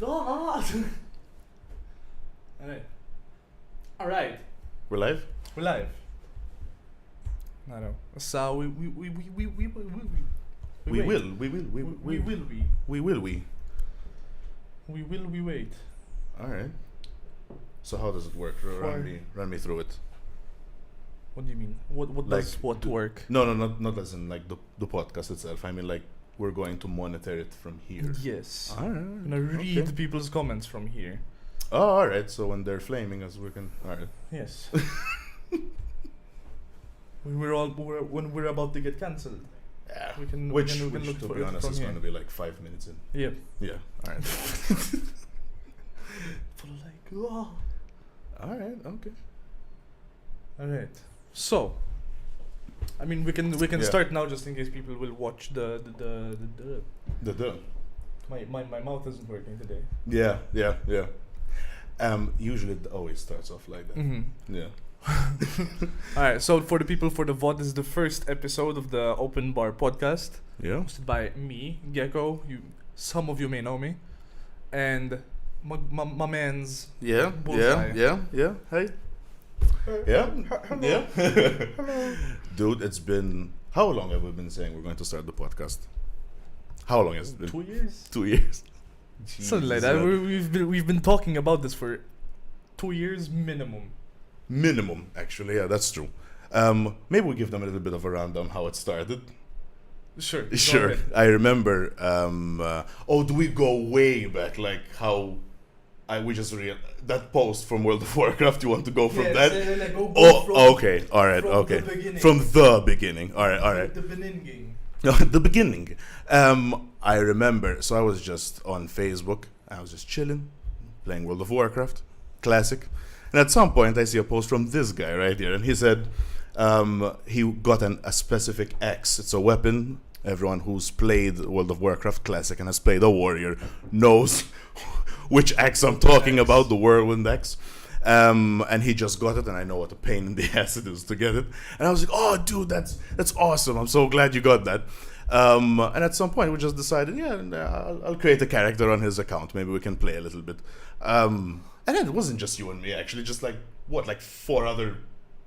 Alright. We're live? We're live. No. So we wait. Alright. So how does it work? Run me through it. What do you mean? What does what work? No, not as in like the podcast itself. I mean like we're going to monitor it from here. Yes. Alright. I'm gonna read people's comments from here. Oh, alright. So when they're flaming us, we can. Alright. Yes. when we're about to get cancelled. Yeah. We can Which look to for be it honest, from is here. going to be like 5 minutes in. Yep. Yeah. Alright. Alright. Okay. Alright. So, I mean, we can start now just in case people will watch the. My mouth isn't working today. Yeah. Usually it always starts off like that. Mm-hmm. Yeah. Alright, so for the people for the VOD, this is the first episode of the OpenBar Podcast. Yeah. Hosted by me, Gecko. Some of you may know me. And my man's Bullseye. Yeah. Hey. Yeah. Hello. Yeah. Hello. Dude, it's been how long have we been saying we're going to start the podcast? How long has it been? 2 years? 2 years. Something like that. We've been talking about this for 2 years minimum. Minimum, actually. Yeah, that's true. Maybe we give them a little bit of a rundown how it started. Sure. Sure. I remember. Do we go way back? Like how we just that post from World of Warcraft. You want to go from that? Okay. All right. Okay. From the beginning. All right. The beginning. The beginning. I remember. So I was just on Facebook. I was just chilling, playing World of Warcraft, classic. And at some point, I see a post from this guy right here, and he said he got a specific axe. It's a weapon. Everyone who's played World of Warcraft Classic and has played a warrior knows which axe I'm talking about, the Whirlwind axe. And he just got it, and I know what a pain in the ass it is to get it. And I was like, "Oh, dude, that's awesome! I'm so glad you got that." And at some point, we just decided, I'll create a character on his account. Maybe we can play a little bit. And then it wasn't just you and me, actually. Just like 4 other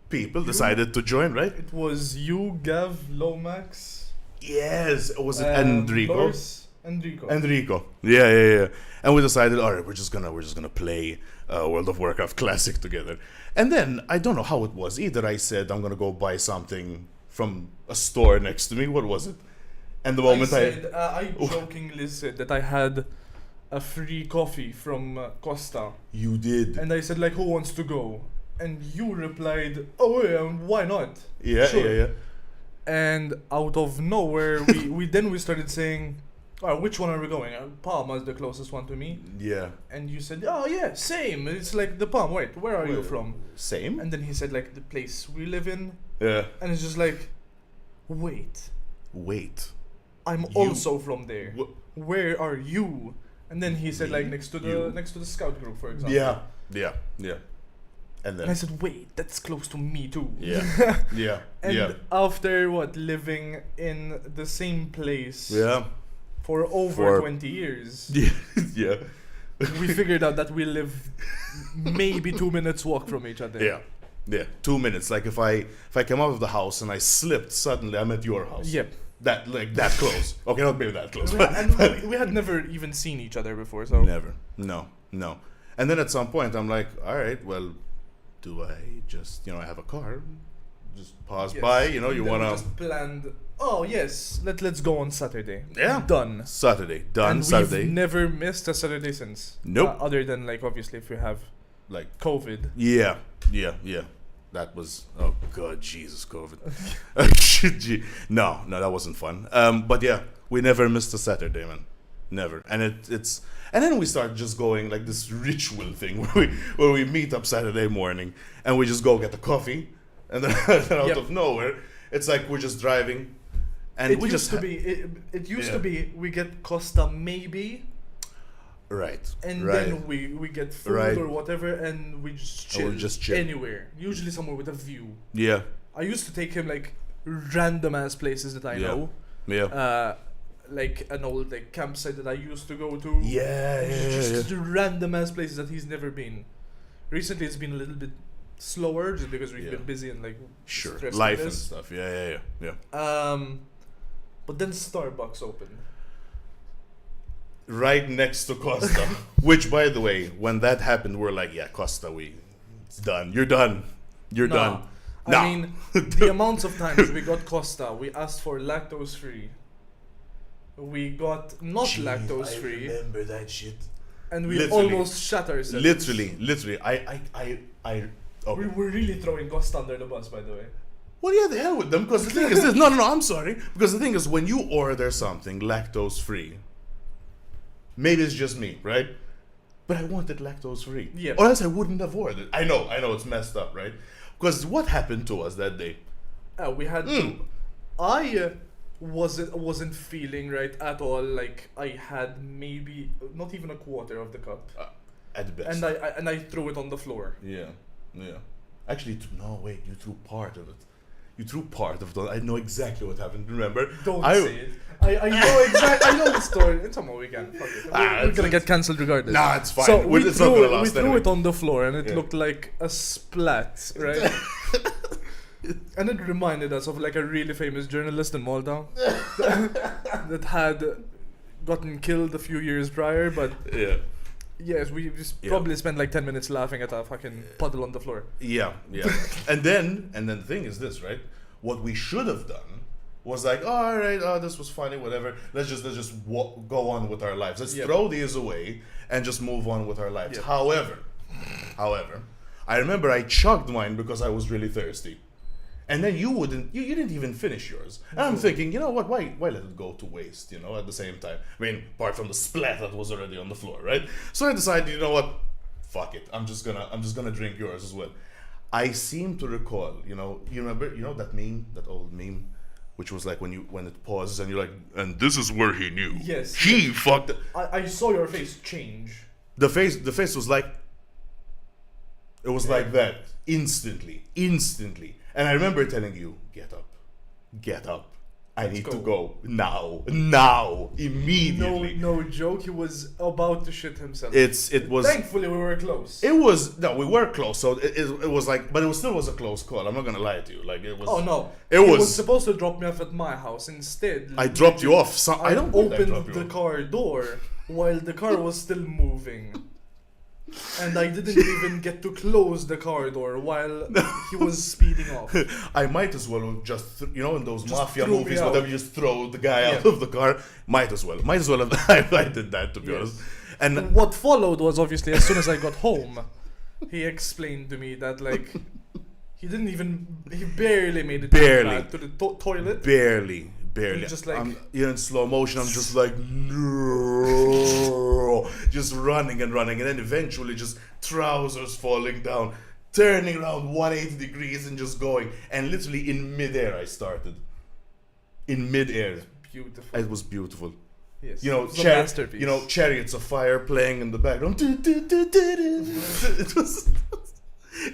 people decided to join, right? It was you, Gav, Lomax. Yes, was it Enrico? Boris, Enrico. Yeah. And we decided, all right, we're just gonna play World of Warcraft Classic together. And then I don't know how it was. Either I said I'm gonna go buy something from a store next to me. What was it? And the moment I jokingly said that I had a free coffee from Costa. You did. And I said, like, who wants to go? And you replied, oh yeah, why not? Yeah, sure. Yeah. And out of nowhere, we started saying, oh, which one are we going? Palma is the closest one to me. Yeah. And you said, oh yeah, same. It's like the Palm. Wait, where are you from? Same. And then he said, like, the place we live in. Yeah. And it's just like, wait. I'm also from there. Where are you? And then he said, like, next to the scout group, for example. Yeah. And then I said, wait, that's close to me too. Yeah. And after living in the same place for over 20 years. Yeah. We figured out that we live maybe 2 minutes walk from each other. Yeah. 2 minutes. Like if I came out of the house and I slipped, suddenly I'm at your house. Yep. That close. Okay, not maybe that close. And we had never even seen each other before, so never. No. And then at some point I'm like, all right, well, do I just I have a car? Just pass by, you wanna just planned. Oh yes, let's go on Saturday. Yeah. Done. Saturday. Done. And Saturday. we've never missed a Saturday since. Nope. Other than like obviously if you have like COVID. Yeah. That was God, Jesus, COVID. No, that wasn't fun. But yeah, we never missed a Saturday, man. Never. And it's and then we start just going like this ritual thing where we meet up Saturday morning and we just go get a coffee, and then out of nowhere it's like we're just driving, and it used to be we get Costa maybe. Right. And then we get food or whatever, and we just chill. Anywhere. Usually somewhere with a view. Yeah. I used to take him like random ass places that I know. Yeah. like an old like campsite that I used to go to. Just random ass places that he's never been. Recently, it's been a little bit slower just because we've been busy and like life and stuff. Yeah. But then Starbucks opened. Right next to Costa, which, by the way, when that happened, we're like, yeah, Costa, it's done. You're done. Done. I mean, the amounts of times we got Costa, we asked for lactose free. We got not lactose free. I remember that shit. And we almost shut ourselves. Literally. Okay. We were really throwing Costa under the bus, by the way. Well, yeah, the hell with them. Because the thing is this. No, I'm sorry. Because the thing is, when you order something lactose free, maybe it's just me, right? But I wanted lactose free. Yeah. Or else I wouldn't have ordered. I know it's messed up, right? Because what happened to us that day? We had I wasn't feeling right at all. Like I had maybe not even a quarter of the cup. At best. And I threw it on the floor. Yeah. Actually, no, wait. You threw part of it. I know exactly what happened. Remember? Don't say it. I know exactly. I know the story. It's a weekend. Fuck it. We're gonna get cancelled regardless. Nah, it's fine. So we threw it on the floor, and it looked like a splat, right? And it reminded us of like a really famous journalist in Malta that had gotten killed a few years prior, but yes, we just probably spent like 10 minutes laughing at a fucking puddle on the floor. Yeah. and then the thing is this, right? What we should have done was like, all right, this was funny, whatever. Let's just go on with our lives. Let's throw these away and just move on with our lives. Yep. However, I remember I chugged mine because I was really thirsty. And then you didn't even finish yours. And I'm thinking, you know what, why let it go to waste, at the same time? I mean, apart from the splat that was already on the floor, right? So I decided, you know what, fuck it. I'm just gonna drink yours as well. I seem to recall, you remember, that meme, that old meme, which was like when it pauses and you're like, and this is where he knew. Yes. He fucked it. I saw your face change. The face was like, it was like that, instantly. And I remember telling you, get up. I need to go now, immediately. No joke. He was about to shit himself. It was. Thankfully, we were close. We were close. So it was like, but it still was a close call. I'm not gonna lie to you. Like it was. Oh no! It he was was supposed to drop me off at my house. Instead, I dropped you off. I don't opened the car door while the car was still moving. And I didn't even get to close the car door while he was speeding off. I might as well just, in those Just mafia threw me movies, out. where you just throw the guy out of the car. Might as well have. I did that, to be honest. And what followed was obviously as soon as I got home, he explained to me that like he barely made it back to the toilet. Barely. Just like in slow motion, I'm just like no, just running, and then eventually just trousers falling down, turning around 180 degrees and just going, and literally in midair I started. In midair, beautiful. It was beautiful. Yes, masterpiece. Chariots of Fire playing in the background. It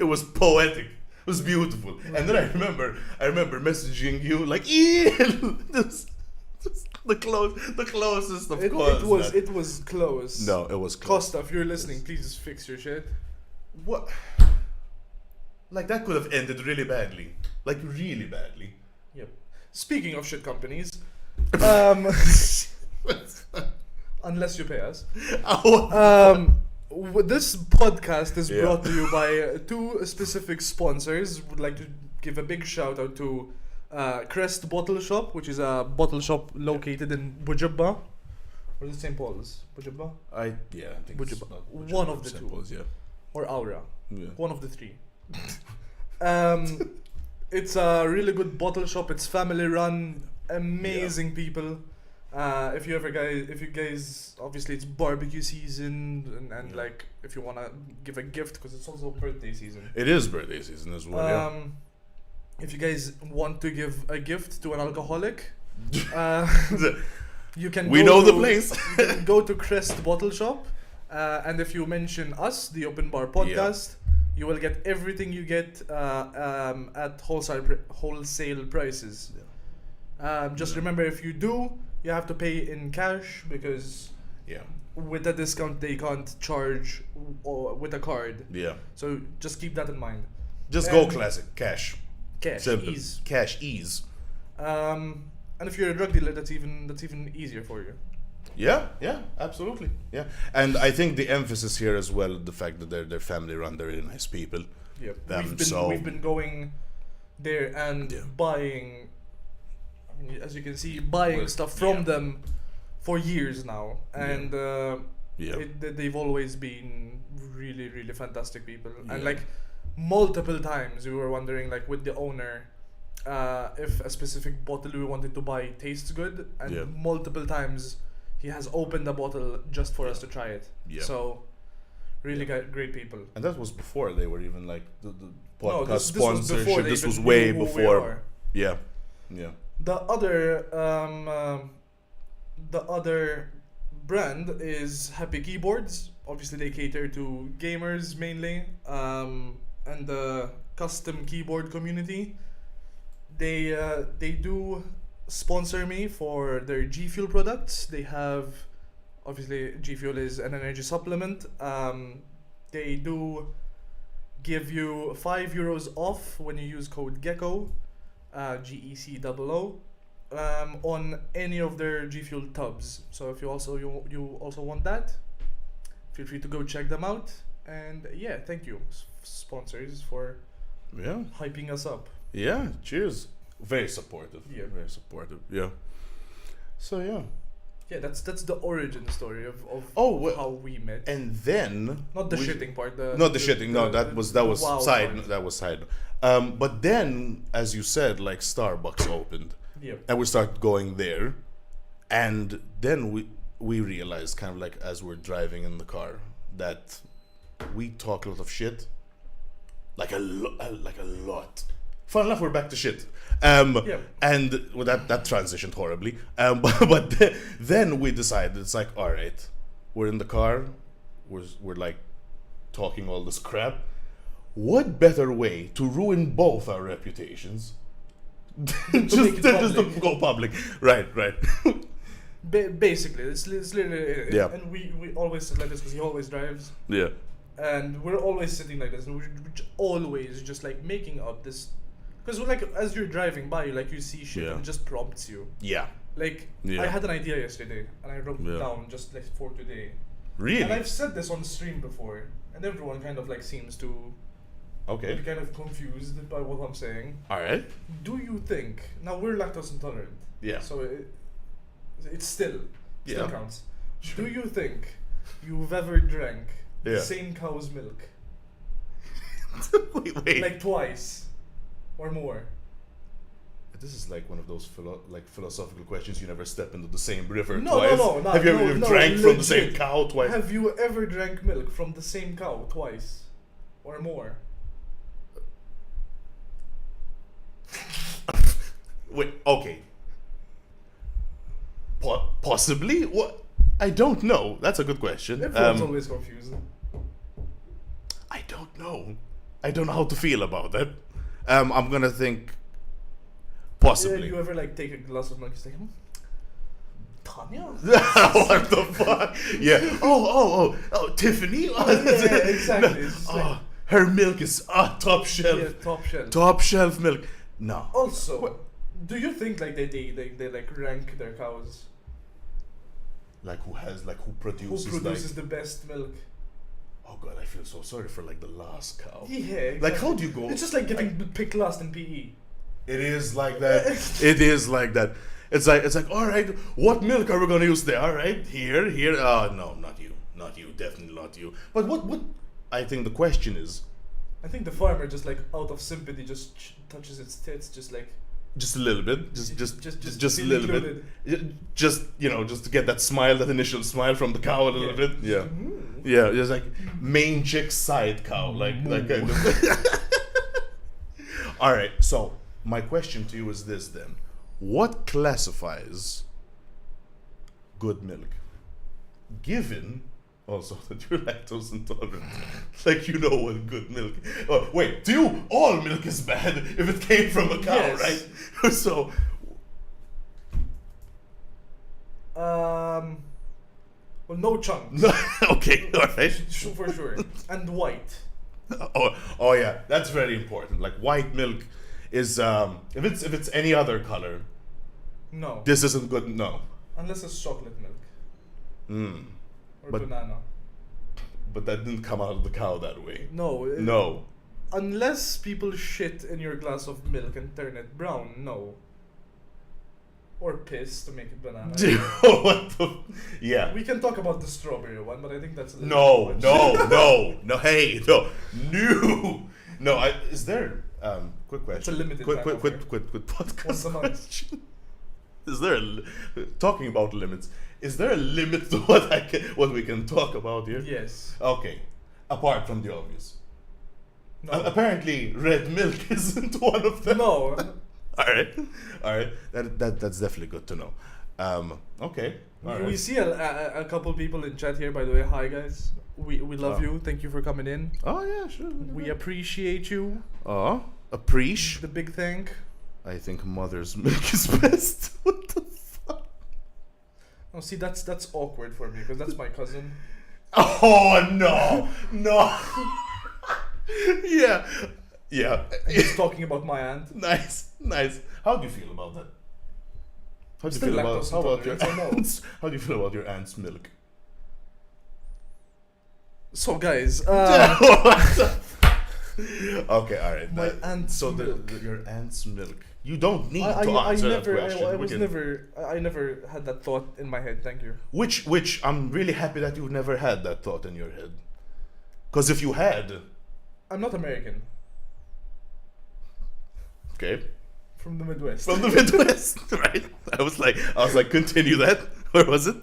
was poetic. It was beautiful. And then I remember messaging you like, Ian, the closest of course. It was close. No, it was close. Costa, if you're listening, please just fix your shit. What? Like that could have ended really badly. Like really badly. Yep. Speaking of shit companies, unless you pay us. This podcast is brought to you by two specific sponsors. Would like to give a big shout out to Crest Bottle Shop, which is a bottle shop located in Bujabba. Or is it St. Paul's? Bujabba? I think Bujabba. It's not Bujabba, One of the St. two. Paul's, yeah. Or Aura. Yeah. One of the three. It's a really good bottle shop. It's family run. Amazing people. If you guys, obviously it's barbecue season, and like if you wanna give a gift, because it's also birthday season. It is birthday season as well. If you guys want to give a gift to an alcoholic, you can. We know the place. You can go to Crest Bottle Shop, and if you mention us, the OpenBar Podcast, you will get everything you get at wholesale prices. Just remember, if you do, you have to pay in cash because Yeah. with a discount they can't charge with a card. Yeah. So just keep that in mind. Just go And classic. Cash. cash, Simple. ease. Cash ease. And if you're a drug dealer, that's even easier for you. Yeah, absolutely. Yeah. And I think the emphasis here as well, the fact that they're family run, they're really nice people. Yeah, So we've been going there and Yeah. buying. I mean, as you can see, buying stuff from yeah. them for years now, and Yeah. they've always been really, really fantastic people. And Yeah. like multiple times, we were wondering, like with the owner, if a specific bottle we wanted to buy tastes good, and Yeah. multiple times he has opened a bottle just for us to try it. Yeah. So really great people. And that was before they were even like the No, podcast this was sponsorship. before they This even was knew way who we before. are. Yeah. Yeah. The other brand is Happy Keyboards. Obviously, they cater to gamers mainly, and the custom keyboard community. They do sponsor me for their G Fuel products. They have, obviously, G Fuel is an energy supplement. They do give you €5 off when you use code GECKO, GECOO, on any of their G Fuel tubs. So if you also want that, feel free to go check them out. And yeah, thank you sponsors for Yeah. hyping us up. Yeah. Cheers. Very supportive. Yeah. Very supportive. Yeah. So yeah. Yeah, that's the origin story of Oh, well, how we met. and then Not the we- shitting part. Not the shitting. No, that was the wow side. part. That was side. But then, as you said, like Starbucks opened, Yeah. and we started going there, and then we realized, kind of like as we're driving in the car, that we talk a lot of shit, like a lot. Fun enough, we're back to shit. Yeah. And well, that transitioned horribly. But then we decided, it's like, all right, we're in the car, we're like talking all this crap. What better way to ruin both our reputations? make it just to public. go public. Right. Basically, it's literally it. Yeah. And we always sit like this because he always drives. Yeah. And we're always sitting like this, and we're always just like making up this, because like as you're driving by, like you see shit Yeah. and it just prompts you. Yeah. Like Yeah. I had an idea yesterday, and I wrote Yeah. it down just like for today. Really? And I've said this on stream before, and everyone kind of like seems to be Okay. kind of confused by what I'm saying. All right. Do you think now we're lactose intolerant? Yeah. So it still Yeah. counts. Do you think you've ever drank Yeah. the same cow's milk wait. like twice or more? This is like one of those philosophical questions. You never step into the same river No, twice. no, Have you no, ever no, drank from the same legit. cow twice? Have you ever drank milk from the same cow twice or more? Wait. Okay. Possibly. What? I don't know. That's a good question. Everyone's always confused. I don't know. I don't know how to feel about that. I'm gonna think. Possibly. You ever like take a glass of milk and say, Tanya? What the fuck? Yeah. Oh, Tiffany. Yeah, exactly. It's just like, her milk is top shelf. yeah, top shelf. Top shelf milk. No. Also, do you think like they like rank their cows? Like who Who produces produces the best milk? Oh god, I feel so sorry for like the last cow. Yeah. Exactly. Like how do you go? It's just like getting picked last in PE. It is like that. It is like that. It's like all right, what milk are we gonna use there? All right, here. No, not you, definitely not you. But what? I think the question is I think the farmer just like out of sympathy just touches its tits, just like just a little bit, just a feel little included. bit, just just to get that smile, that initial smile from the cow a little bit. Yeah, Mm. yeah, just like main chick side cow, like kind of. All right, so my question to you is this then: what classifies good milk? Given also that you're lactose intolerant, like you know what good milk. Oh, wait, to you, all milk is bad if it came from a cow, Yes. right? So, Well, no chunks. No, okay, all right. For sure. And white. Oh yeah, that's very important. Like white milk is if it's any other color, No. this isn't good. No. Unless it's chocolate milk. Or But- banana. But that didn't come out of the cow that way. No. No. Unless people shit in your glass of milk and turn it brown, no. Or piss to make it banana. What the? Yeah. We can talk about the strawberry one, but I think that's a little No, too no, much. no, hey, no. Is there quick question? It's a limited quick time podcast Once a month. question. Is there talking about limits? Is there a limit to what we can talk about here? Yes. Okay, apart from the obvious. No. Apparently, red milk isn't one of them. No. All right. That's definitely good to know. Okay. All We right. see a couple people in chat here, by the way. Hi, guys. We love Oh. you. Thank you for coming in. Oh yeah, sure. We appreciate you. Oh, appreciate. The big thank. I think mother's milk is best. What the fuck? Oh, see, that's awkward for me because that's my cousin. Oh no, no. Yeah. He's talking about my aunt. Nice. How do you feel about that? How do you Still feel about, lactose how about your intolerant, so no. aunt's? How do you feel about your aunt's milk? So, guys, Okay, all right. my aunt's so milk. your aunt's milk. You don't need to answer that question. I never had that thought in my head. Thank you. Which I'm really happy that you've never had that thought in your head. Because if you had, I'm not American. okay, From the Midwest. from the Midwest, right? I was like, continue that, or was it?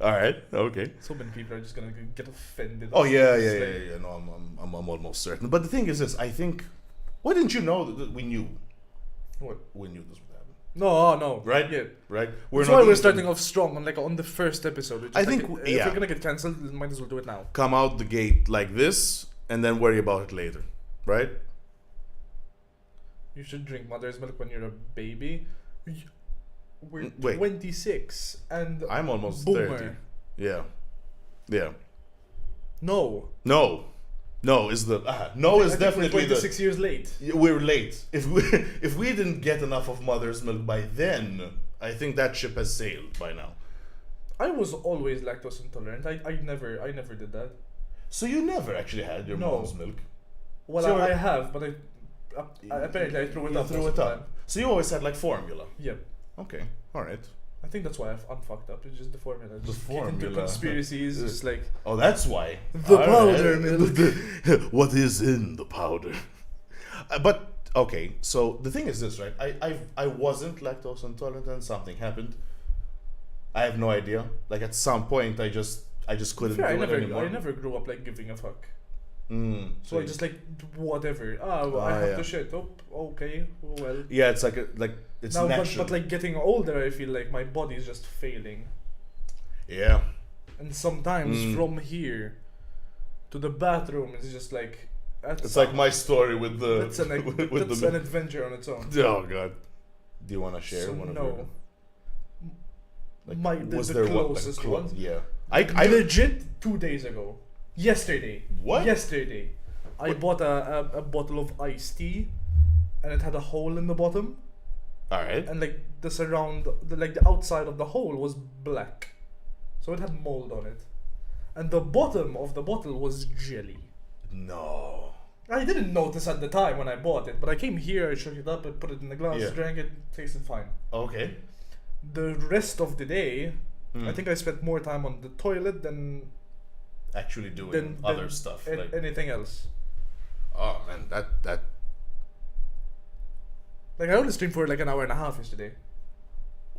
All right, okay. So many people are just gonna get offended. Oh yeah. Like, No, I'm almost certain. But the thing is this: I think, why didn't you know that we knew? What? We knew this would happen, No. right? Yeah. Right. That's why we're starting off strong on the first episode. I think if yeah. we're gonna get cancelled, might as well do it now. Come out the gate like this, and then worry about it later, right? You should drink mother's milk when you're a baby. We're Wait. 26 and I'm almost boomer. 30. Yeah. No. No is the no is I think definitely we're 26 years late. We're late. If we didn't get enough of mother's milk by then, I think that ship has sailed by now. I was always lactose intolerant. I never did that. So you never actually had your No. mom's milk. Well, So I have, but apparently I threw it You up. threw most it of the up. time. So you always had like formula. Yep. Okay, all right. I think that's why I'm fucked up. It's just the formula. Just get into formula. conspiracies. Just like Oh, that's why. The All powder milk. What is in the powder? But okay, so the thing is this, right? I wasn't lactose intolerant, and something happened. I have no idea. Like at some point, I just couldn't fair, do it anymore. I never grew up like giving a fuck. So So I just like whatever. I have yeah. to shit. Oh, okay. Well. yeah, it's like it's Now, natural. but like getting older, I feel like my body is just failing. yeah, And sometimes Mm. from here to the bathroom is just like it's like my story with the that's an with that's the an adventure on its own. oh god. Do you want to share So one of no. your? Like, The was there one like closest clo- ones? Yeah, I Legit 2 days ago. Yesterday. What? Yesterday. I What? bought a bottle of iced tea and it had a hole in the bottom all right. and like the outside of the hole was black. So it had mold on it. And the bottom of the bottle was jelly. No. I didn't notice at the time when I bought it, but I came here, I shook it up, I put it in the glass, Yeah. drank it, tasted fine. Okay. The rest of the day, Hmm. I think I spent more time on the toilet than Actually doing other stuff. Like, anything else. oh man, that Like I only streamed for like an hour and a half yesterday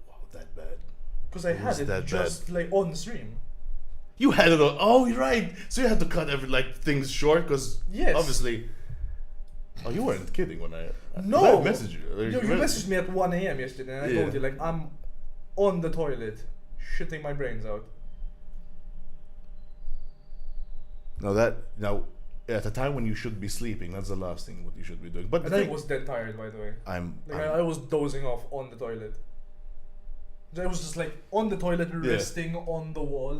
wow, that bad. because I It had was it that just like on stream. You had it on. Oh, you're right. So you had to cut things short because Yes. obviously. Oh, you weren't kidding when I No. I messaged you. You messaged me at 1 a.m. yesterday, and I Yeah. told you like I'm on the toilet, shitting my brains out. Now at a time when you should be sleeping, that's the last thing what you should be doing. But the And I thing, was dead tired, by the way. I'm I was dozing off on the toilet. I was just like on the toilet, resting on the wall,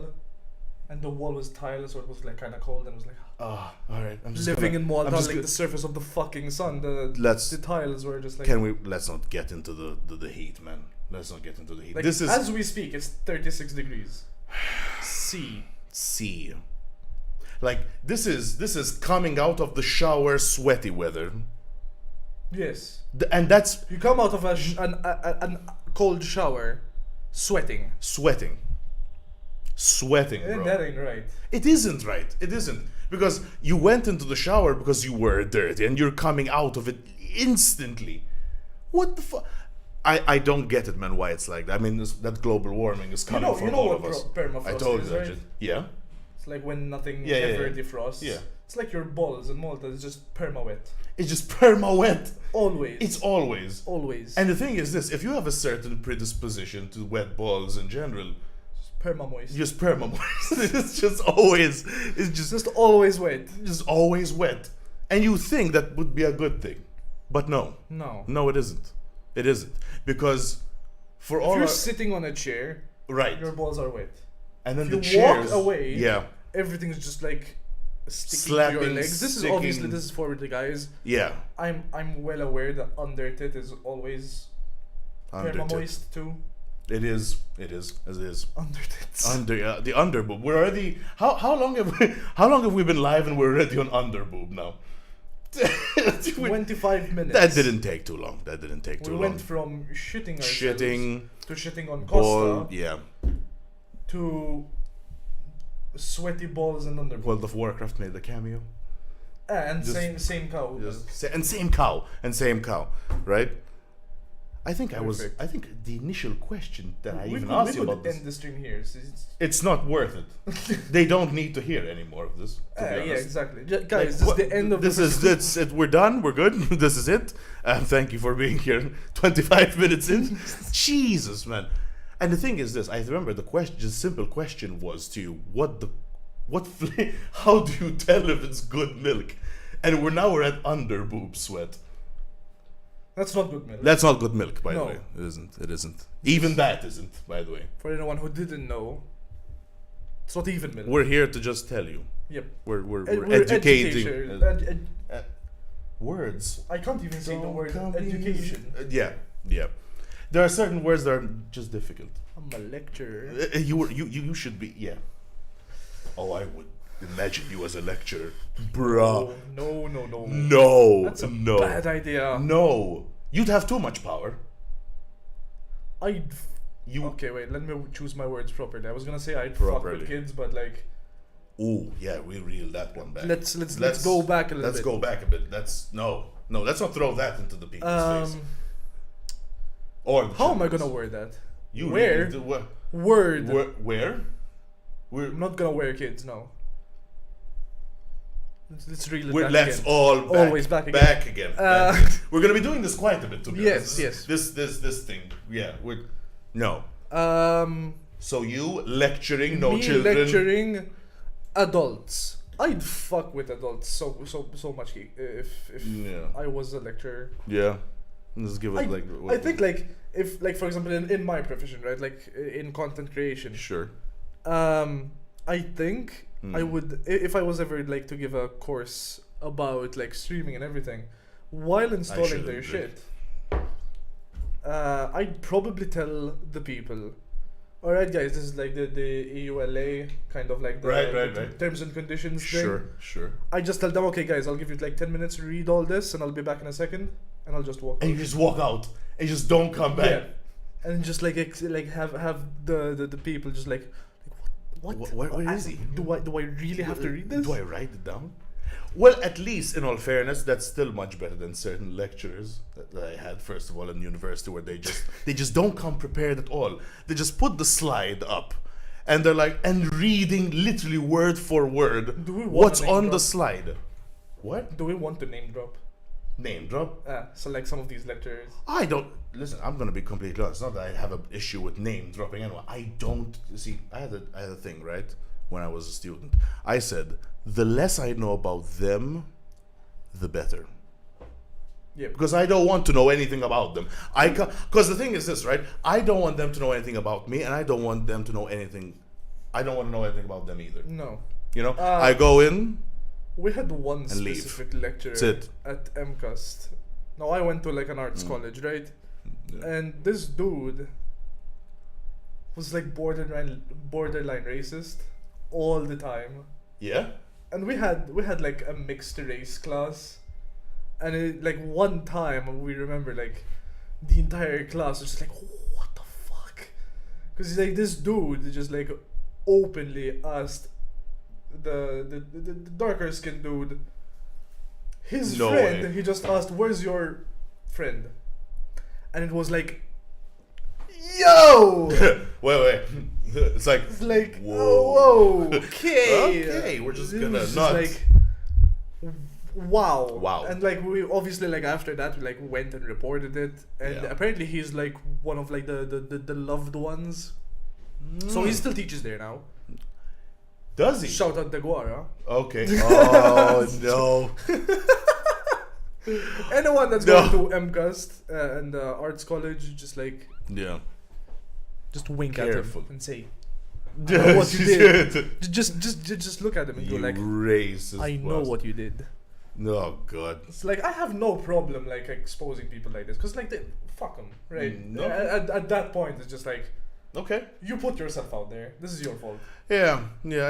and the wall was tiled, so it was like kind of cold, and it was like, all right. I'm just living in Malta, like gonna- the surface of the fucking sun. The tiles were just like. Let's not get into the heat, man. Let's not get into the heat. Like, This is as we speak, it's 36 degrees. C. Like this is coming out of the shower, sweaty weather. Yes. And that's You come out of an cold shower, sweating. sweating, And bro. that ain't right. It isn't right. It isn't. Because you went into the shower because you were dirty and you're coming out of it instantly. What the fuck? I don't get it, man, why it's like that. I mean, that global warming is coming from all of us. Permafrost I told is, you that right? shit. Yeah? It's like when nothing Yeah, ever yeah. defrosts. Yeah. It's like your balls in Malta. It's just perma-wet. It's just perma-wet. Always. It's always. Always. And the thing is this, if you have a certain predisposition to wet balls in general, perma-moist. just perma-moist. It's just always, it's just always wet. just always wet. And you think that would be a good thing. But no. No. No, it isn't. It isn't. Because for If all you're our, sitting on a chair, right. your balls are wet. And then If the you chairs, walk away, yeah, everything's just like sticking Slapping, to your legs. This is sticking. obviously this is for the guys. yeah, I'm well aware that under tit is always under perma-moist too. it is as it is. Under tits. Under the underboob. We're already how long have we been live and we're already on underboob now? 25 minutes. That didn't take too long. That didn't take too We long. went from shitting ourselves Shitting, to shitting on ball, Costa yeah. to sweaty balls and underboob. World of Warcraft made a cameo. And just- same cow. And same cow, right? I think Perfect. I think the initial question that I we even could, asked we you could about this, end the stream here. it's not worth it. They don't need to hear any more of this. To be Yeah, honest. exactly. Guys, Like, this is what- the end of this. the Is it's it, we're done. We're good. This is it. Thank you for being here. 25 minutes in. Jesus, man. And the thing is this. I remember the question. The simple question was to you: how do you tell if it's good milk? And we're at under boob sweat. That's not good milk. That's not good milk, by the No. way. It isn't. It isn't. Even that isn't, by the way. For anyone who didn't know, it's not even milk. We're here to just tell you. Yep. We're We're educating. education. Words. I can't even say the Don't word come education. Yeah. There are certain words that are just difficult. I'm a lecturer. You should be, yeah. Oh, I would imagine you as a lecturer, bruh. No. No, That's a no, bad idea. no. You'd have too much power. You. Okay, wait. Let me choose my words properly. I was gonna say I'd fuck Properly. with kids, but like, Ooh, yeah, we reel that one back. let's go back a little Let's bit. go back a bit. No. Let's not throw that into the people's face. Or the How am I children's. gonna word that? You Where? really do- where? Word. Where? I'm not gonna wear kids. No. Let's reel it back Let's again. all back, Always back again. Back again. Back again. We're gonna be doing this quite a bit, to be Yes, honest. yes. This thing. Yeah. No. Um. So you lecturing no me children. lecturing adults. I'd fuck with adults so much if Yeah. I was a lecturer. Yeah. Let's give it I think like if like for example in my profession, right, like in content creation, Sure. I think I would if I was ever like to give a course about like streaming and everything while installing should their agree. shit. I'd probably tell the people, all right, guys, this is like the EULA kind of like the, Right. terms and conditions thing. Sure. I just tell them, okay, guys, I'll give you like 10 minutes to read all this, and I'll be back in a second, and I'll just walk. And you just walk out and you just don't come back. Yeah, and just like have the people just like what Where is he? Do I really have to read this? Do I write it down? Well, at least in all fairness, that's still much better than certain lecturers that I had first of all in university, where they just don't come prepared at all. They just put the slide up, and they're like reading literally word for word Do we want what's a name on the drop? slide. What? Do we want to name drop? Name drop? So like some of these lecturers. I don't listen. I'm gonna be completely honest. It's not that I have an issue with name dropping anyone. I don't see. I had a thing, right, when I was a student. I said the less I know about them, the better. Yeah. Because I don't want to know anything about them. Because the thing is this, right? I don't want them to know anything about me, and I don't want them to know anything. I don't want to know anything about them either. No. You know, I go in. We had one And specific lecture That's it. at MCAST. Now I went to like an arts college, right? Yeah. And this dude was like borderline racist all the time. Yeah. And we had like a mixed race class, and like one time we remember like the entire class was just like, what the fuck? Because like this dude just like openly asked the darker skinned dude, his No friend, way. he just asked, where's your friend? And it was like, yo! wait. It's like, It's like, whoa. whoa, okay. Okay, we're just It gonna was not. like, wow. Wow. And like we obviously like after that we like went and reported it, and Yeah. apparently he's like one of like the loved ones. So he still teaches there now. Does he? Shout out Deguara. Okay. Oh no. Anyone that's No. going to MCAST and arts college, just like Yeah. just wink Careful. at him and say, I know what you did. Just look at him and You go like, racist. I know bastard. what you did. Oh god. It's like I have no problem like exposing people like this, because like they fuck them, right? No. At that point, it's just like Okay. you put yourself out there. This is your fault. Yeah.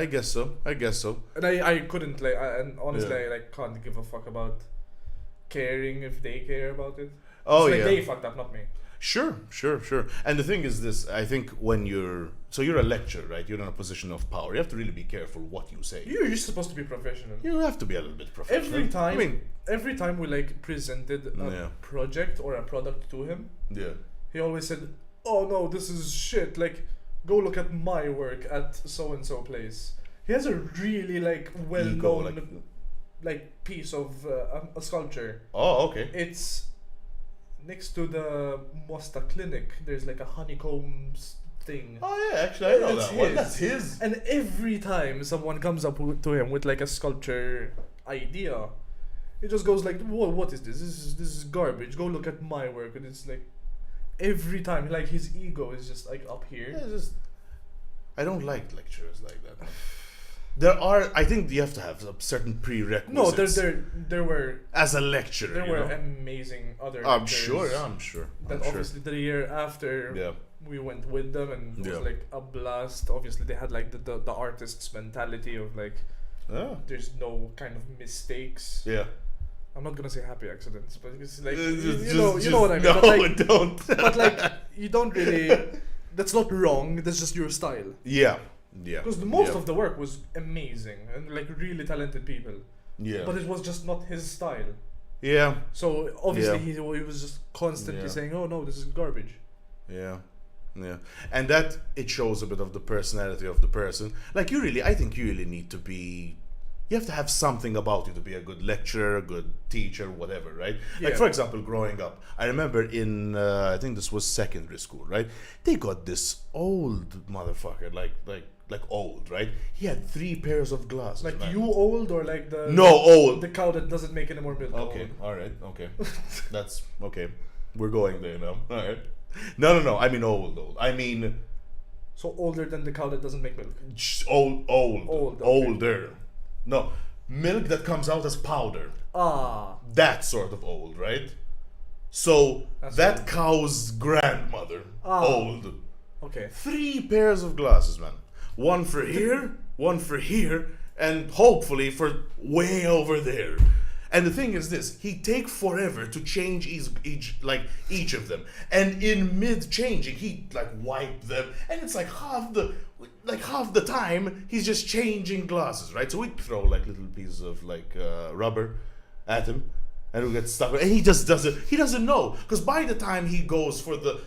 I guess so. And I couldn't like, and honestly, Yeah. I like can't give a fuck about caring if they care about it. Oh It's like yeah. they fucked up, not me. Sure. And the thing is this, I think when you're a lecturer, right? You're in a position of power. You have to really be careful what you say. You're supposed to be professional. You have to be a little bit professional. Every time we like presented a Yeah. project or a product to him, Yeah. he always said, "Oh no, this is shit. Like, go look at my work at so and so place." He has a really like well-known like piece of a sculpture. Oh, okay. It's next to the Mosta Clinic. There's like a honeycomb thing. Oh yeah, actually I know That's that one. his. That's his. And every time someone comes up to him with like a sculpture idea, he just goes like, "Whoa, what is this? This is garbage. Go look at my work." And it's like every time, like his ego is just like up here. Yeah, it's just I don't like lecturers like that. I think you have to have a certain prerequisites. No, there were as a lecturer. there you were know? amazing other. I'm lecturers sure. That I'm sure. obviously the year after Yeah. we went with them, and it was Yeah. like a blast. Obviously they had like the artist's mentality of like Yeah. there's no kind of mistakes. Yeah. I'm not gonna say happy accidents, but it's like Just- you know what I mean. No, But, like, don't. but like you don't really. That's not wrong. That's just your style. Yeah. Because most of the work was amazing and like really talented people, Yeah. but it was just not his style. Yeah. So obviously Yeah. he was just constantly Yeah. saying, "Oh no, this is garbage." Yeah. And that it shows a bit of the personality of the person. Like I think you really need to be. You have to have something about you to be a good lecturer, a good teacher, whatever, right? Like Yeah. for example, growing up, I remember in I think this was secondary school, right? They got this old motherfucker, like old, right? He had 3 pairs of glasses. Like man. you old or like the No, old. the cow that doesn't make any more milk. Okay, old? all right, okay. That's okay. We're going there now. All right. No. I mean old. I mean So older than the cow that doesn't make milk. old, Old, okay. older. No, milk that comes out as powder. Ah, That sort of old, right? So That's that old. cow's grandmother, Ah. old. okay. 3 pairs of glasses, man. One for here, one for here, and hopefully for way over there. And the thing is this, he'd take forever to change each of them. And in mid changing, he'd like wipe them. And it's like half the time he's just changing glasses, right? So we'd throw like little pieces of rubber at him. And we get stuck. And he just doesn't know. Because by the time he goes for the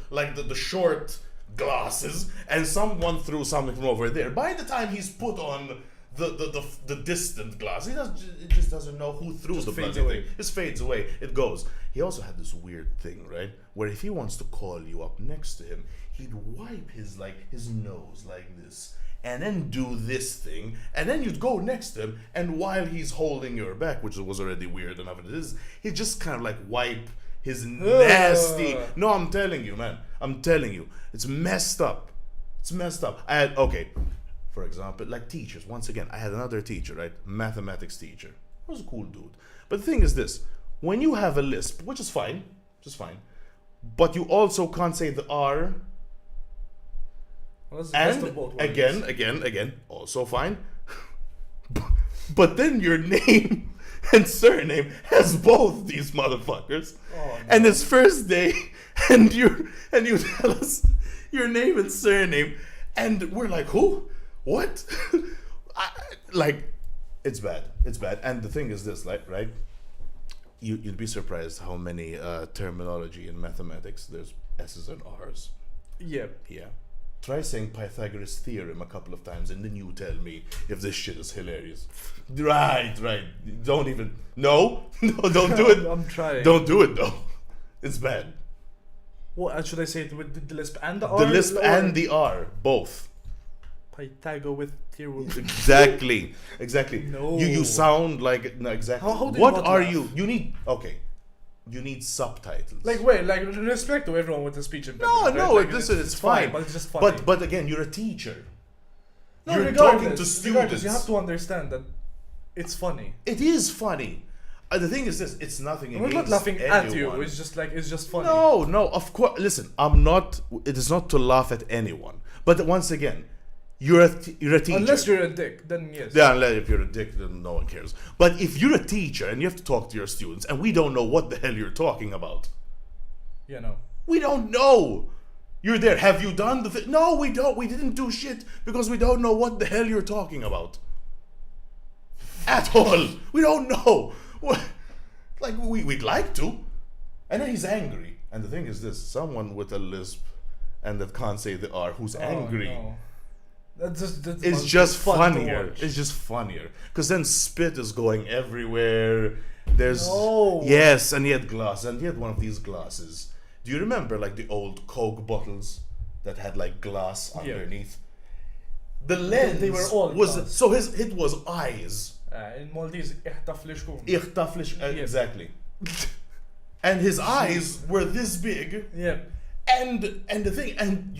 short glasses and someone threw something from over there, by the time he's put on the distant glass. It just doesn't know who threw the bloody thing. It just fades away. It goes. He also had this weird thing, right? Where if he wants to call you up next to him, he'd wipe his nose like this, and then do this thing, and then you'd go next to him, and while he's holding your back, which was already weird enough, he'd just kind of like wipe his nasty. No, I'm telling you, man. I'm telling you, it's messed up. It's messed up. For example, like teachers. Once again, I had another teacher, right? Mathematics teacher. He was a cool dude. But the thing is this: when you have a lisp, which is fine, but you also can't say the R. Well, and again, also fine. But then your name and surname has both these motherfuckers. Oh, no. And it's first day, and you tell us your name and surname, and we're like, who? What? It's bad. It's bad. And the thing is this, right? You'd be surprised how many terminology in mathematics there's S's and R's. Yeah. Yeah. Try saying Pythagoras theorem a couple of times, and then you tell me if this shit is hilarious. Right. Don't even. No, don't do it. I'm trying. Don't do it though. It's bad. What should I say it with the lisp and the R? The lisp and the R, both. Pythagoras theorem. Exactly. No. You sound like no exactly. How what are laugh? You? You need You need subtitles. Respect to everyone with the speech impediment. No, it's fine. But it's just funny. But again, you're a teacher. No, you're talking to students. You have to understand that it's funny. It is funny. The thing is this: it's nothing against we're not laughing anyone. at you. It's just funny. No. Of course, listen. I'm not. It is not to laugh at anyone. But once again, you're a teacher. Unless you're a dick, then yes. Yeah, unless if you're a dick, then no one cares. But if you're a teacher and you have to talk to your students, and we don't know what the hell you're talking about. Yeah, no. We don't know. You're there. Have you done the thing? No, we don't. We didn't do shit because we don't know what the hell you're talking about. At all. We don't know. We'd like to. And then he's angry. And the thing is this: someone with a lisp and that can't say the R who's angry. No. It's just funnier. It's just funnier. Because then spit is going everywhere. There's yes, and he had glass, and he had one of these glasses. Do you remember the old Coke bottles that had glass underneath? The lens they were all was glass. So it was eyes. In Maltese, exactly. And his eyes were this big. Yeah. And the thing, and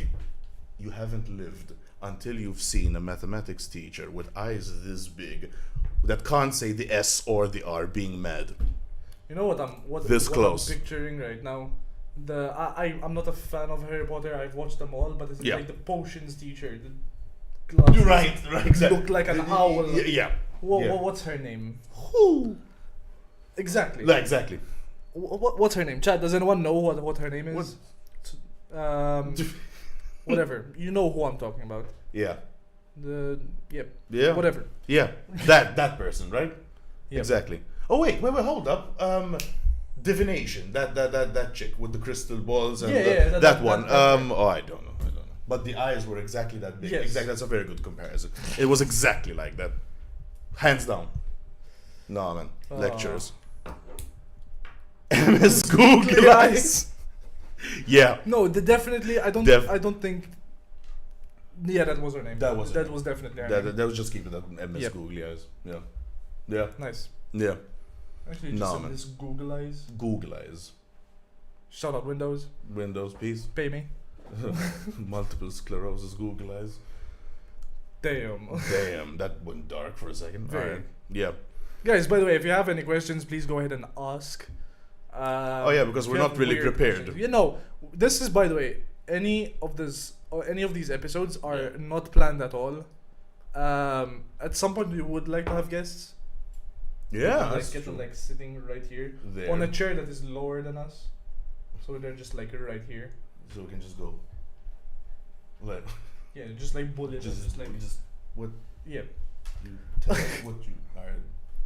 you haven't lived until you've seen a mathematics teacher with eyes this big that can't say the S or the R being mad. You know what I'm picturing right now? I'm not a fan of Harry Potter. I've watched them all, but it's like the potions teacher. The glasses right, exactly. Look like an owl. Yeah. What's her name? Who? Exactly. Yeah, exactly. What's her name? Chat, does anyone know what her name is? Whatever. You know who I'm talking about. Yeah. Yeah. Whatever. Yeah. That person, right? Yep. Exactly. Oh wait, hold up. Divination. That chick with the crystal balls and that one. I don't know. But the eyes were exactly that big. Yes. Exactly. That's a very good comparison. It was exactly like that. Hands down. No man. Lectures. MS Google Eyes. Yeah. No, definitely. I don't think. Yeah, that was her name. That was definitely her name. That was just keep it at MS Google Eyes. Yeah. Yeah. Nice. Yeah. Actually, just this Google Eyes. Google Eyes. Shout out Windows. Windows, please. Pay me. Multiple sclerosis Google Eyes. Damn, that went dark for a second. Very. All right. Yeah. Guys, by the way, if you have any questions, please go ahead and ask. Because we're not really prepared. This is, by the way, any of these episodes are not planned at all. At some point, we would like to have guests. Yeah, get them sitting right here there. On a chair that is lower than us, so they're just right here. So we can just go. Just bullet. Just what? Yeah. You tell us what you are.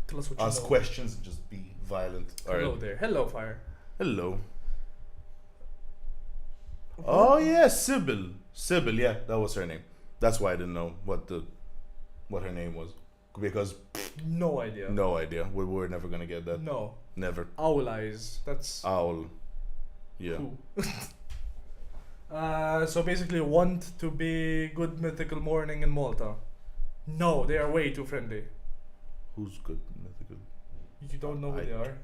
Tell us what ask you know. questions and just be violent. Hello there. Hello, Fire. Hello. Oh yeah, Sybil. Yeah, that was her name. That's why I didn't know what her name was. Because No idea. no idea. We were never gonna get that. No. Never. Owl eyes. That's Owl. Yeah. who. So basically, want to be good mythical morning in Malta. No, they are way too friendly. Who's good mythical? You don't know who they are.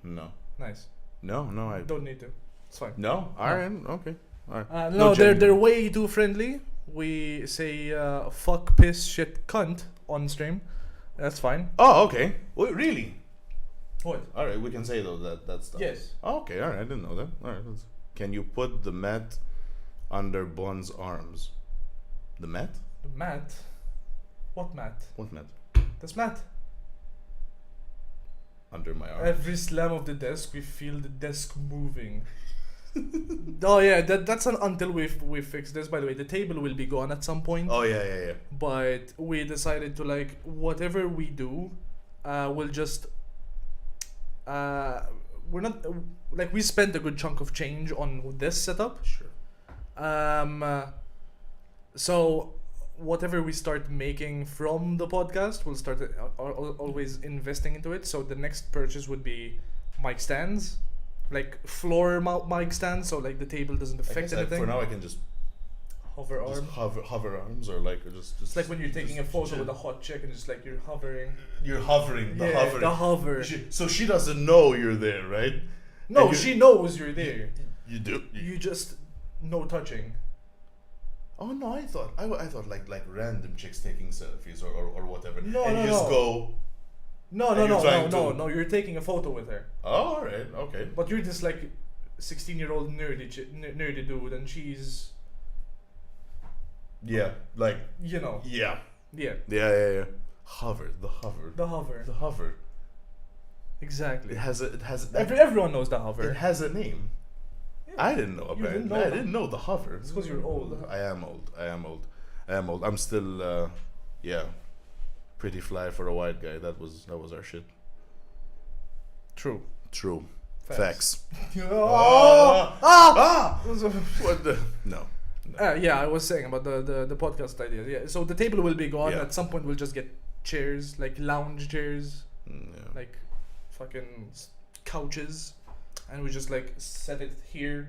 No. Nice. No, I Don't need to. It's fine. No? Alright, okay. Alright. No, genuine. they're way too friendly. We say fuck, piss, shit, cunt on stream. That's fine. Oh, okay. Wait, really? What? Alright, we can say though that stuff. Yes. Oh, okay, alright, I didn't know that. Alright, can you put the mat under Bond's arms? The mat? The mat? What mat? What mat? This mat. Under my arm. Every slam of the desk, we feel the desk moving. Oh yeah, that's until we fix this. By the way, the table will be gone at some point. Oh yeah. But we decided to like whatever we do, we'll just we're not like we spent a good chunk of change on this setup. Sure. So whatever we start making from the podcast, we'll start always investing into it. So the next purchase would be mic stands, like floor mic stands, so like the table doesn't affect anything. For now, I can just Hover arm. hover arms, or like just. It's like when you're taking a photo chill. with a hot chick and just like you're hovering. You're hovering. The Yeah, hovering. the hover. So she doesn't know you're there, right? No, And she knows you're there. You do. You just no touching. Oh no! I thought like random chicks taking selfies or whatever. No, and no, you just no. go. No, And no, you're no, trying no, to- no. You're taking a photo with her, Oh, all right, okay. but you're this like 16-year-old nerdy dude, and she's Yeah, like you know yeah. yeah Hover, the hover, the hover the hover. exactly. It has Everyone knows the hover. It has a name. Yeah. I didn't know. You Apparently, didn't know I that? didn't know the hover. It's 'cause you're old. I am old. I'm still, yeah, pretty fly for a white guy. That was our shit. True. True. Facts. Facts. Ah! What the? No. Yeah, I was saying about the podcast idea. Yeah, so the table will be gone. Yeah. At some point, we'll just get chairs, like lounge chairs, Yeah. like fucking couches, and we just like set it here.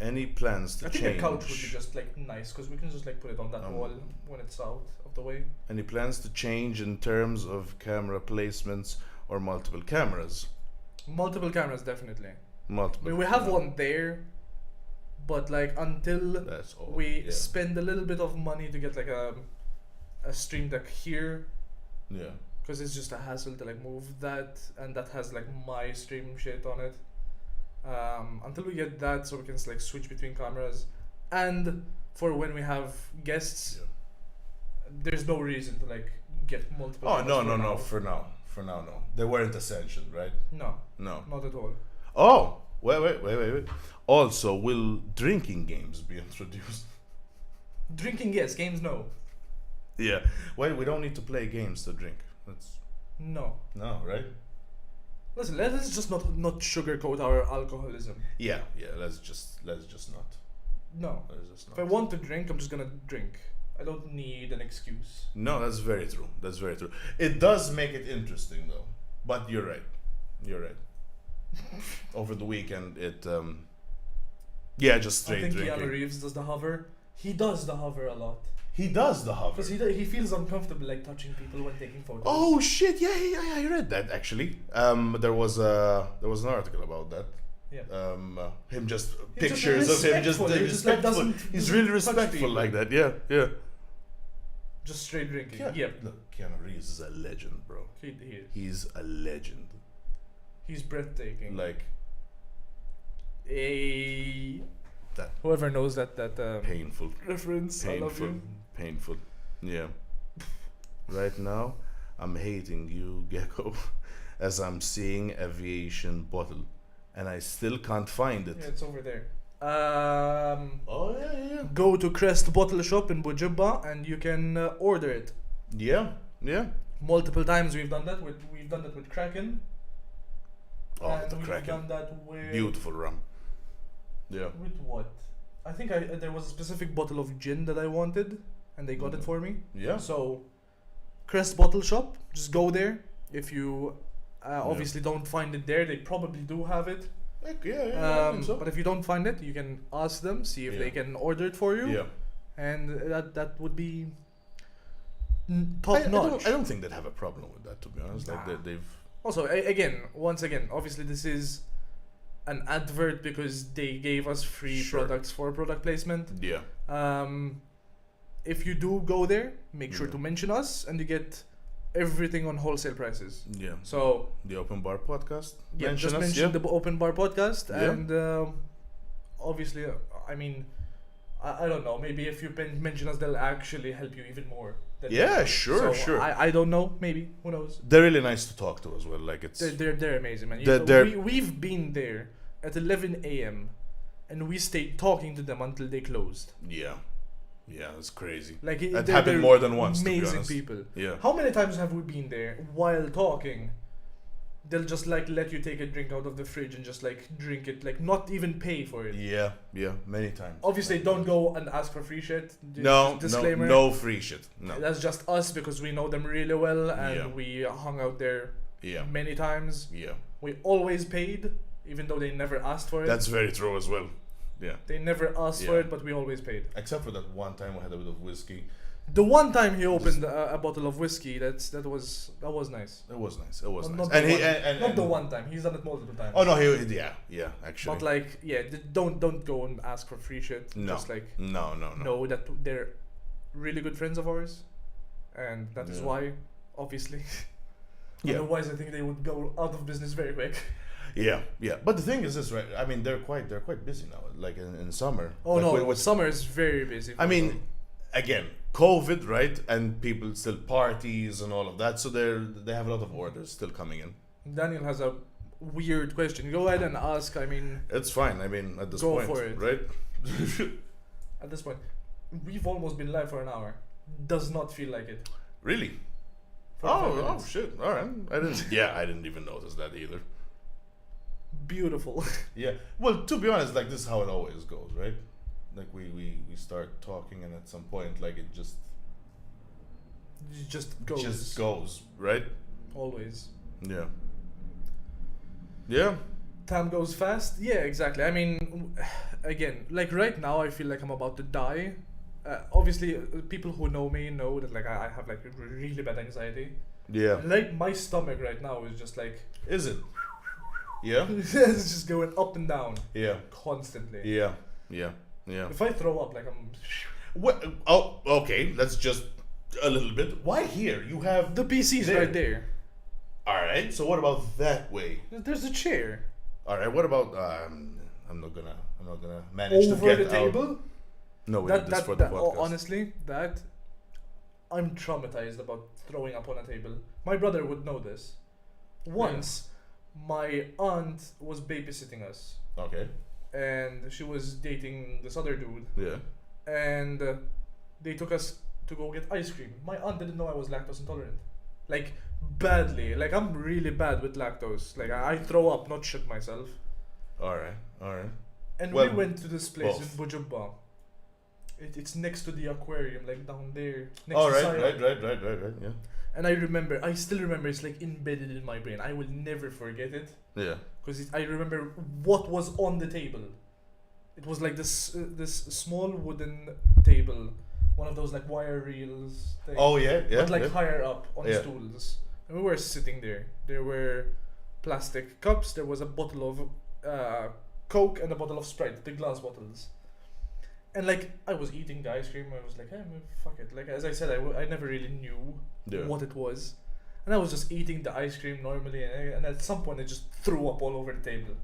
Any plans to I think change? a couch would be just like nice because we can just like put it on that wall when it's out of the way. Any plans to change in terms of camera placements or multiple cameras? Multiple cameras, definitely. I Multiple. mean, we have yeah. one there, but like until That's all. we yeah. spend a little bit of money to get like a stream deck here, Yeah. because it's just a hassle to like move that, and that has like my stream shit on it. Until we get that, so we can like switch between cameras, and for when we have guests, Yeah. there's no reason to like get multiple. Oh cameras no! for now. For now, no. They weren't essential, right? No, No. not at all. Oh, wait. Also, will drinking games be introduced? Drinking, yes. Games, no. Yeah. Wait, we don't need to play games to drink. That's No. no, right? Listen, let's just not sugarcoat our alcoholism. Yeah. Let's just not. No. Let's just If I not. want to drink, I'm just gonna drink. I don't need an excuse. No, that's very true. It does make it interesting though. But you're right. Over the weekend, it yeah, just I straight think drinking. Keanu Reeves does the hover. He does the hover a lot. He does the hover. Because he feels uncomfortable like touching people when taking photos. Oh shit! Yeah, I read that actually. There was an article about that. Yeah. Him just He's just pictures of him just respectful. He just, like, respectful. doesn't- He's doesn't really touch respectful people. like that. Yeah. Just straight drinking. Yeah. Yep. Look, Keanu Reeves is a legend, bro. He is. He's a legend. He's breathtaking. Like a that whoever knows that painful, reference, I love you. painful. Yeah. Right now, I'm hating you, Gecko, as I'm seeing aviation bottle, and I still can't find it. Yeah, it's over there. Oh yeah. Go to Crest Bottle Shop in Bujibba and you can order it. Yeah. Multiple times we've done that with Kraken. Oh, and the we've Kraken. done that with Beautiful rum. Yeah. With what? I think there was a specific bottle of gin that I wanted, and they got it for me. Yeah. So Crest Bottle Shop. Just go there. If you obviously don't find it there, they probably do have it. I think so. But if you don't find it, you can ask them, see if they can order it for you. Yeah. And that would be top notch. I don't think they'd have a problem with that, to be honest. Like they've. Also, once again, obviously this is an advert because they gave us free products for product placement. Yeah. If you do go there, make sure to mention us, and you get everything on wholesale prices. Yeah. So the OpenBar Podcast. yeah, just mention the OpenBar Podcast, and obviously, I mean, I don't know. Maybe if you mention us, they'll actually help you even more. Yeah, sure. I don't know. Maybe, who knows? They're really nice to talk to as well. Like it's they're amazing, man. We've been there at 11 a.m. and we stayed talking to them until they closed. Yeah, it's crazy. Like it happened more than once. Amazing people. Yeah. How many times have we been there while talking? They'll just like let you take a drink out of the fridge and just like drink it, like not even pay for it. Yeah, many times. Obviously, don't go and ask for free shit. No, disclaimer. No free shit. No. That's just us because we know them really well and we hung out there many times. Yeah. We always paid, even though they never asked for it. That's very true as well. Yeah. They never asked for it, but we always paid. Except for that one time we had a bit of whiskey. The one time he opened a bottle of whiskey, that was nice. It was nice. It was nice. Not the one time. He's done it multiple times. Oh no, yeah, actually. But like, don't go and ask for free shit. No. Just like no. Know that they're really good friends of ours, and that is why, obviously. Otherwise, I think they would go out of business very quick. Yeah. But the thing is this, right? I mean, they're quite busy now. Like in summer. Oh like no, summer is very busy. I mean, again, COVID, right? And people still parties and all of that, so they have a lot of orders still coming in. Daniel has a weird question. Go ahead and ask. I mean, it's fine. I mean, at this go point, for it. Right? At this point, we've almost been live for an hour. Does not feel like it. Really? Oh shit! All right, I didn't. I didn't even notice that either. Beautiful. Yeah. Well, to be honest, like this is how it always goes, right? Like we start talking, and at some point, like it just goes. Just goes, right? Always. Yeah. Yeah. Time goes fast. Yeah, exactly. I mean, again, like right now, I feel like I'm about to die. Obviously, people who know me know that like I have like really bad anxiety. Yeah. Like my stomach right now is just like. Is it? Yeah. It's just going up and down. Yeah. Constantly. Yeah. If I throw up, like I'm. What? Oh, okay. Let's just a little bit. Why here? You have the PC's right there. All right. So what about that way? There's a chair. All right. What about? I'm not gonna manage over to get the table. Out. No, we did this for the podcast. Honestly, I'm traumatized about throwing up on a table. My brother would know this. Once, my aunt was babysitting us. Okay. And she was dating this other dude. Yeah. And they took us to go get ice cream. My aunt didn't know I was lactose intolerant. Like, badly. Like, I'm really bad with lactose. Like, I throw up, not shit myself. Alright. And we went to this place in Bujubba. It's next to the aquarium, like down there. Right, yeah. And I still remember, it's like embedded in my brain. I will never forget it. Yeah. Because I remember what was on the table. It was like this small wooden table, one of those like wire reels things. Oh yeah. But like higher up on stools. And we were sitting there. There were plastic cups. There was a bottle of Coke and a bottle of Sprite, the glass bottles. And like I was eating the ice cream, I was like, hey, fuck it. Like as I said, I never really knew what it was, and I was just eating the ice cream normally, and at some point I just threw up all over the table.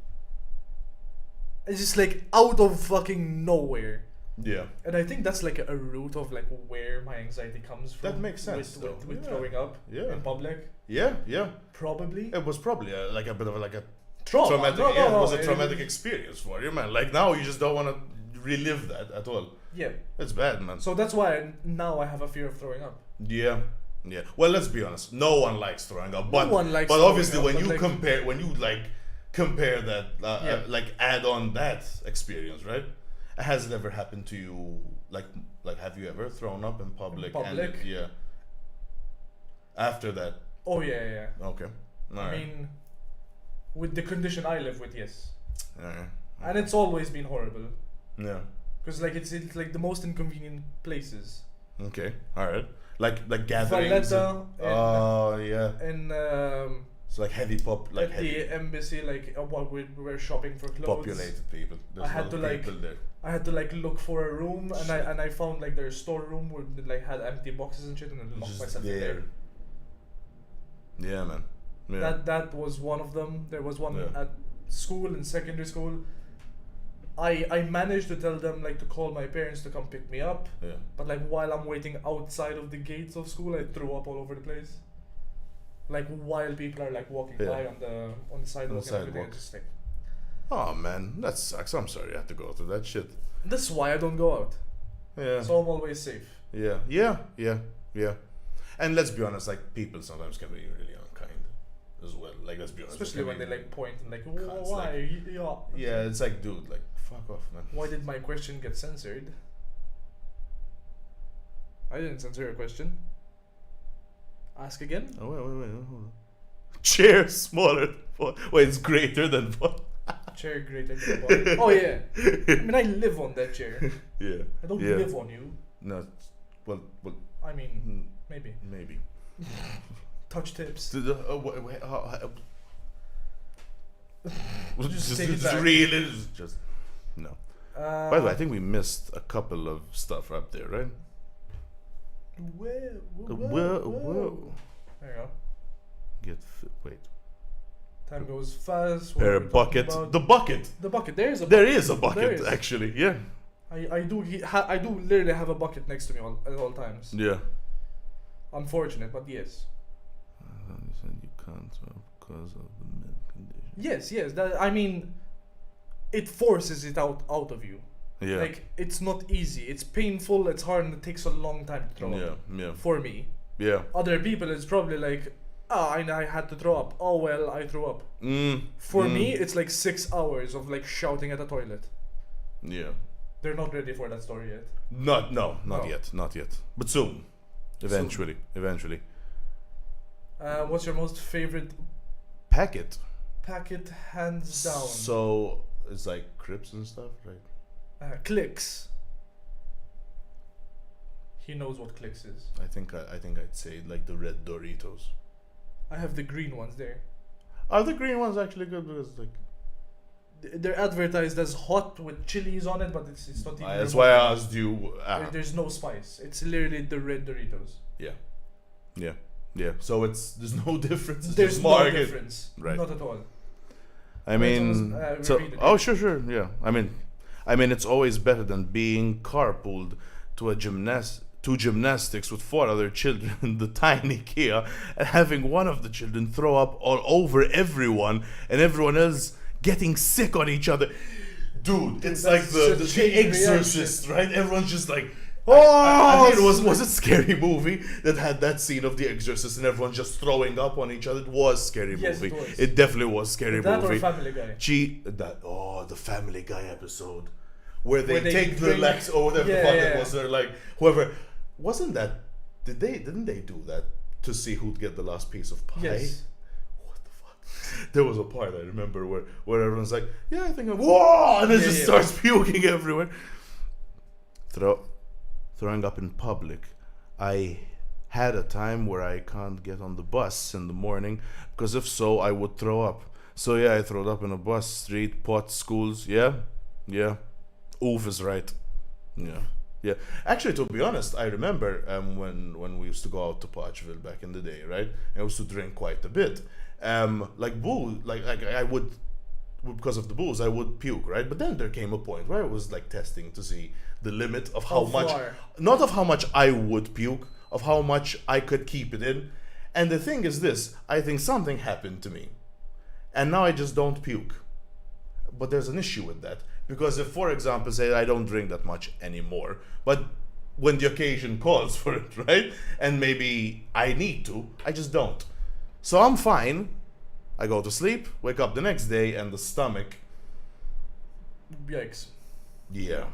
It's just like out of fucking nowhere. Yeah. And I think that's like a root of like where my anxiety comes from. That makes sense with throwing up in public. Yeah. Probably. It was probably like a bit of like a trauma. Traumatic. It was a traumatic experience for you, man. Like now you just don't want to relive that at all. Yeah. It's bad, man. So that's why now I have a fear of throwing up. Yeah. Well, let's be honest. No one likes throwing up. But, no one likes but obviously up, when but you like, compare that, like add on that experience, right? Has it ever happened to you? Like have you ever thrown up in public? In public? And, After that, Oh yeah. okay. I Alright. mean, with the condition I live with, yes. Alright. And it's always been horrible. Yeah. Because like it's like the most inconvenient places. Okay. Alright. Like gatherings. Valletta Oh yeah. in It's like heavy at heavy the embassy, like while we were shopping for clothes. populated people. There's I had a lot to, of like, people there. I had to like look for a room, and I found like their storeroom where they like had empty boxes and shit, and then locked Just myself in there. Yeah, man. Yeah. That was one of them. There was one Yeah. at school, in secondary school. I managed to tell them like to call my parents to come pick me up, yeah. but like while I'm waiting outside of the gates of school, I threw up all over the place. Like while people are like walking Yeah. by on the sidewalk and everything, sidewalk. it's just like Oh man, that sucks. I'm sorry you had to go through that shit. that's why I don't go out. Yeah. So I'm always safe. Yeah. And let's be honest, like people sometimes can be really unkind as well. Like let's be honest. Especially when they like point and like, cunts, why? like- Yeah. Yeah, it's like dude, like fuck off, man. Why did my question get censored? I didn't censor your question. Ask again? Oh wait, hold on. Chair smaller than what? Wait, it's greater than what? Chair greater than body. Oh yeah. I mean, I live on that chair. Yeah. I don't Yeah. live on you. No, well, I mean, mm, maybe. maybe. Touch tips. Wait, Just take it back. really, just no. By the way, I Uh, think we missed a couple of stuff up there, right? Whoa. There you go. Wait. Time goes fast. What Per are we talking bucket. about? The bucket. The bucket. There is a There bucket. is a There bucket, is. actually. Yeah. I do literally have a bucket next to me at all times. Yeah. Unfortunate, but yes. You said you can't because of the milk condition. Yes. That, I mean, it forces it out of you. Yeah. Like it's not easy. It's painful. It's hard, and it takes a long time to throw up. Yeah. For me, Yeah. other people, it's probably like, I had to throw up. Oh well, I threw up. For me, it's like 6 hours of like shouting at a toilet. Yeah. They're not ready for that story yet. Not No. yet. But soon. Eventually. What's your most favorite Packet. packet, hands down? So it's like Crips and stuff, right? Clicks. He knows what Clicks is. I think I'd say like the red Doritos. I have the green ones there. Are the green ones actually good? Because like They're advertised as hot with chilies on it, but it's not even. that's why I asked you. There's no spice. It's literally the red Doritos. Yeah. So there's no difference. It's There's just no market. difference. Right. Not at all. I mean, so repeat it. sure, yeah. I mean, it's always better than being carpooled to gymnastics with 4 other children in the tiny Kia and having one of the children throw up all over everyone and everyone else getting sick on each other. Dude, it's like That's the such a Exorcist, right? Everyone's just like. Oh, I think it was a scary movie that had that scene of the Exorcist and everyone just throwing up on each other. It was scary Yes, movie. it was. It definitely was scary that movie. or Family Guy. The Family Guy episode where they they take the drink- Lex or whatever the Yeah, fuck yeah. it was. They're like whoever wasn't that. Didn't they do that to see who'd get the last piece of pie? Yes. What the fuck? There was a part I remember where everyone's like, yeah, I think I'm whoa, and it just starts puking everywhere. Throwing up in public. I had a time where I can't get on the bus in the morning because if so, I would throw up. So yeah, I threw up in a bus, street, pot, schools. Yeah. Oof is right. Yeah. Actually, to be honest, I remember when we used to go out to Potchville back in the day, right? I used to drink quite a bit. Like booze, like I would, because of the booze, I would puke, right? But then there came a point where I was like testing to see the limit of how much, far? not of how much I would puke, of how much I could keep it in. And the thing is this, I think something happened to me. And now I just don't puke. But there's an issue with that. Because if, for example, say I don't drink that much anymore, but when the occasion calls for it, right? And maybe I need to, I just don't. So I'm fine. I go to sleep, wake up the next day, and the stomach, Yikes. yeah.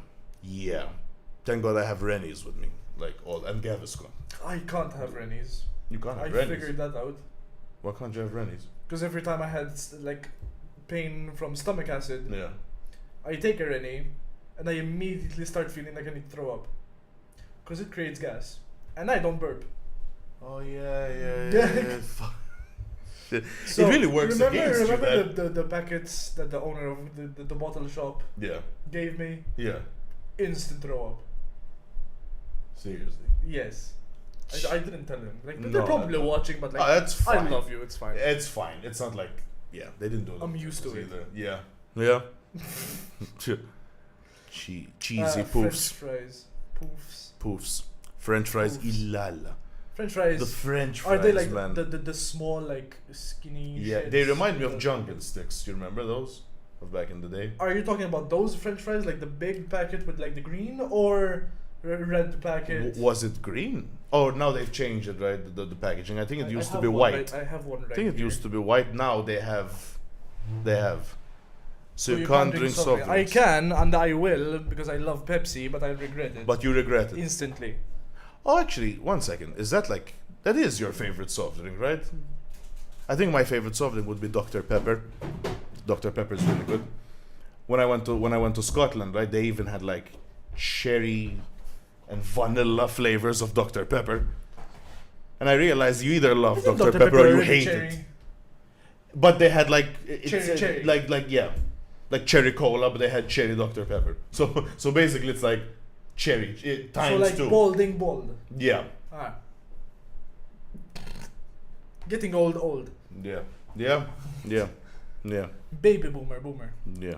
Thank God I have Rennies with me, like all, and Gaviscon. I can't have Rennies. You can't have I Rennies. figured that out. Why can't you have Rennies? Because every time I had like pain from stomach acid, Yeah. I take a Rennie and I immediately start feeling like I need to throw up. Because it creates gas. And I don't burp. Oh yeah. Yeah. Fuck. Shit. So it really works against you. Remember That. the packets that the owner of the bottle shop Yeah. gave me? Yeah. Instant throw up. Seriously. Yes. I didn't tell him. Like, No, they're probably watching, but like, that's fine. I love you, it's fine. It's fine. It's not like they didn't do it. I'm used to it. either. Yeah. Yeah. Cheesy poofs. French fries. Poofs. French fries. Poofs. Ilala. French fries. The French fries, are they like man. the small, like, skinny Yeah, shits? they remind me of Jungle Sticks. You remember those? Of back in the day? Are you talking about those French fries, like the big packet with like the green, or red packet? Was it green? Oh, now they've changed it, right? The packaging. I think it used to have be one white. I have one right I think it here. used to be white. Now they have. So you can't drink soft I drinks. can, and I will, because I love Pepsi, but I regret it. But you regret it. Instantly. Oh, actually, one second. Is that like that is your favorite soft drink, right? I think my favorite soft drink would be Dr. Pepper. Dr. Pepper is really good. When I went to Scotland, right, they even had like cherry and vanilla flavors of Dr. Pepper. And I realized you either love Isn't Dr. Pepper or you already hate cherry? it. But they had like Cherry. like cherry cola, but they had cherry Dr. Pepper. So basically, it's like cherry times So like two. balding bald. Yeah, Ah. Getting old. yeah. Baby boomer. Yeah.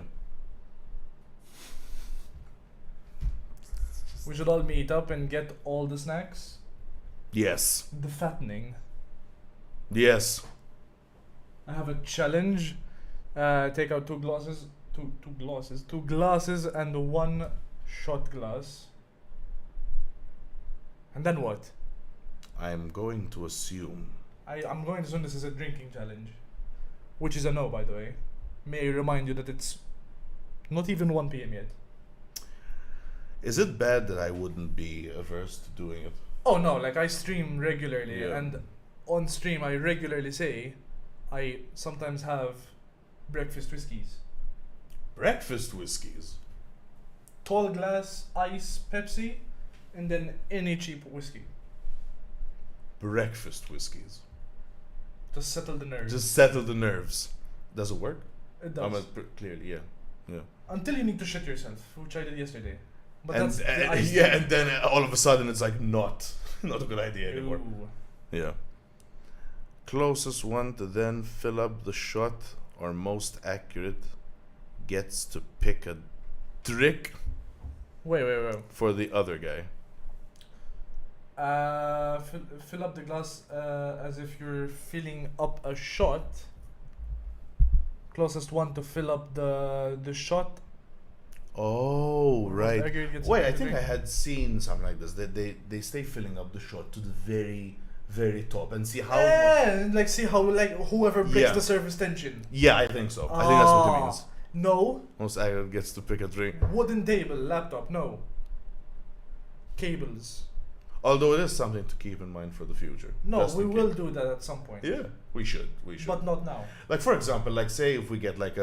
We should all meet up and get all the snacks. Yes. The fattening. Yes. I have a challenge. Take out two glasses and one shot glass. And then what? I'm going to assume. I'm going to assume this is a drinking challenge. Which is a no, by the way. May I remind you that it's not even 1 p.m. yet. Is it bad that I wouldn't be averse to doing it? Oh no, like I stream regularly, Yeah. and on stream I regularly say I sometimes have breakfast whiskeys. Breakfast whiskeys. Tall glass, ice, Pepsi, and then any cheap whiskey. Breakfast whiskeys. Just settle the nerves. Just settle the nerves. Does it work? It does. Clearly, yeah. Until you need to shit yourself, which I did yesterday. But And that's the ice yeah, thing. and then all of a sudden it's like not a good idea anymore. Ooh. Yeah. Closest one to then fill up the shot or most accurate gets to pick a trick Wait. for the other guy. Fill up the glass as if you're filling up a shot. Closest one to fill up the shot. Oh, right. Accurate gets Wait, to I pick a think I drink. had seen something like this. They stay filling up the shot to the very, very top and see how. Yeah, like see how like whoever breaks Yeah. the surface tension. Yeah, I think so. I think that's what it Ah, means. No, Most accurate gets to pick a drink. wooden table, laptop, no. Cables. Although it is something to keep in mind for the future. No, Just we in will case. do that at some point. Yeah, we should. But not now. Like for example, like say if we get like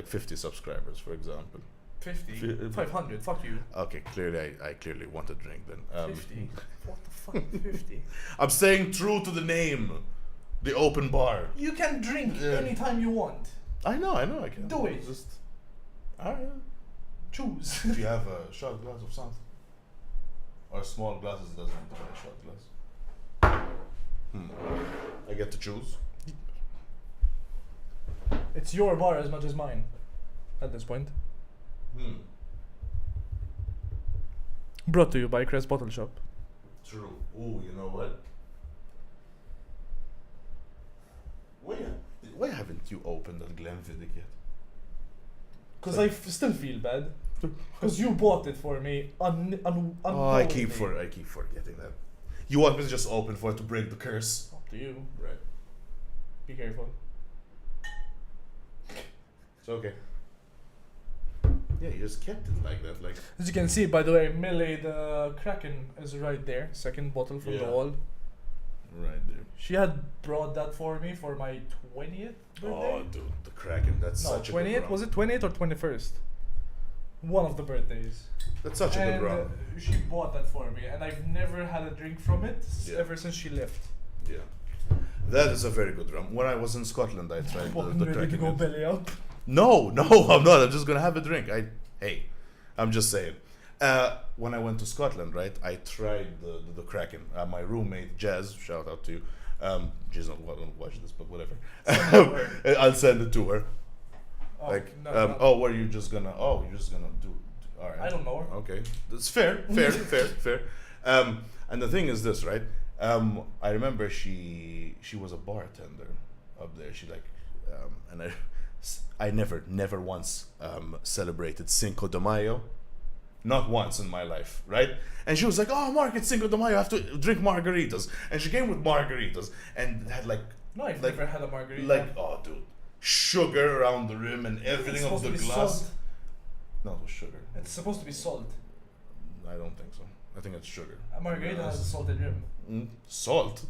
50 subscribers, for example. 50, Fi- 500, fuck you. Okay, clearly I clearly want a drink then. 50. What the fuck, 50? I'm staying true to the name, the open bar. You can drink Yeah. anytime you want. I know, I can. Do it. Just, alright. Choose. Do you have a shot glass of something? Or small glasses doesn't have to be a shot glass. I get to choose. It's your bar as much as mine. At this point. Brought to you by Crest Bottle Shop. True. Ooh, you know what? Why haven't you opened that Glenfiddich yet? Because I still feel bad. Because you bought it for me. Oh, I keep forgetting that. You want me to just open for it to break the curse? Up to you. Right. Be careful. It's okay. Yeah, you just kept it like that. Like, As you can see, by the way, Millie the Kraken is right there. Second bottle from the Yeah. wall. right there. She had brought that for me for my 20th birthday. Oh, dude, the Kraken. That's No, such a good 20th? rum. Was it 20th or 21st? One of the birthdays. That's such a And good rum. she bought that for me, and I've never had a drink from it Yeah. ever since she left. Yeah. That is a very good rum. When I was in Scotland, I tried Fucking the ready to Kraken. go belly up. No, I'm not. I'm just gonna have a drink. I'm just saying. When I went to Scotland, right, I tried the Kraken. My roommate Jazz, shout out to you. She's not gonna watch this, but whatever. I'll send it to her. Oh, Like, no, you're just gonna do. All right. I don't know her. Okay, that's fair. And the thing is this, right? I remember she was a bartender up there. She like, and I never once celebrated Cinco de Mayo, not once in my life, right? And she was like, "Oh, Mark, it's Cinco de Mayo. I have to drink margaritas." And she came with margaritas and had like, No, I've like- never had a margarita. like, oh, dude, sugar around the rim and everything of supposed the to be glass. salt. No, it was sugar. It's supposed to be salt. I don't think so. I think it's sugar. A margarita has a salted rim. Salt.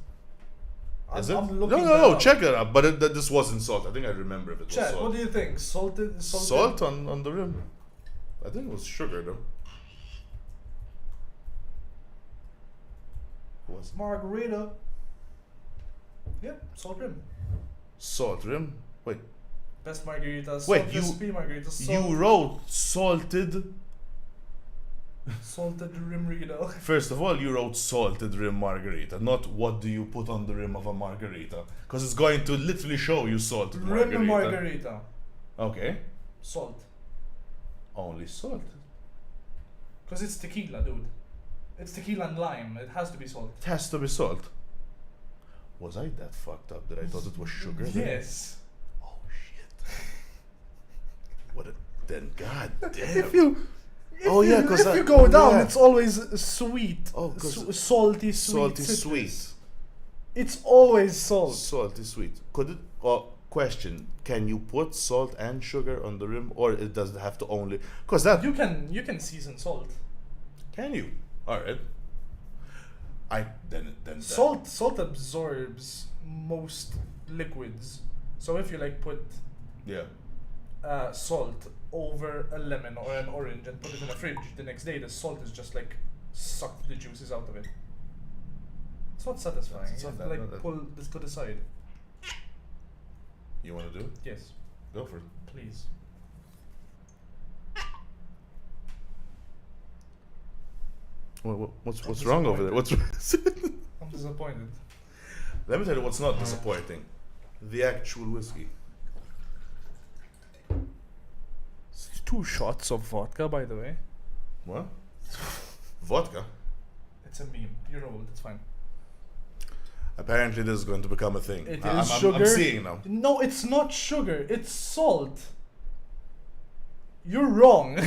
Is it? I'm No, looking no, that no. up. Check it out. But this wasn't salt. I think I remember if it was Chad, salt. what do you think? Salted? Salt on the rim. I think it was sugar though. What was it? Margarita. Yep, salt rim. Salt rim? Wait. Best margaritas. Wait, salt you- recipe margarita. You wrote salted. Salted rimrita. First of all, you wrote salted rim margarita, not what do you put on the rim of a margarita. Because it's going to literally show you salted margarita. Rim margarita. Okay. Salt. Only salt. Because it's tequila, dude. It's tequila and lime. It has to be salt. It has to be salt. Was I that fucked up that I thought it was sugar? then? Yes. Oh shit. What a then god damn. If you Oh, yeah, 'cause if you go down, yeah. it's always sweet. Oh, 'cause salty, sweet. salty citrus. sweet. It's always salt. Salty sweet. Could it question, can you put salt and sugar on the rim or it does it have to only because that You can season salt. can you? Alright. Then Salt absorbs most liquids. So if you like put yeah. salt over a lemon or an orange and put it in a fridge, the next day the salt is just like sucked the juices out of it. It's not satisfying. It's You not have to that- like that- pull this to the side. You wanna do it? Yes, Go for it. please. What's wrong over there? What's I'm disappointed. Let me tell you what's not disappointing. The actual whiskey. It's 2 shots of vodka, by the way. What? Vodka? It's a meme. You're old. It's fine. Apparently this is going to become a thing. It I'm is sugar. I'm seeing now. No, it's not sugar. It's salt. You're wrong.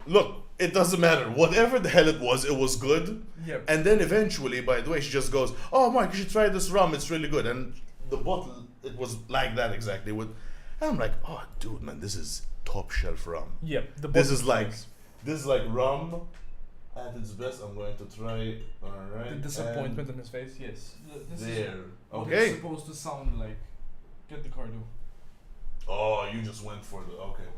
Look, it doesn't matter. Whatever the hell it was good. Yep. And then eventually, by the way, she just goes, "Oh, Mark, you should try this rum. It's really good." And the bottle, it was like that exactly. And I'm like, "Oh, dude, man, this is top shelf rum. Yep. The This bottle's is like, nice. rum at its best." I'm going to try. All right. The disappointment in his face. Yes. This There. is what Okay. it's supposed to sound like. Get the cardo. Oh, you just went for the okay.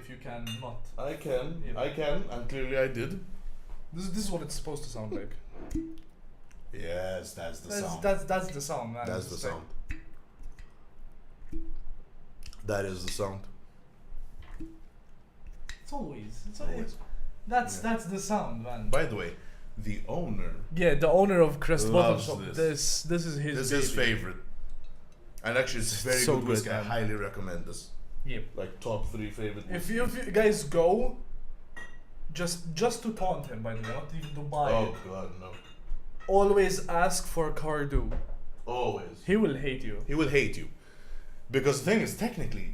If you can not. I can, Yeah. and clearly I did. This is what it's supposed to sound like. Yes, that's the sound. That's the sound, man. That's the It's like- sound. That is the sound. It's always. It's Always. always. Yeah. That's the sound, man. By the way, the owner, Yeah, the owner of Crest Bottle Loves Shop. this. This is his. this is his baby. favorite. And actually, it's very So good good, whiskey. I man. highly recommend this. Yep. Like top 3 favorite. If you guys go, just to taunt him, by the way, not even to buy Oh it. God, no! Always ask for Cardu. Always. He will hate you. He will hate you, because the thing is, technically,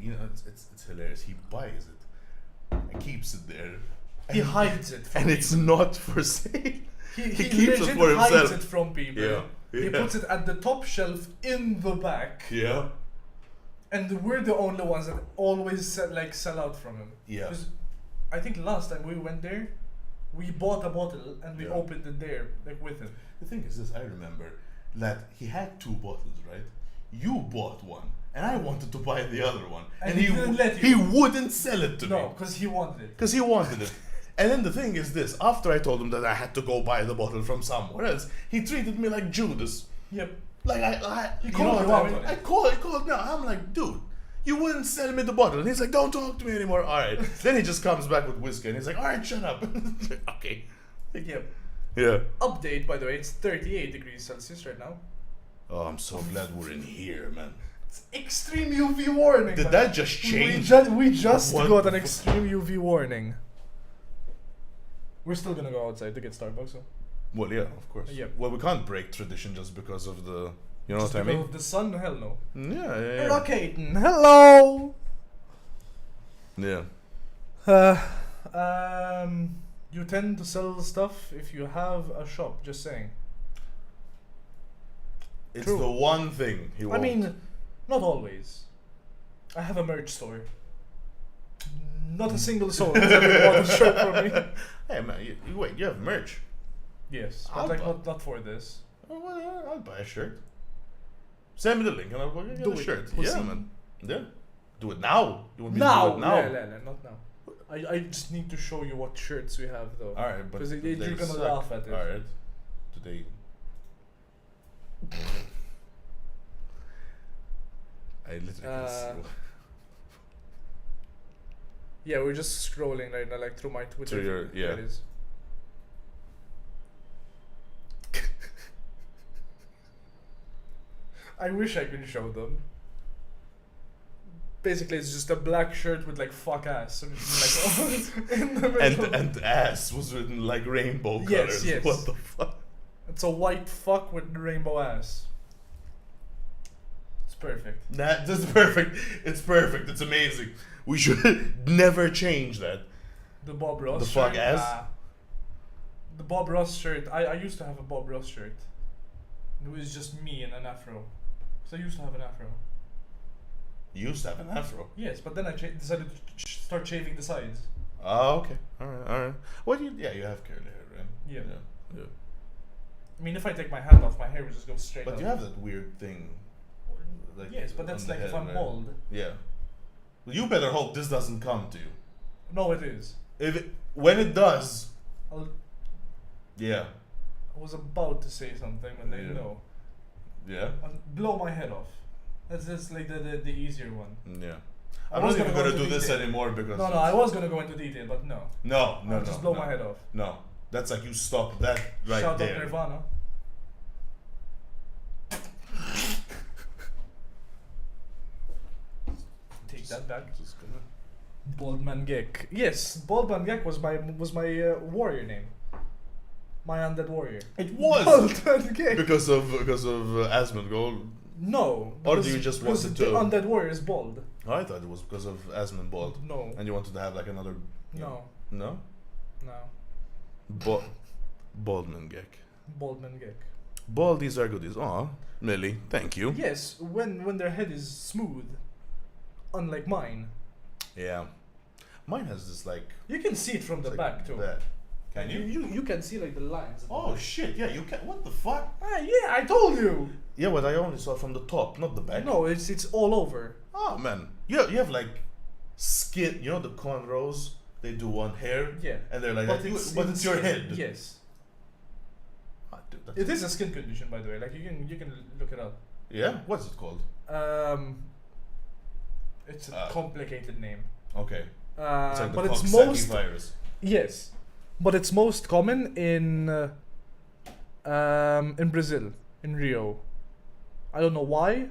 it's hilarious. He buys it and keeps it there. He And- hides it. From and it's people. not for sale. He keeps it legit for hides himself. it from people. Yeah, He yeah. puts it at the top shelf in the back, Yeah. And we're the only ones that always sell out from him. Yeah. Because I think last time we went there, we bought a bottle and we opened it there, like with him. The thing is this, I remember that he had 2 bottles, right? You bought one, and I wanted to buy the other one. And he didn't let you. He wouldn't sell it to me. No, because he wanted it. Because he wanted it. And then the thing is this, after I told him that I had to go buy the bottle from somewhere else, he treated me like Judas. Yep. Like He called you out on it. I called now. I'm like, dude, you wouldn't sell me the bottle. And he's like, don't talk to me anymore. All right. Then he just comes back with whiskey and he's like, all right, shut up. Okay. Yep. Yeah. Update, by the way, it's 38 degrees Celsius right now. Oh, I'm so glad we're in here, man. It's extreme UV warning. Did that just change? We just What got an the extreme UV warning. We're still gonna go outside to get Starbucks, so. Well, yeah, of course. Yep. Well, we can't break tradition just because of the, you know Just what I mean? because of the sun? Hell no. Yeah. Rockating. Hello. Yeah. You tend to sell stuff if you have a shop. Just saying. It's True. the one thing he won't. I mean, not always. I have a merch store. Not a single soul has ever bought a shirt from me. Hey man, you wait, you have merch. Yes, I'll but buy- not for this. Oh, well, I'll buy a shirt. Send me the link and I'll go get Do a it, shirt. pussy. Yeah, man. Yeah. Do it now. You want me to Now, do it now? yeah, not now. I just need to show you what shirts we have though. All right, but Because they you're gonna suck. laugh at it. All right. Today. I literally can see. Yeah, we're just scrolling right now, like through my Twitter. Through your- yeah. There it is. I wish I could show them. Basically, it's just a black shirt with like "fuck ass" like, in the middle. And ass was written like rainbow Yes, colors. yes. What the fuck? It's a white fuck with rainbow ass. It's perfect. That's perfect. It's perfect. It's amazing. We should never change that. The Bob Ross The shirt. fuck ass? The Bob Ross shirt. I used to have a Bob Ross shirt. It was just me and an afro. So I used to have an afro. You used to have an afro. Yes, but then I decided to start shaving the sides. Oh, okay. All right. Well, you have curly hair, right? Yeah. Yeah. I mean, if I take my hat off, my hair would just go straight But up. you have that weird thing. Like Yes, but that's on the like if head, I'm right? bald. Yeah. Well, you better hope this doesn't come to you. No, it is. When it does, yeah. I was about to say something, but then Yeah. no. Yeah. Blow my head off. That's like the easier one. Yeah. I I'm was not even gonna gonna go do into this detail. anymore because No, I was gonna go into detail, but no. No. Just blow my head off. No. That's like you stop that right Shout there. out Nirvana. Take that back. Just gonna. Baldman Gek. Yes, Baldman Gek was my warrior name. My undead warrior. It was Baldman Gek. because of Asmongold. No. Or do because- you just because wanted the to? undead warrior is bald. Oh, I thought it was because of Asmongold. No. And you wanted to have like another. No. No. No. Baldman Gek. Baldman Gek. Baldies are goodies. Aw, Millie, thank you. Yes, when their head is smooth, unlike mine. Yeah. Mine has this like. You can see it from the it's back like too. that. Can you? You can see like the lines. at the Oh back. shit! Yeah, you can. What the fuck? Ah, yeah, I told you. Yeah, but I only saw from the top, not the back. No, it's all over. Oh man, you have like skin. You know the cornrows they do on hair. Yeah. And they're like, But that. it's, But it's your head. Yes. Ah, dude, that's It is a skin condition, by the way. Like you can look it up. Yeah. What's it called? It's a complicated name. Okay. It's like the but it's Coxsackie most virus. yes, but it's most common in Brazil, in Rio. I don't know why,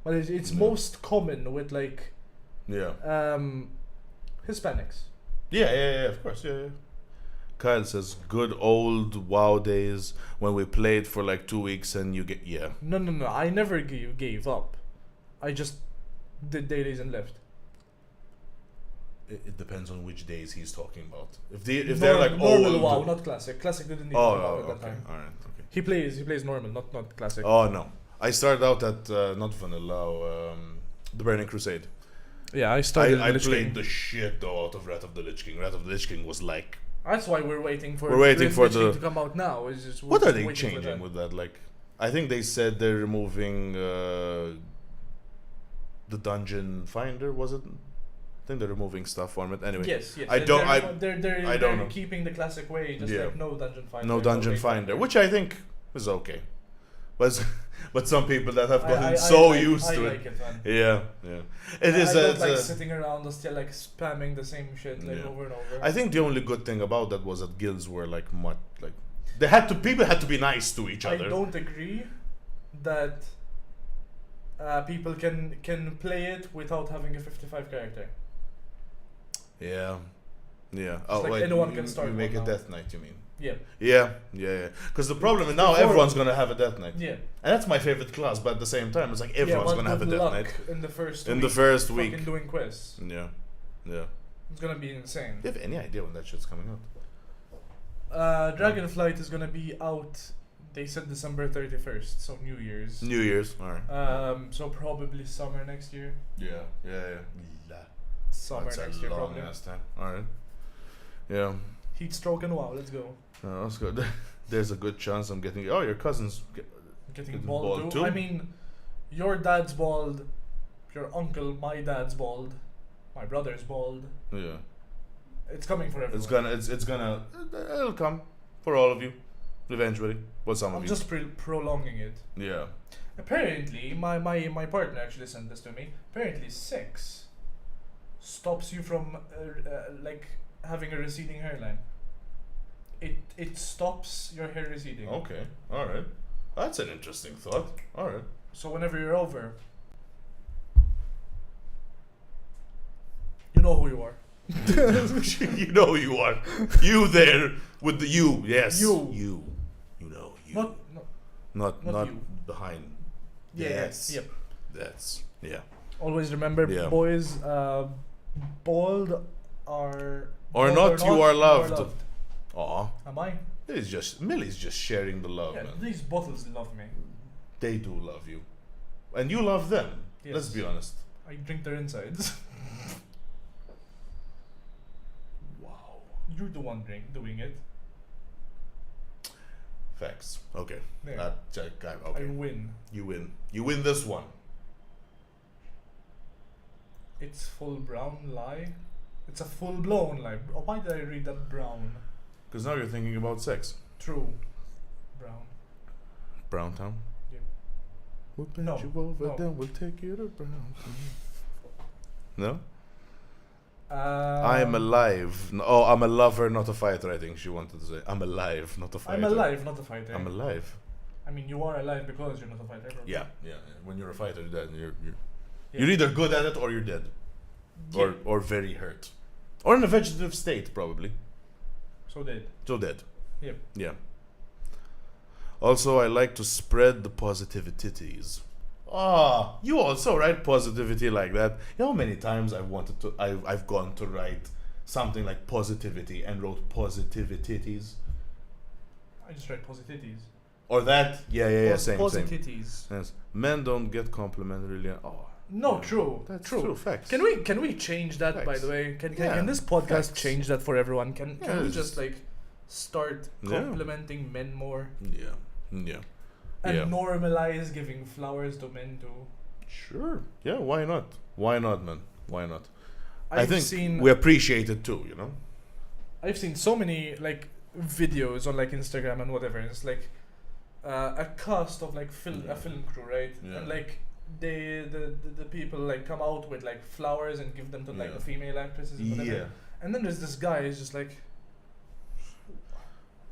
but it's No. most common with like Yeah. Hispanics. Yeah, of course, yeah. Kyle says, good old WoW days when we played for like 2 weeks and you get, yeah. No. I never gave up. I just did dailies and left. It depends on which days he's talking about. If they're like normal old. WoW, not classic. Classic didn't even Oh, come out at that okay, time. all right, okay. He plays normal, not classic. Oh no, I started out at not vanilla, The Burning Crusade. Yeah, I started I Lich played King. the shit though out of Wrath of the Lich King. Wrath of the Lich King was like, That's why we're waiting for Lich Lich King to come out now. It's just what we're are they waiting for changing that. with that? Like, I think they said they're removing the dungeon finder. Was it? I think they're removing stuff from it. Anyway, Yes. They're keeping the classic way, just Yeah. like no dungeon finder. no dungeon finder, which I think is okay. But some people that have gotten used to I it. like it, man. Yeah. It is. I don't it's like a- sitting around and still like spamming the same shit like Yeah. over and over. I think the only good thing about that was that guilds were like much like people had to be nice to each I other. don't agree that people can play it without having a 55 character. Yeah. like wait, anyone can start You make one a now. death knight, you mean? Yeah. Yeah. Because the problem is now Before- everyone's gonna have a death knight, Yeah. and that's my favorite class. But at the same time, it's like everyone's but gonna have a good death luck knight in the first in week, the first week. fucking doing quests. Yeah. It's gonna be insane. Do you have any idea when that shit's coming out? Dragonflight is gonna be out. They said December 31st, so New Year's. New Year's. All right. So probably summer next year. Yeah. Summer That's next a year, long probably. ass time. All right. Yeah. Heat stroke and wow, let's go. No, that's good. There's a good chance I'm getting. Oh, your cousin's. Getting Getting bald, bald too. too? I mean, your dad's bald, your uncle, my dad's bald, my brother's bald. Yeah. It's coming for everyone. It's gonna. It'll come for all of you, eventually. Well, some I'm of you. just prolonging it. Yeah. Apparently, my partner actually sent this to me. Apparently, sex stops you from like having a receding hairline. It stops your hair receding. Okay. All right. That's an interesting thought. All right. So whenever you're over, you know who you are. You know who you are. You there with the you. Yes. You. You. You know you. Not Not you. behind. Yeah. Yes. Yep. That's yeah. Always remember, Yeah. boys. Bald are Or bald not, you are loved. loved. Aw. Am I? Millie's just sharing the love, Yeah, man. these bottles love me. They do love you. And you love them. Yes. Let's be honest. I drink their insides. Wow. You're the one doing it. Facts. Okay. There. Okay. I win. You win. You win this one. It's full brown lie. It's a full blown lie. Oh, why did I read that brown? Because now you're thinking about sex. True. Brown. Brown Town? Yeah. We'll bend No, you over, no. then we'll take you to Brown Town. No? I I'm alive. Oh, I'm a lover, not a fighter, I think she wanted to say. I'm alive, not a fighter. I'm alive, not a fighter. I'm alive. I mean, you are alive because you're not a fighter. Probably. Yeah. When you're a fighter, you're Yeah. you're either good at it or you're dead. Yeah. Or very hurt. Or in a vegetative state, probably. So dead. So dead. Yep. Yeah. Also, I like to spread the positivities. Ah, you also write positivity like that. You know how many times I've gone to write something like positivity and wrote positivities? I just write positivities. Or that? Yeah, same. Positivities. Yes. Men don't get complimentary. Oh. No, yeah. true. That's true. true. Facts. Can we change that, by Facts. the way? Can Yeah, this podcast facts. change that for everyone? Can Yeah, we it's just like start Yeah. complimenting men more Yeah. and Yeah. normalize giving flowers to men too? Sure. Yeah, why not? Why not, man? Why not? I I've think seen we appreciate it too, you know? I've seen so many like videos on like Instagram and whatever. It's like a cast of like a film crew, right? Yeah. And like the people like come out with like flowers and give them to like Yeah. the female actresses and whatever. Yeah. And then there's this guy who's just like,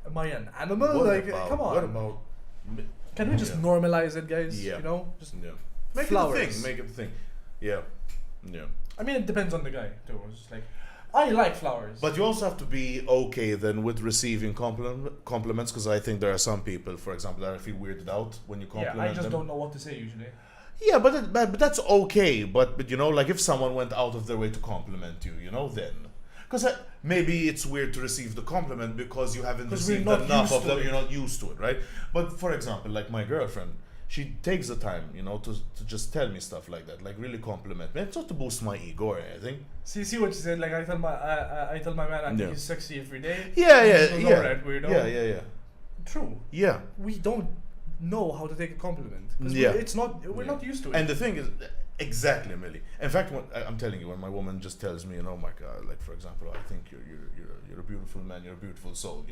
am I an animal? What like, about- come on. What about... Can we just Yeah. normalize it, guys? Yeah. You know, just Yeah. Make flowers. it a thing. Make it a thing. Yeah. Yeah. I mean, it depends on the guy too. It's just like, I like flowers. But you also have to be okay then with receiving compliments, because I think there are some people, for example, that I feel weirded out when you compliment yeah, I just them. don't know what to say usually. Yeah, but that's okay. But you know, like if someone went out of their way to compliment you, you know, then because maybe it's weird to receive the compliment because you haven't 'Cause we're received not enough used of to them. it. You're not used to it, right? But for example, like my girlfriend, she takes the time, to just tell me stuff like that, like really compliment me. It's not to boost my ego or anything. See what you said. Like I tell my man I think he's sexy every day. Yeah. Alright, weirdo. Yeah. True. Yeah. We don't know how to take a compliment. Yeah. We're not used to it. And the thing is, exactly, Millie. In fact, I'm telling you, when my woman just tells me, oh my God, like for example, I think you're a beautiful man, you're a beautiful soul,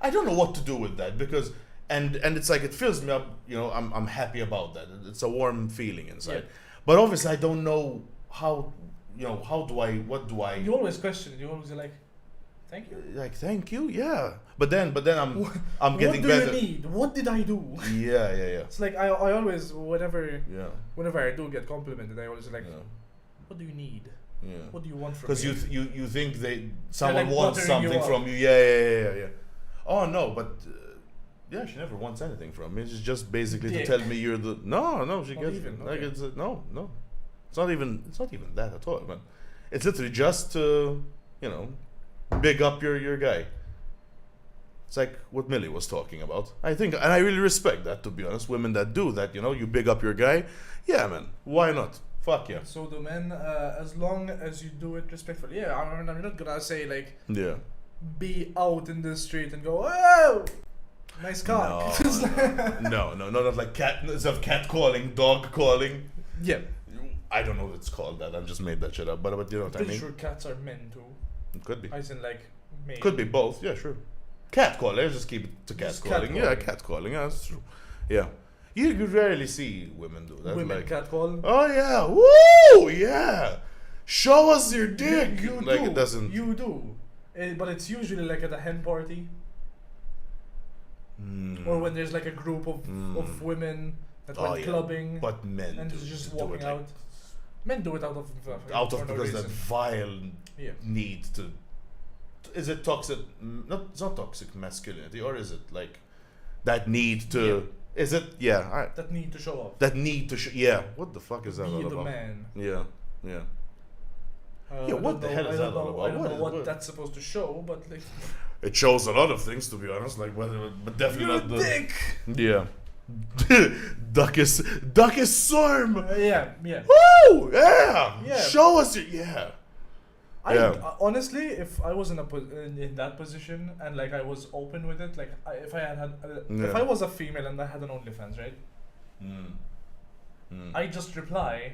I don't know what to do with that because, and it's like it fills me up, I'm happy about that. It's a warm feeling inside. Yeah. But obviously, I don't know how, what do I? You always question it. You always like, thank you. Like thank you, yeah. But then I'm getting better. What do you need? What did I do? Yeah. It's like I always whenever I do get complimented, I always like, what do you need? Yeah. What do you want from me? Because you think someone like wants buttering something you from you. Yeah. Oh no, but she never wants anything from me. It's just basically to tell me you're the no. She gets even, like okay. it's no. It's not even that at all, man. It's literally just to big up your guy. It's like what Millie was talking about. I think, and I really respect that, to be honest. Women that do that, you big up your guy. Yeah, man. Why not? Fuck yeah. So the men, as long as you do it respectfully. Yeah, I'm not gonna say like. Yeah. Be out in the street and go, oh, nice cock. No, not like instead of cat calling, dog calling. Yeah. I don't know if it's called that. I've just made that shit up. But you know what I mean? Pretty sure cats are men too. It could be. I in like male. Could be both. Yeah, sure. Cat calling. Let's just keep it to cat calling. Yeah, cat calling. Yeah, that's true. Yeah. You rarely see women do that. Women like, cat call. Oh yeah. Woo! Yeah. Show us your dick. You like do. It doesn't. You do. But it's usually like at a hen party. Or when there's like a group of women that went clubbing. But men and do, just do walking it out. Men do it out of because reason. that vile need to. Is it toxic? It's not toxic masculinity, or is it like that need to? Yeah. Is it? Yeah. That need to show off. That need to show. Yeah. What the fuck is that all Be the about? man. Yeah. What the hell is that all about? I don't know what that's supposed to show, but like. It shows a lot of things, to be honest. Like whether, but definitely not the dick. Yeah. Duck is storm. Yeah. Woo! Yeah. Show us your Honestly, if I was in that position and like I was open with it, like if I was a female and I had an OnlyFans, right? I just reply,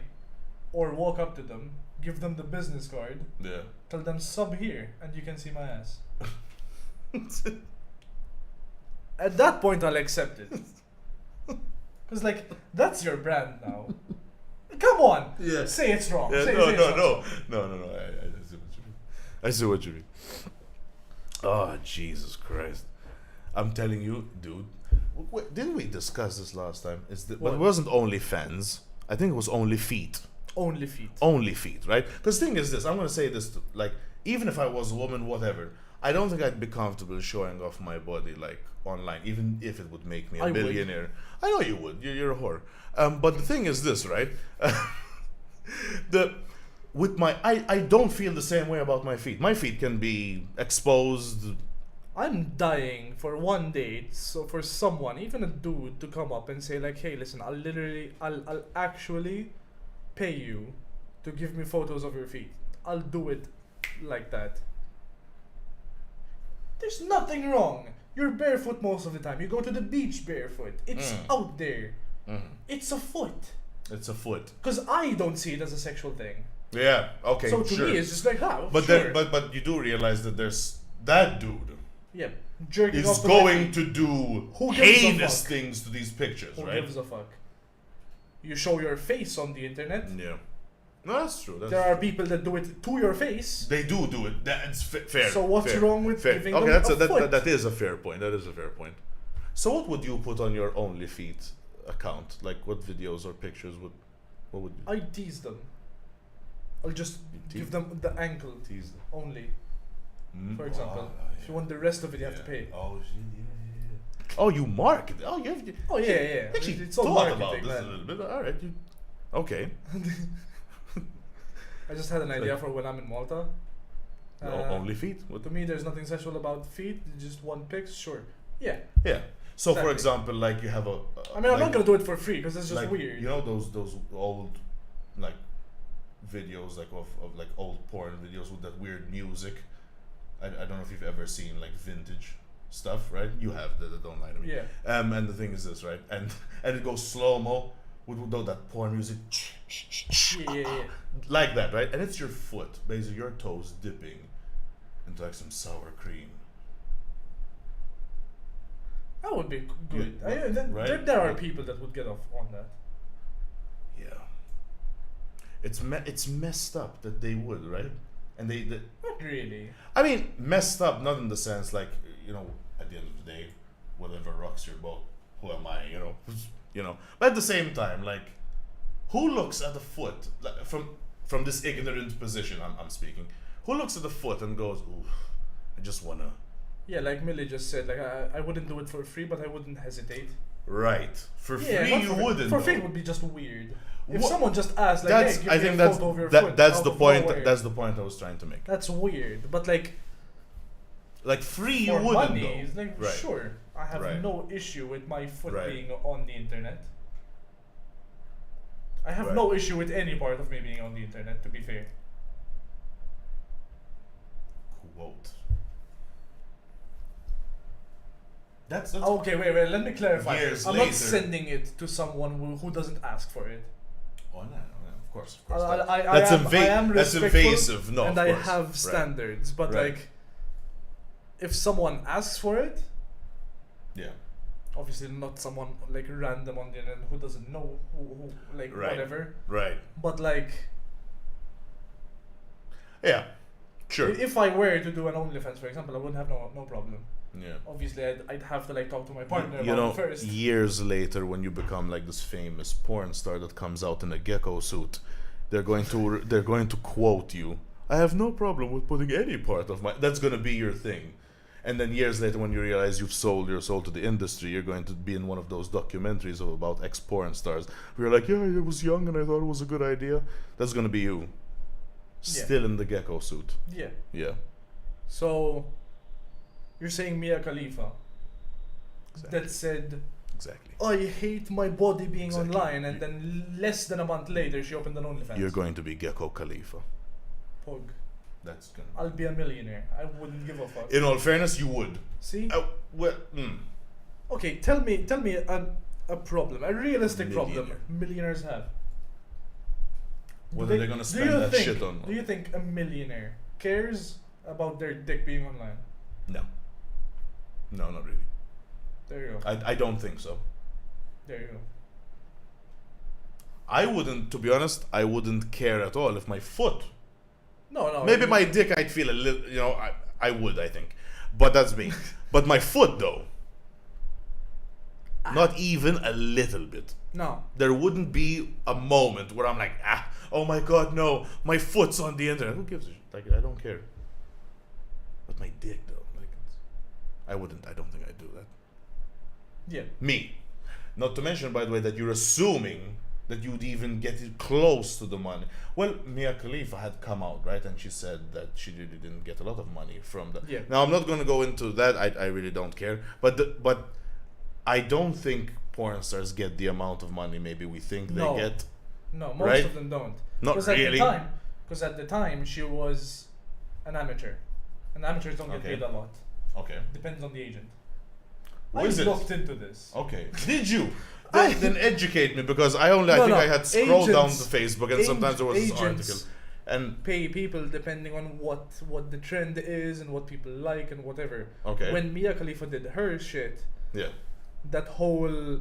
or walk up to them, give them the business card. Yeah. Tell them sub here, and you can see my ass. At that point, I'll accept it. Because, like, that's your brand now. Come on! Yeah. Say it's wrong. Yeah, say no. it's wrong. I see what you mean. Oh, Jesus Christ. I'm telling you, dude. Didn't we discuss this last time? But it wasn't only fans. I think it was only feet. Only feet. Only feet, right? Because the thing is this. I'm going to say this. Like, even if I was a woman, whatever, I don't think I'd be comfortable showing off my body, like, online, even if it would make me a billionaire. I know you would. You're a whore. But the thing is this, right? I don't feel the same way about my feet. My feet can be exposed. I'm dying for one date, so for someone, even a dude, to come up and say like, hey, listen, I'll actually pay you to give me photos of your feet. I'll do it like that. There's nothing wrong. You're barefoot most of the time. You go to the beach barefoot. It's out there. It's a foot. It's a foot. Because I don't see it as a sexual thing. Yeah. Okay. So to sure. me, it's just like, but sure. but you do realize that there's that dude. Yeah. Jerking is off going to do heinous things to these pictures, Who right? Who gives a fuck? You show your face on the internet. Yeah. No, that's true. There are people that do it to your face. They do it. That's fair. So what's wrong with giving them a foot? That is a fair point. That is a fair point. So what would you put on your OnlyFeet account? Like what videos or pictures what would you? I tease them. I'll just give them the ankle tease them. only. For example, if you want the rest of it, you have to pay. Oh shit! Yeah. Oh, you market. Oh, you have. Yeah. Actually, it's all thought about marketing, this a little bit. All right. Okay. I just had an idea for when I'm in Malta. Only feet. To me, there's nothing sexual about feet. You just want pics, sure. Yeah. Yeah. So, for Exactly. example, like you have a. I mean, I'm like, not gonna do it for free because it's just like, weird. You know those old like videos like of like old porn videos with that weird music. I don't know if you've ever seen like vintage stuff, right? You have that, don't lie to me. Yeah. And the thing is this, right? And it goes slow mo with that porn music. Yeah. Like that, right? And it's your foot, basically your toes dipping into like some sour cream. That would be good. Yeah, right? There are people that would get off on that. Yeah. It's messed up that they would, right? And they Not really. I mean, messed up, not in the sense like, at the end of the day, whatever rocks your boat, who am I, But at the same time, like, who looks at the foot, like, from this ignorant position I'm speaking, who looks at the foot and goes, ooh, I just wanna. Yeah, like Millie just said, like I wouldn't do it for free, but I wouldn't hesitate. Right. For Yeah, free, not you for wouldn't. For though. free, it would be just weird. If Wha- someone just asked, like, That's. hey, give I me think a that's photo of your foot that's out the of point. nowhere. That's the point I was trying to make. That's weird, but like Like free, you for wouldn't. money, though. it's like Right. sure, I have Right. no issue with my foot Right. being on the internet. I have Right. no issue with any part of me being on the internet. To be fair, Quote. That's okay. Wait. Let me clarify. Years I'm later. not sending it to someone who doesn't ask for it. Oh no, of course. I That's am that's respectful invasive. No, and of I course. have Right. standards, but Right. like, if someone asks for it, Yeah. obviously not someone like random on the internet who doesn't know who like Right. whatever, Right. but like, Yeah. Sure. if I were to do an OnlyFans, for example, I wouldn't have no problem. Yeah. Obviously, I'd have to like talk to my partner You about know, it first. years later, when you become like this famous porn star that comes out in a gecko suit, they're going to quote you. I have no problem with putting any part of my. That's going to be your thing. And then years later, when you realize you've sold your soul to the industry, you're going to be in one of those documentaries about ex-porn stars. Where you're like, yeah, I was young and I thought it was a good idea. That's going to be you. Yeah. Still in the gecko suit. Yeah. Yeah. So, you're saying Mia Khalifa Exactly. that said, Exactly. I hate my body being Exactly. online, and then less than a month later she opened an OnlyFans. You're going to be Gecko Khalifa. Pog. That's gonna. I'll be a millionaire. I wouldn't give a fuck. In all fairness, you would. See? Well, Okay, tell me a problem, a realistic problem Millionaire. millionaires have. Whether they're gonna spend that shit on. Do you think a millionaire cares about their dick being online? No. No, not really. There you go. I don't think so. There you go. I wouldn't, to be honest, I wouldn't care at all if my foot. No. Maybe my dick, I'd feel a little, I would, I think. But that's me. But my foot, though. Not even a little bit. No. There wouldn't be a moment where I'm like, oh my god, no, my foot's on the internet. Who gives a shit? Like, I don't care. But my dick, though, like, I don't think I'd do that. Yeah. Me. Not to mention, by the way, that you're assuming that you'd even get it close to the money. Well, Mia Khalifa had come out, right? And she said that she really didn't get a lot of money from that. Yeah. Now, I'm not going to go into that. I really don't care. But I don't think porn stars get the amount of money maybe we think No. they get. No, most Right? of them don't. Not really. Because at the time she was an amateur. And amateurs don't get Okay. paid a lot. Okay. Depends on the agent. What I is it? looked into this. Okay. Did you? Then educate me, because I think I had scrolled down to Facebook and sometimes there was this article. And pay people depending on what the trend is and what people like and whatever. okay. When Mia Khalifa did her shit, Yeah. that whole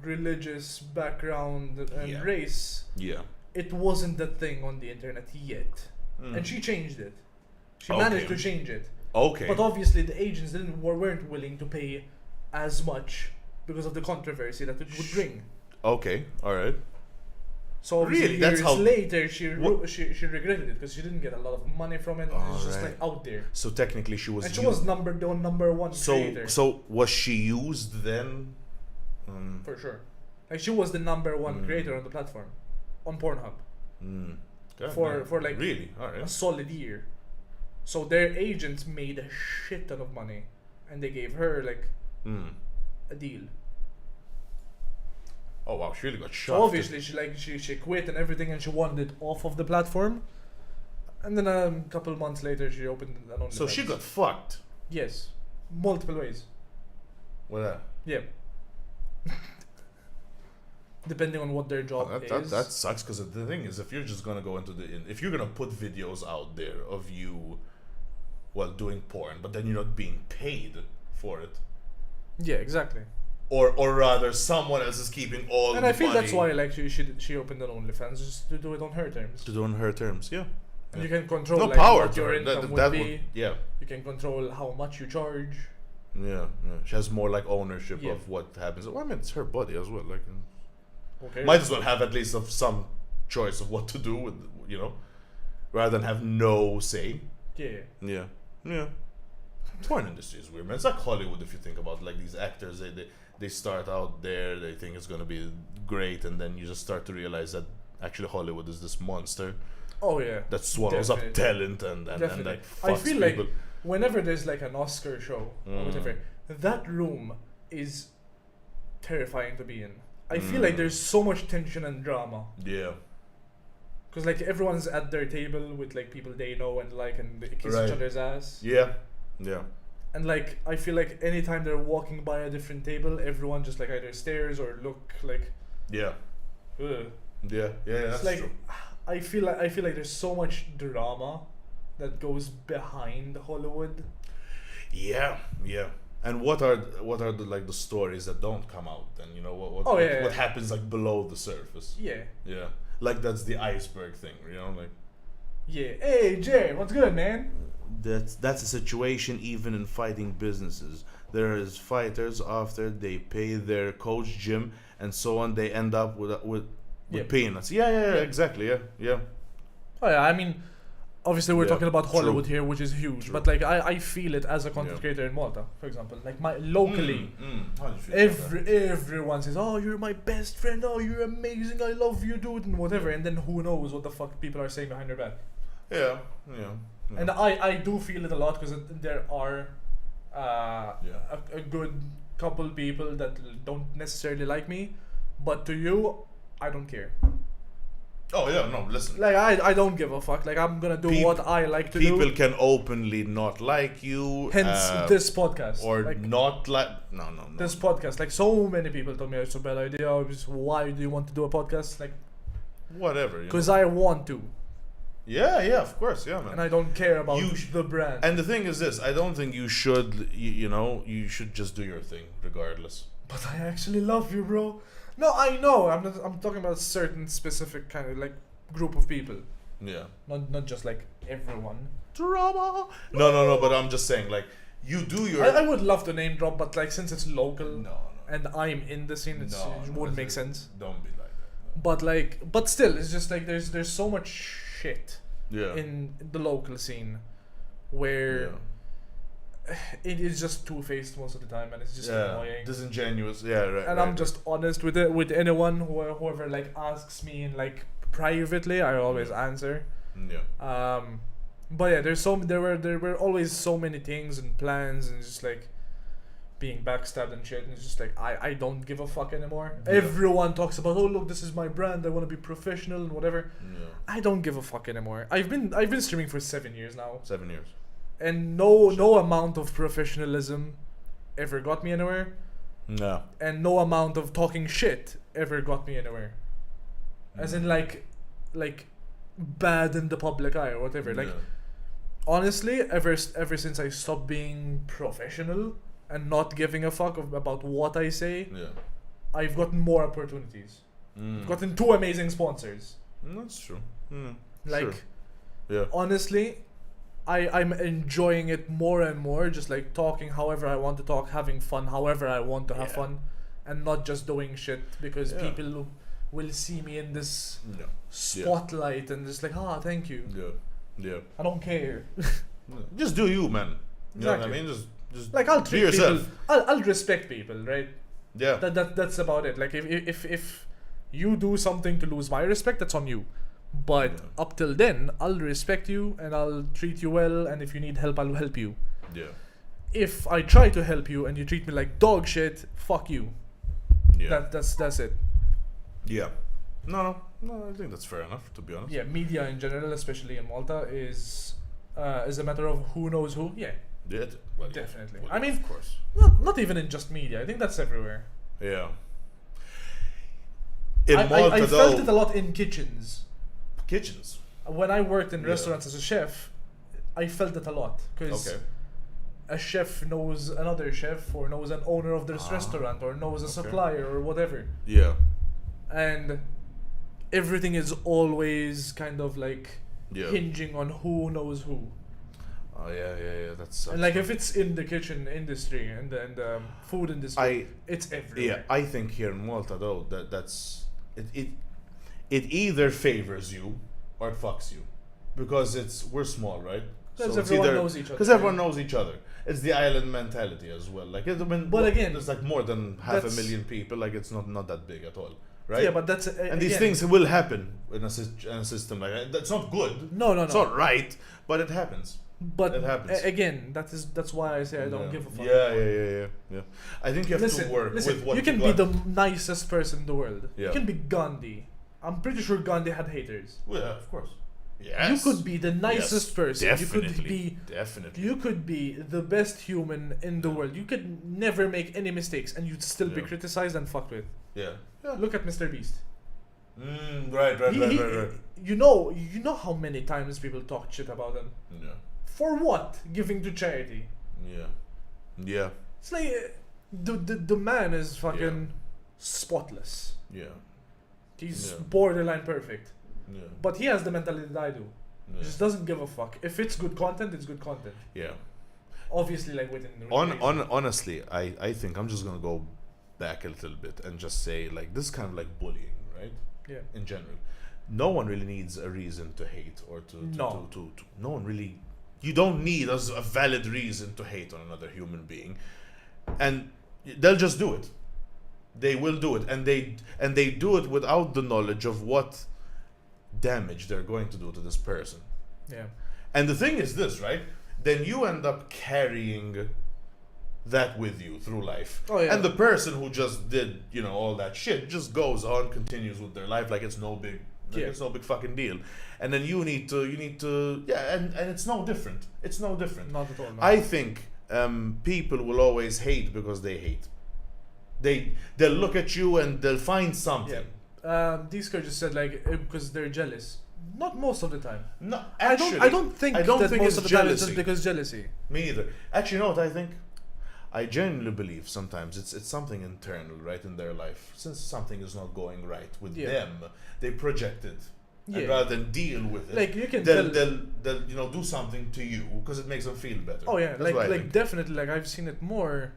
religious background and Yeah. race, Yeah. it wasn't the thing on the internet yet. Mm. And she changed it. She Okay. managed to change it. Okay. But obviously the agents weren't willing to pay as much because of the controversy that it would bring. Okay. All right. So obviously Really? That's years how- later What- she regretted it because she didn't get a lot of money from it. And it was just Alright. like out there. So technically she was. And she was number one creator. So was she used then? For sure. Like she was the number one Mm. creator on the platform. On Pornhub. God, For- man. for like- really. All A right. solid year. So their agents made a shit ton of money. And they gave her like a deal. Oh wow, she really got So shot. obviously she quit and everything, and she wanted it off of the platform. And then a couple months later, she opened an OnlyFans. So she got fucked. Yes, multiple ways. What that? Yeah. Depending on what their job is. That sucks, because the thing is, if you're just gonna go into if you're gonna put videos out there of you, well, doing porn, but then you're not being paid for it, Yeah, exactly. or rather, someone else is keeping all. And the I feel money that's why like she opened an OnlyFans, just to do it on her terms. to do on her terms. Yeah. And you can control No like power what to your her. income That would be. yeah. You can control how much you charge. Yeah. She has more like ownership Yeah. of what happens. Well, I mean, it's her body as well. Like, Okay. might as well have at least of some choice of what to do with, rather than have no say. Yeah. Yeah. Porn industry is weird, man. It's like Hollywood if you think about it. Like these actors, they start out there, they think it's gonna be great, and then you just start to realize that actually Hollywood is this monster Oh yeah. that swallows up talent and Definitely. like I fucks feel people. like whenever there's like an Oscar show or whatever, that room is terrifying to be in. I feel like there's so much tension and drama. Yeah. Because like everyone's at their table with like people they know and like, and they kiss Right. each other's ass. Yeah. And like I feel like anytime they're walking by a different table, everyone just like either stares or look like. Yeah. Ugh. Yeah. That's It's like true. I feel like there's so much drama that goes behind Hollywood. Yeah. And what are the like the stories that don't come out? And what happens like below the surface? Yeah. Yeah. Like that's the iceberg thing, like. Yeah. Hey Jay, what's good, man? That's a situation even in fighting businesses. There is fighters after they pay their coach gym and so on, they end up with peanuts. Yeah, exactly. Yeah. Oh yeah, I mean, obviously we're Yeah, talking about Hollywood true. here, which is huge. True. But like I feel it as a content Yeah. creator in Malta, for example. Like locally, How do you feel about that? everyone says, "Oh, you're my best friend. Oh, you're amazing. I love you, dude," and whatever. And then who knows what the fuck people are saying behind their back. Yeah. And I do feel it a lot because there are a good couple people that don't necessarily like me, but to you, I don't care. Oh yeah, no, listen. Like I don't give a fuck. Like I'm gonna do what I like to do. People can openly not like you. Hence this podcast. Or like, not like no. this podcast. Like so many people told me it's a bad idea. I was, why do you want to do a podcast? Like Whatever. because I want to, Yeah, of course, yeah, man. and I don't care about You the brand. And the thing is this: I don't think you should. You should just do your thing regardless. But I actually love you, bro. No, I know. I'm talking about a certain specific kind of like group of people. Yeah. Not just like everyone. Drama. No. But I'm just saying, like, you do your. I would love to name drop, but like since it's local No. and I'm in the scene, it wouldn't make sense. Don't be like that. But still, it's just like there's so much shit Yeah. in the local scene where it is just two-faced most of the time, and it's just annoying. Disingenuous. Yeah, right. And I'm just honest with it with anyone whoever like asks me in like privately. I always answer. Yeah. But yeah, there were always so many things and plans and just like being backstabbed and shit, and it's just like I don't give a fuck anymore. Yeah. Everyone talks about, oh look, this is my brand, I want to be professional and whatever. Yeah. I don't give a fuck anymore. I've been streaming for 7 years now, 7 years. and no amount of professionalism ever got me anywhere, No. and no amount of talking shit ever got me anywhere. As in like bad in the public eye or whatever. Like honestly, ever since I stopped being professional and not giving a fuck about what I say, I've gotten more opportunities. I've gotten 2 amazing sponsors. That's true. Like, Yeah. honestly, I'm enjoying it more and more, just like talking however I want to talk, having fun however I want to have fun, and not just doing shit because people will see me in this spotlight and just like, thank you. Yeah. I don't care. Just do you, man. You know what I Exactly. mean? Just Like I'll be treat yourself. people. I'll respect people, right? Yeah. That's about it. Like if you do something to lose my respect, that's on you. But up till then, I'll respect you and I'll treat you well. And if you need help, I'll help you. Yeah. if I try to help you and you treat me like dog shit, fuck you. Yeah. That's it. Yeah. No, I think that's fair enough, to be honest. Yeah, media in general, especially in Malta, is a matter of who knows who. Yeah, Yeah, well, definitely. well, I mean, of course. not even in just media. I think that's everywhere. Yeah. In I Malta, felt though, it a lot in kitchens. kitchens. When I worked in Yeah. restaurants as a chef, I felt it a lot because Okay. a chef knows another chef or knows an owner of this restaurant or knows a okay. supplier or whatever, Yeah. and everything is always kind of like Yeah. hinging on who knows who. Oh yeah. That's. And like if it's in the kitchen industry and the food industry, it's Yeah, everywhere. I think here in Malta though that's it either favors you or it fucks you, because we're small, right? Because it's everyone knows each other. Because everyone knows each other. It's the island mentality as well. Like But again, there's like more than half a that's- million people. Like it's not that big at all, right? Yeah, but that's and these things will happen in a system like that. That's not good. No. It's not right, but it happens. But It happens. Again, that's why I say I don't give a fuck. Yeah. I think you have to work with what you can got. be the nicest person in the world. Yeah. You can be Gandhi. I'm pretty sure Gandhi had haters. Well, yeah, of course. Yes. You could be the nicest Yes, person. Definitely. You could be Definitely. You could be the best human in the world. You could never make any mistakes and you'd still be Yeah. criticized and fucked with. Yeah. Look at Mr. Beast. Right. You know how many times people talk shit about him. Yeah. For what? Giving to charity. Yeah. It's like the man is fucking spotless. Yeah. He's Yeah. borderline perfect. Yeah. But he has the mentality that I do. He Yeah. just doesn't give a fuck. If it's good content, it's good content. Yeah. Obviously, like within the Honestly, I think I'm just gonna go back a little bit and just say like this is kind of like bullying, right? Yeah. In general, no one really needs a reason to hate or to no one really. You don't need a valid reason to hate on another human being, and they'll just do it. They will do it, and they do it without the knowledge of what damage they're going to do to this person. Yeah. And the thing is this, right? Then you end up carrying that with you through life. Oh, yeah. And the person who just did, all that shit just goes on, continues with their life like it's no big it's no big fucking deal. And then you need to and it's no different. It's no different. Not at all. No. I think people will always hate because they hate. They'll look at you and they'll find something. These guys just said like because they're jealous. Not most of the time. No, actually, I don't think that most it's of the time it's jealousy. just because jealousy. Me either. Actually, you know what I think? I genuinely believe sometimes it's something internal, right, in their life. Since something is not going right with them, they project it. And Yeah. rather than deal with it, Like you can they'll do something to you because it makes them feel better. Oh yeah, That's what I like think. definitely, like I've seen it more.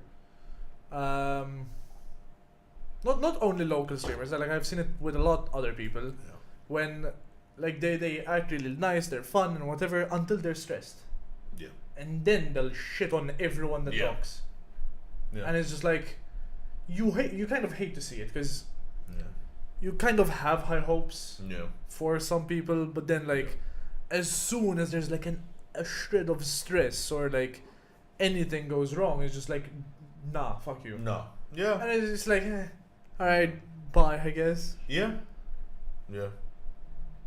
Not only local streamers, like I've seen it with a lot other people. Yeah. When like they act really nice, they're fun and whatever until they're stressed, Yeah. and then they'll shit on everyone that Yeah. talks, Yeah. and it's just like you kind of hate to see it because Yeah. you kind of have high hopes Yeah. for some people, but then like as soon as there's like a shred of stress or like anything goes wrong, it's just like nah, fuck you. No. Yeah. And it's just like all right, bye, I guess. Yeah. Yeah.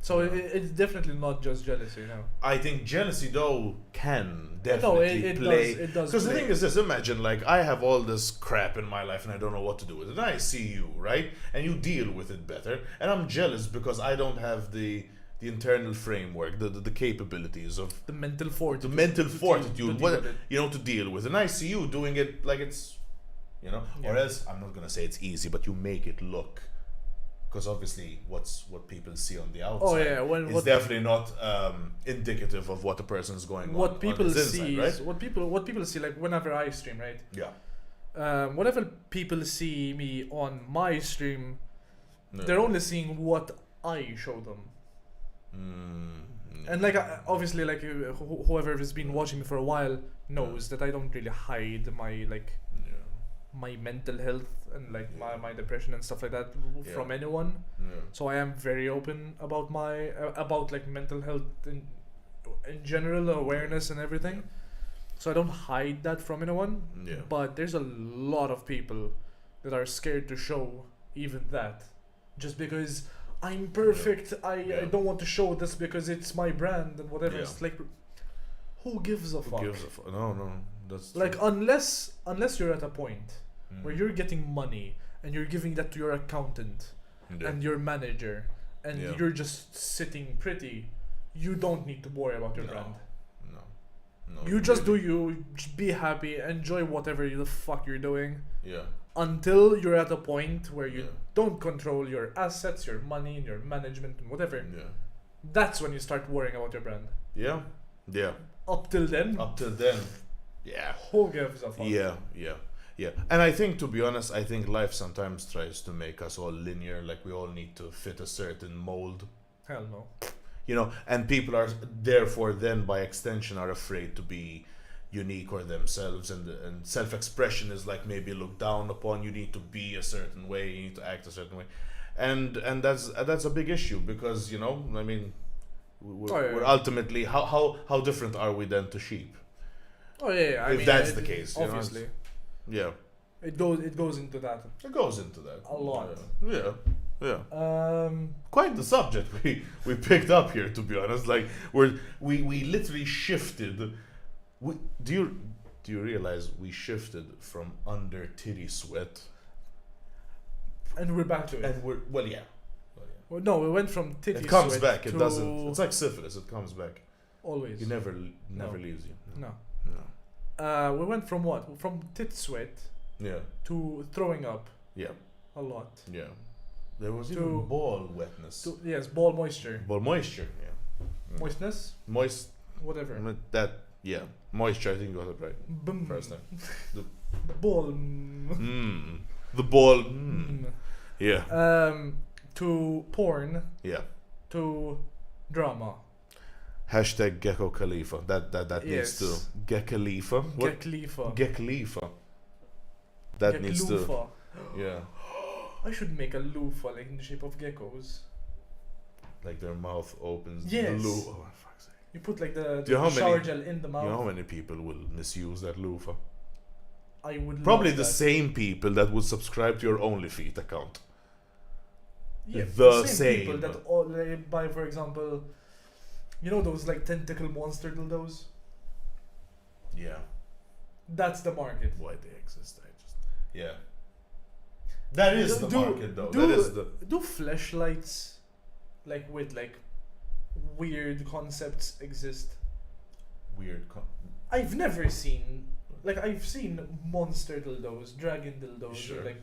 So Yeah. it's definitely not just jealousy, no. I think jealousy though can No, definitely it play. does. It does. Because the play. thing is this: imagine like I have all this crap in my life and I don't know what to do with it. And I see you, right, and you deal with it better, and I'm jealous because I don't have the internal framework, the capabilities of the mental fortitude. the mental to fortitude, deal what with it. to deal with. And I see you doing it like it's, Yeah. or else I'm not gonna say it's easy, but you make it look. Because obviously, what people see on the outside Oh, yeah, is definitely not indicative of what a person's going What on. people on his see, inside, right? is, what people see, like whenever I stream, right? Yeah. Whatever people see me on my stream, No. they're only seeing what I show them. And like obviously, like whoever has been watching me for a while knows that I don't really hide my like my mental health and like my depression and stuff like that from anyone. So I am very open about my about like mental health in general, awareness and everything. So I don't hide that from anyone. Yeah. But there's a lot of people that are scared to show even that. Just because I'm perfect, I don't want to show this because it's my brand and whatever. Yeah. It's like, who gives a fuck? Who gives a fuck? No, that's Like true. unless you're at a point where you're getting money and you're giving that to your accountant Yeah. and your manager and Yeah. you're just sitting pretty, you don't need to worry about your brand. No, You just do you, be happy, enjoy whatever the fuck you're doing Yeah. until you're at a point where you Yeah. don't control your assets, your money, and your management and whatever. Yeah. That's when you start worrying about your brand. Yeah. Yeah. Up till then, Up till then. Yeah. who gives a fuck? Yeah. And I think, to be honest, I think life sometimes tries to make us all linear, like we all need to fit a certain mold. Hell no. You know, and people are therefore then by extension are afraid to be unique or themselves, and self-expression is like maybe looked down upon. You need to be a certain way, you need to act a certain way, and that's a big issue because, you know, I mean, we're ultimately how different are we then to sheep? Oh yeah, I If mean, that's the case, you know, obviously, Yeah, it goes into that it goes into that a lot. Yeah. Quite the subject we picked up here, to be honest. Like we literally shifted. Do you realize we shifted from under titty sweat, and we're back to it. and we're well, yeah. Well, no, we went from titty It comes sweat back. It to doesn't. It's like syphilis. It comes back. always. It never No. leaves you. No. No. We went from what? From tit sweat Yeah. to throwing up Yeah. a lot. Yeah. There was To- even ball wetness. To, yes, ball moisture. Ball moisture. Yeah. Mm. Moistness? Moist. Whatever. That. Yeah. Moisture. I think you got it right. Boom. First time. The ball. The ball. Yeah. To porn. Yeah. To drama. Hashtag Gecko Khalifa. That needs Yes. to. Gek Khalifa. What? Geklifa. Gek Khalifa. That needs to. Geklufa. Yeah. I should make a loofah like in the shape of geckos. Like their mouth opens. Yes. The oh, for fuck's sake. You put like the Do you know how shower many- gel in the mouth. You know how many people will misuse that loofah? I would Probably love the that. same people that would subscribe to your OnlyFeet account. Yeah, the people same. that all, like, buy, for example, you know those like tentacle monster dildos. Yeah. That's the market. Why they exist? Yeah. That is the market, though. Do, That is the. do fleshlights, like with like weird concepts, exist? Weird. I've never seen, like I've seen monster dildos, dragon dildos, Sure. or, like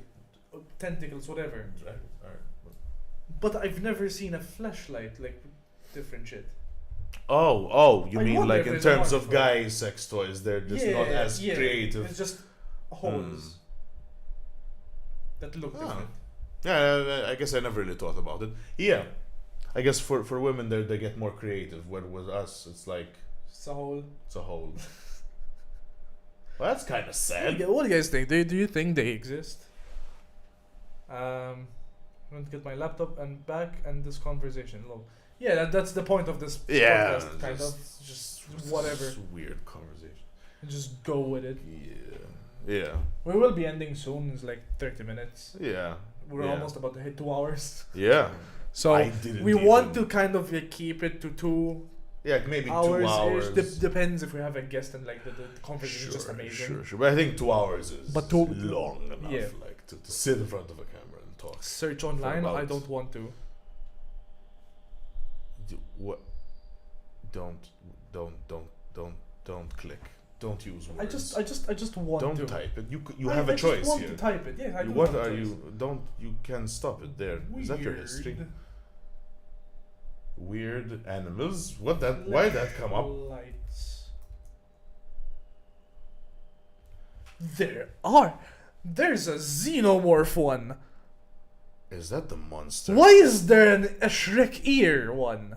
tentacles, whatever. Alright. But I've never seen a fleshlight like different shit. Oh, you I mean wonder like if in there's a terms market of for it. guy sex toys, they're just not as creative. It's just holes that look Ah. different. Yeah, I guess I never really thought about it. Yeah, I guess for women they get more creative. When with us, it's like It's a hole. it's a hole. Well, that's kind of sad. What do you guys think? Do you think they exist? I'm going to get my laptop and back and this conversation. Look. Yeah, that's the point of this Yeah, podcast, kind of. Just whatever. It's a weird conversation. Just go with it. Yeah. We will be ending soon. It's like 30 minutes. Yeah. We're Yeah. almost about to hit 2 hours. Yeah. So I didn't we want even- to kind of keep it to 2 Yeah, maybe hours. 2 hours. Depends if we have a guest and like the conversation is just amazing. Sure. But I think 2 hours is But long enough, yeah. like to sit in front of a camera and talk. Search online. I about- don't want to. What? Don't click. Don't use words. I just want don't to. type it. You have a choice I just want here. to type it. Yeah, I do What have a are choice. you? Don't you can stop it there. Is that your history? Weird Weird animals. What that? Why that come up? Lights. There's a xenomorph one. Is that the monster? Why is there a Shrek ear one?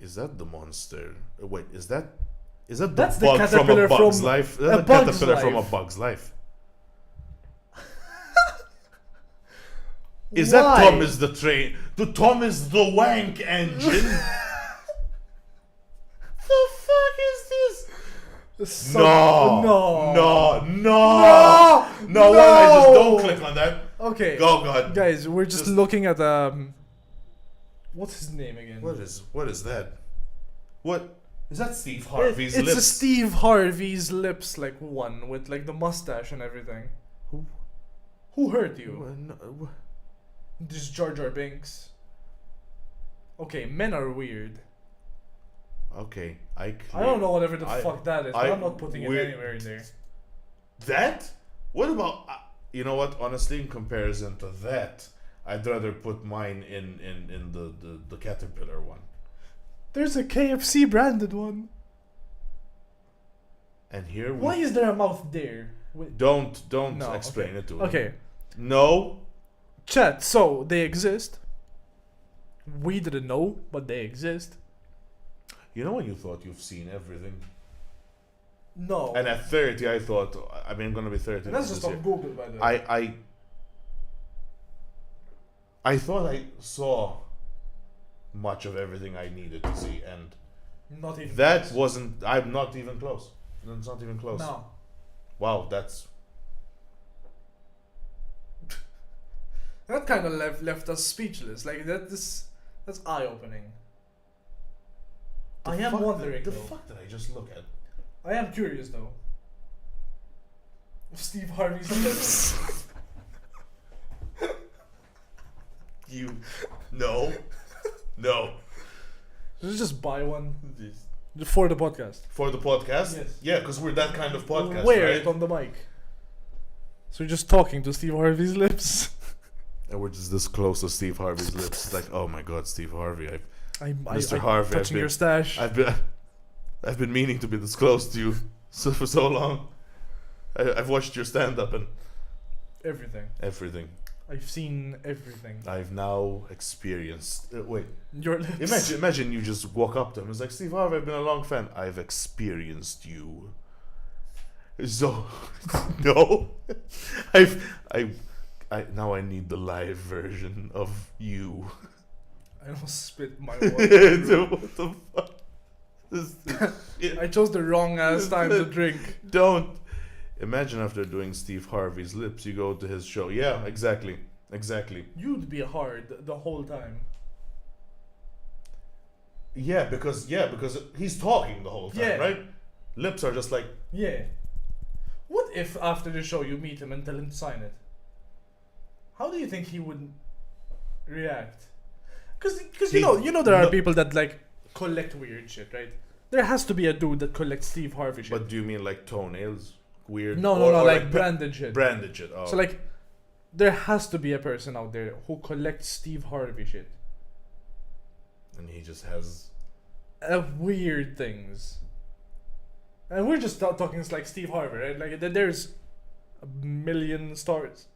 Is that the monster? Wait, is that the That's the bug from caterpillar a Bug's from Life? A That's the Bug's caterpillar from a Life. Bug's Life. Is that Why? Tom is the train? Tom is the wank engine. The fuck is this? No, why I just don't click on that? Okay. Go, God. Guys, we're just looking at what's his name again? What is that? What is that? Steve Harvey's lips? It's a Steve Harvey's lips, like one with like the mustache and everything. Who hurt you? This Jar Jar Binks. Okay, men are weird. Okay, I don't know whatever the fuck that is, but I'm not putting it anywhere in there. That? What about? You know what? Honestly, in comparison to that, I'd rather put mine in the caterpillar one. There's a KFC branded one. And here why is there a mouth there? Don't explain it to me. Okay. No. Chat. So they exist. We didn't know, but they exist. You know when you thought you've seen everything? No. And at 30, I thought, I'm gonna be 30. And that's just on Google, by the way. I thought I saw much of everything I needed to see, and not even that close. wasn't. I'm not even close. It's not even close. No. Wow, that's. That kind of left us speechless. Like that's eye opening. I am wondering. The fuck did I just look at? I am curious though. Steve Harvey's lips. No. Let's just buy one for the podcast. For the podcast? Yes. Yeah, because we're that kind of podcast, Wear right? it on the mic. So you're just talking to Steve Harvey's lips. And we're just this close to Steve Harvey's lips. It's like, oh my God, Steve Harvey. Mr. Harvey, touching your stash. I've been meaning to be this close to you for so long. I've watched your stand-up and everything. I've seen everything. I've now experienced. Wait, your lips. Imagine you just walk up to him. It's like, Steve Harvey, I've been a long fan. I've experienced you. So no, now I need the live version of you. I almost spit my water. What the fuck? I chose the wrong ass time to drink. Don't. Imagine after doing Steve Harvey's lips, you go to his show. Yeah, exactly. You'd be hard the whole time. Yeah, because he's talking the whole time, right? Lips are just like. Yeah. What if after the show you meet him and tell him to sign it? How do you think he would react? Because you know there are people that like collect weird shit, right? There has to be a dude that collects Steve Harvey shit. But do you mean like toenails? Weird? No, like branded shit. Branded shit. Oh. So like, there has to be a person out there who collects Steve Harvey shit. And he just has weird things. And we're just talking like Steve Harvey, right? Like there's a million stars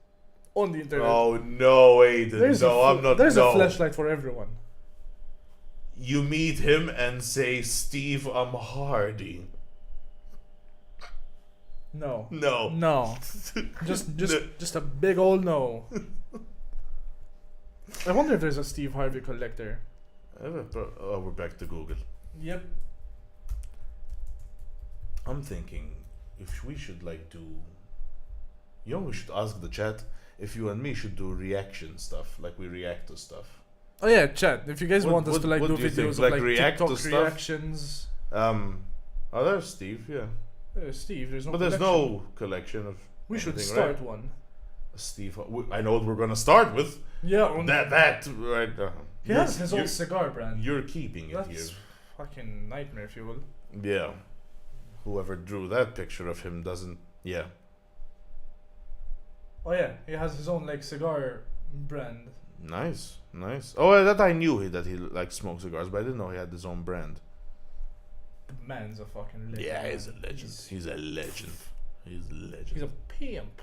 on the internet. Oh no, wait! I'm not. There's a flashlight for everyone. You meet him and say, "Steve, I'm Hardy." No. Just a big old no. I wonder if there's a Steve Harvey collector. Oh, we're back to Google. Yep. I'm thinking if we should like do. We should ask the chat if you and me should do reaction stuff, like we react to stuff. Oh yeah, chat. If you guys want us to like do videos of like react TikTok to reactions. There's Steve. Yeah. Steve, there's no. But there's no collection of. We should start one. Steve, I know what we're gonna start with. Yeah. That right. He has his own cigar brand. You're keeping it here. That's fucking nightmare fuel. Yeah. Whoever drew that picture of him doesn't. Yeah. Oh yeah, he has his own like cigar brand. Nice. Oh, that I knew that he like smoked cigars, but I didn't know he had his own brand. The man's a fucking legend. Yeah, he's a legend. He's a legend. He's a pimp.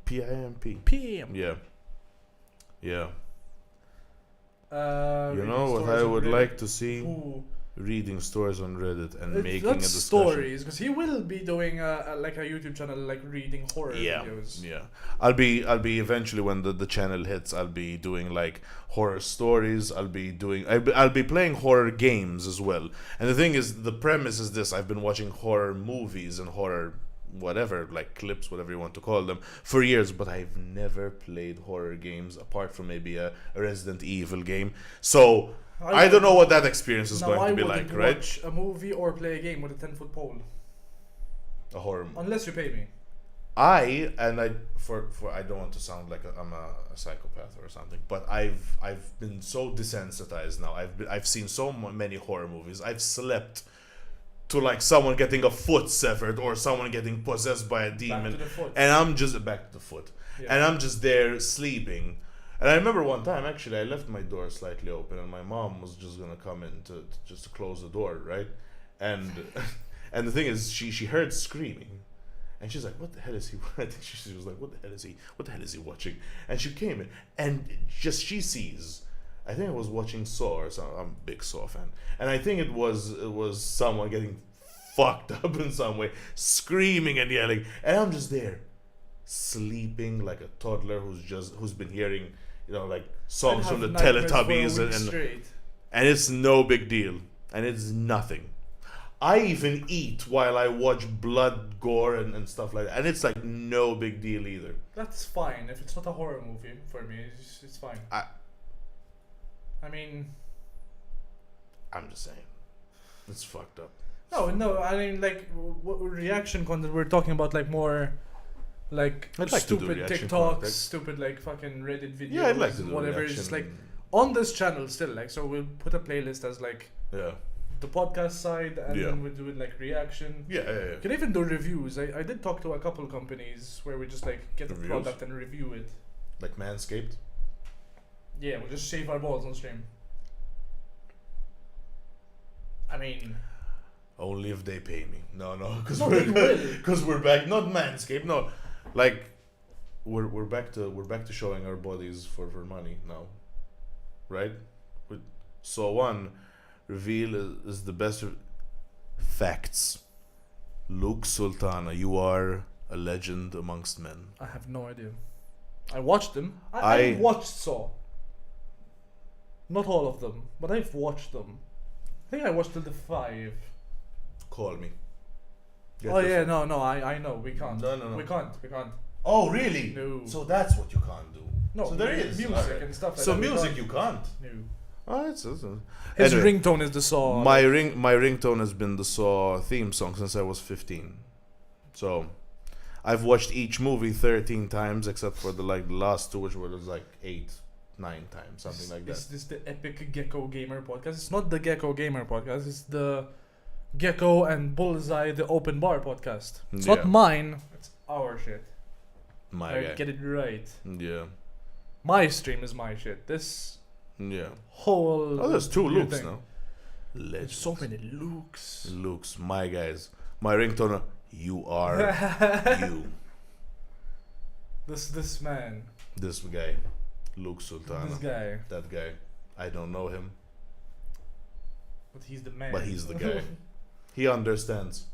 P-I-M-P. Pimp. Yeah. You know what I would like to see? reading stories on Reddit and It's making not a discussion. stories, because he will be doing like a YouTube channel like reading horror videos. Yeah. I'll be eventually when the channel hits. I'll be doing like horror stories. I'll be playing horror games as well. And the thing is, the premise is this: I've been watching horror movies and horror whatever, like clips, whatever you want to call them, for years, but I've never played horror games apart from maybe a Resident Evil game. So I don't know what that experience is going to be like, right? Watch a movie or play a game with a 10-foot pole. A horror movie. Unless you pay me. I don't want to sound like I'm a psychopath or something, but I've been so desensitized now. I've seen so many horror movies. I've slept to like someone getting a foot severed or someone getting possessed by a demon, Back to the foot. and I'm just back to the foot, Yeah. and I'm just there sleeping. And I remember one time actually I left my door slightly open, and my mom was just gonna come in to just to close the door, right? And and the thing is, she heard screaming, and she's like, "What the hell is he?" I think she was like, "What the hell is he? What the hell is he watching?" And she came in, and just she sees. I think I was watching Saw or something. I'm a big Saw fan, and I think it was someone getting fucked up in some way, screaming and yelling, and I'm just there, sleeping like a toddler who's been hearing, like songs from the Teletubbies, and it's no big deal, and it's nothing. I even eat while I watch blood, gore, and stuff like that, and it's like no big deal either. That's fine if it's not a horror movie for me. It's fine. I mean, I'm just saying, it's fucked up. No. I mean, like, reaction content. We're talking about like more, like stupid TikToks, content. stupid like fucking Reddit videos. Yeah, I'd like to do whatever. reaction. It's like on this channel still. Like, so we'll put a playlist as like the podcast side, and then we'll do it like reaction. Yeah. You can even do reviews. I did talk to a couple companies where we just like get Reviews? the product and review it. Like Manscaped. Yeah, we'll just shave our balls on stream. I mean, only if they pay me. No, because No, they will. because we're back. Not Manscaped. No, like we're back to showing our bodies for money now, right? So one reveal is the best. Facts. Luke Sultana, you are a legend amongst men. I have no idea. I watched them. I watched Saw. Not all of them, but I've watched them. I think I watched till the 5. Call me. I know. We can't. No. We can't. Oh, really? No. So that's what you can't do. No, So there is music and stuff like So that. music you can't. No. Oh, it's His anyway, ringtone is the Saw. my ringtone has been the Saw theme song since I was 15. So I've watched each movie 13 times except for the last two, which were like 8, 9 times, something like that. Is this the Epic Gecko Gamer Podcast? It's not the Gecko Gamer Podcast. It's the Gecko and Bullseye, the OpenBar Podcast. It's not mine. It's our shit. My guy. Get it right. Yeah. My stream is my shit. This whole. Oh, there's 2 weird Lukes thing. now. There's so many Lukes. Lukes, my guys. My ringtone. You are you. This man. This guy, Luke Sultana. This guy. That guy. I don't know him, But he's the man. but he's the guy. He understands.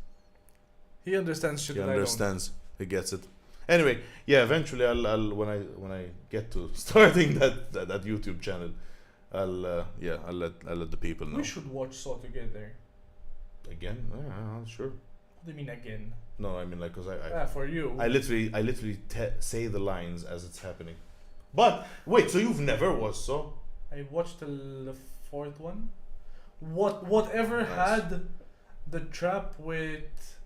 He understands shit He that understands. He gets it. Anyway, eventually I'll when I get to starting that YouTube channel, I'll let the people I don't. know. We should watch Saw together. Again? Yeah, sure. What do you mean again? No, I mean like because I For you. I literally say the lines as it's happening. But wait, so you've never watched Saw? I watched till the 4th one. Whatever Nice. had the trap with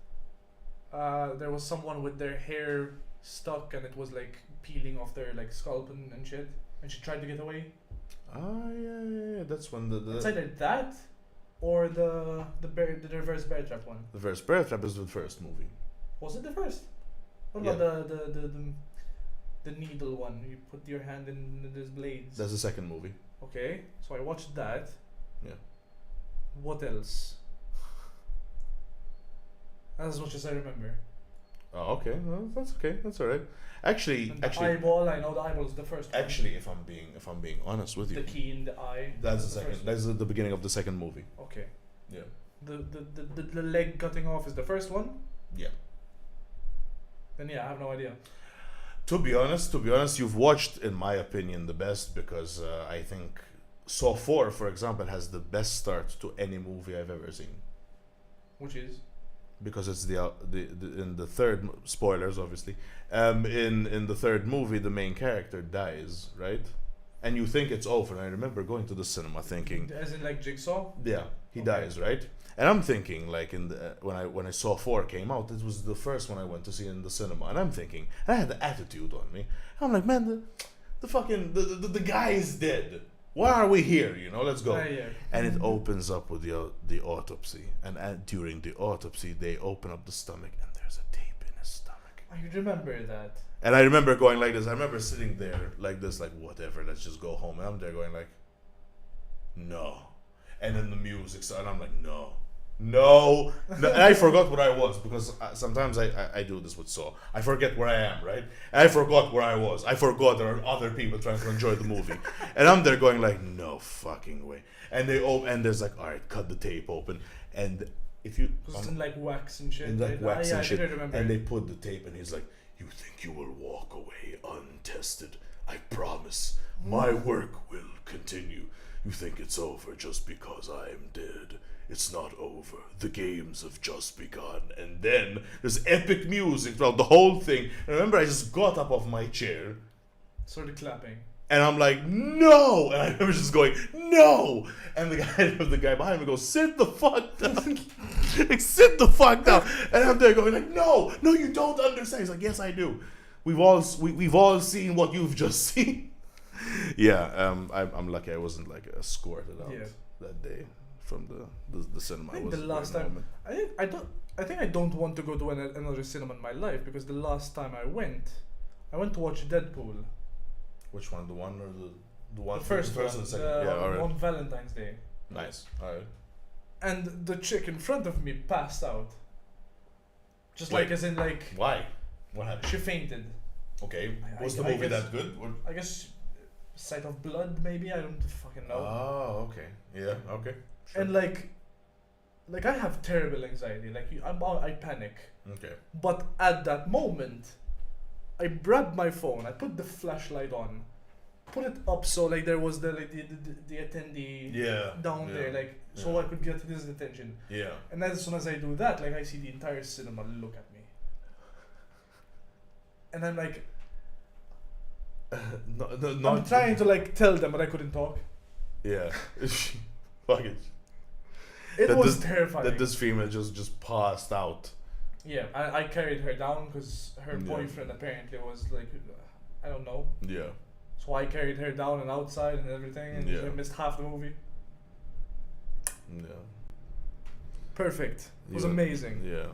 there was someone with their hair stuck and it was like peeling off their like scalp and shit, and she tried to get away. Ah, yeah. That's when the It's either that or the reverse bear trap one. the first Bear Trap is the first movie. Was it the first? What Yeah. about the needle one? You put your hand in these blades. That's the second movie. Okay, so I watched that. Yeah. What else? That's as much as I remember. Oh, okay. No, that's okay. That's alright. Actually, And the eyeball, I know the eyeball is the first one. actually, if I'm being honest with you, The key in the eye. that's the is second. first That's the beginning of the second movie. one. Okay. Yeah. The leg cutting off is the first one? Yeah. Then yeah, I have no idea. To be honest, you've watched, in my opinion, the best because I think Saw 4, for example, has the best start to any movie I've ever seen. Which is? Because it's the in the third spoilers, obviously. In the third movie, the main character dies, right? And you think it's over. And I remember going to the cinema thinking, as in like Jigsaw? yeah, he Okay. dies, right? And I'm thinking, like in the when I saw 4 came out, it was the first one I went to see in the cinema, and I'm thinking, and I had the attitude on me. I'm like, man, the fucking the guy is dead. Why are we here? You know, let's go. Yeah. And it opens up with the autopsy, and during the autopsy, they open up the stomach, and there's a tape in his stomach. I remember that. And I remember going like this. I remember sitting there like this, like whatever, let's just go home. And I'm there going like, no. And then the music started, and I'm like, no. And I forgot what I was because sometimes I do this with Saw. I forget where I am, right? And I forgot where I was. I forgot there are other people trying to enjoy the movie, and I'm there going like, no fucking way. And and there's like, all right, cut the tape open, and if you It's in like wax and shit. in like right? wax and I shit, didn't remember. and they put the tape, and he's like, you think you will walk away untested? I promise, my work will continue. You think it's over just because I am dead. It's not over. The games have just begun. And then there's epic music throughout the whole thing. And remember, I just got up off my chair. Started clapping. And I'm like, no! And I remember just going, no! And the guy behind me goes, sit the fuck down. Like, sit the fuck down. And I'm there going like, no, you don't understand. He's like, yes, I do. We've all seen what you've just seen. Yeah, I'm lucky I wasn't like escorted out that day from the cinema. I think the last time I think I don't want to go to another cinema in my life because the last time I went to watch Deadpool. Which one? The one or the one? The first one, and the second? Yeah, alright. on Valentine's Day. Nice. Alright. And the chick in front of me passed out. Just Wait. like as in like Why? What happened? she fainted. Okay. Was the I movie guess- that good? Or? I guess sight of blood maybe, I don't fucking know. Oh, okay. Yeah. Okay. Sure. And like I have terrible anxiety. Like I panic. Okay. But at that moment, I grabbed my phone. I put the flashlight on, put it up so like there was the attendee down there, like so I could get his attention. Yeah. And as soon as I do that, like I see the entire cinema look at me, and I'm like, I'm trying to like tell them, but I couldn't talk. Yeah. Fuck it. It was terrifying. That this female just passed out. Yeah, I carried her down because her boyfriend apparently was like, I don't know. Yeah. So I carried her down and outside and everything, and I missed half the movie. Yeah. Perfect. It was You- amazing. Yeah.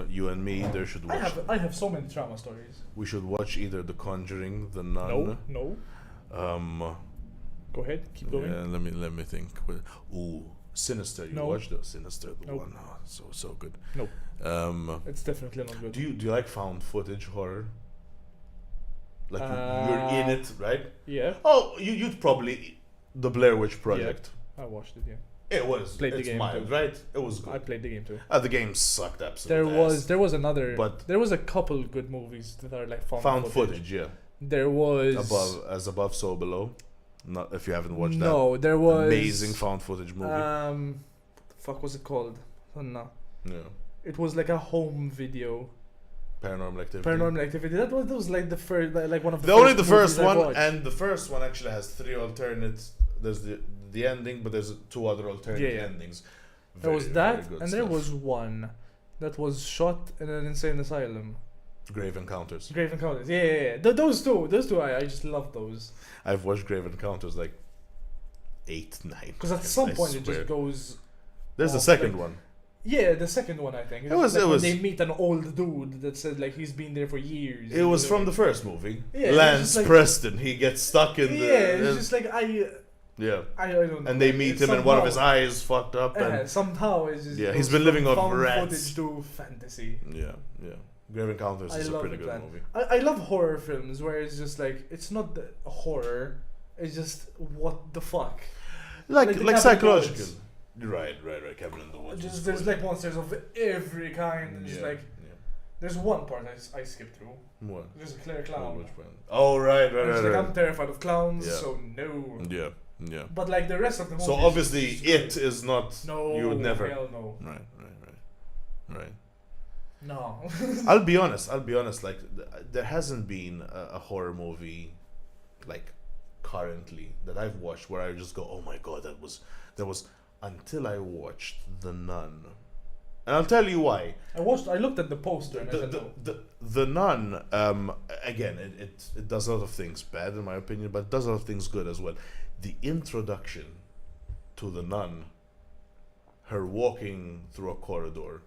You and me, there should watch. I have so many trauma stories. We should watch either The Conjuring, The Nun. No. Go ahead. Keep going. Yeah, let me think. Ooh, Sinister. You No. watched the Sinister, the Nope. one? Oh, so good. Nope. Um, It's definitely not good. do you like found footage horror? Like you're in it, right? Yeah. Oh, you'd probably The Blair Witch Project. I watched it. Yeah. It was. Played the It's game mild, too. right? It was I good. played the game too. The game sucked absolutely. There was another. But- there was a couple good movies that are like found footage. Yeah. There was Above, so below. Not if you haven't watched that. No, there was Amazing found footage movie. What the fuck was it called? No. Yeah. It was like a home video. Paranormal Activity. Paranormal Activity. That was like the first, like one of the. Only the first first movies I one, watched. and the first one actually has 3 alternates. There's the ending, but there's 2 other alternate Yeah. endings. There was Very, that, very good and there stuff. was one that was shot in an insane asylum. Grave Encounters. Grave Encounters. Yeah. Those two, I just love those. I've watched Grave Encounters like 8, 9. Because at some point I it swear. just goes. There's the off, second like- one. Yeah, the second one I think. It was- like it when was- they meet an old dude that said like he's been there for years. It was from the first movie. Yeah, it was Lance just like- Preston. He gets stuck in the. Yeah, it's just like yeah. I don't know. And they meet him, and one of his eyes fucked up. And somehow it's just Yeah, goes he's been from living on found rats. footage to fantasy. yeah. Grave Encounters I is a love pretty it, good man. movie. I love horror films where it's just like it's not the horror, it's just what the fuck. Like the Cabin psychological. Boys. Right. Cabin in the Woods. Just there's like monsters of every kind. And just like there's one part I skipped through. What? There's a clear clown. Which one? Oh, right. Like, I'm terrified of clowns, Yeah. so no. Yeah. But like the rest of the movie. So obviously, it is not. No. You would never. Hell no. Right. No. I'll be honest. Like, there hasn't been a horror movie, like, currently that I've watched where I just go, oh my god, that was until I watched The Nun, and I'll tell you why. I looked at the poster and I said no. The Nun. Again, it does a lot of things bad in my opinion, but it does a lot of things good as well. The introduction to the nun, her walking through a corridor.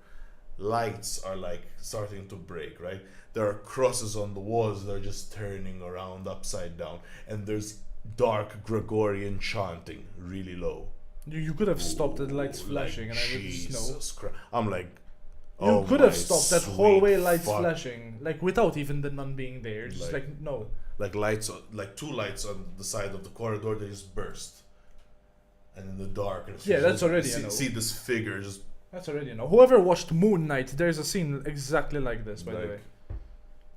Lights are like starting to break, right? There are crosses on the walls that are just turning around upside down, and there's dark Gregorian chanting really low. You could have stopped the lights flashing, and I would just know. Jesus Christ! I'm like, you could have stopped that sweet hallway lights fuck. flashing, like without even the nun being there. Just like no. Like lights, like two lights on the side of the corridor, they just burst, and in the dark, that's already a no. see this figure just. That's already no. Whoever watched Moon Knight, there's a scene exactly like this, by the way.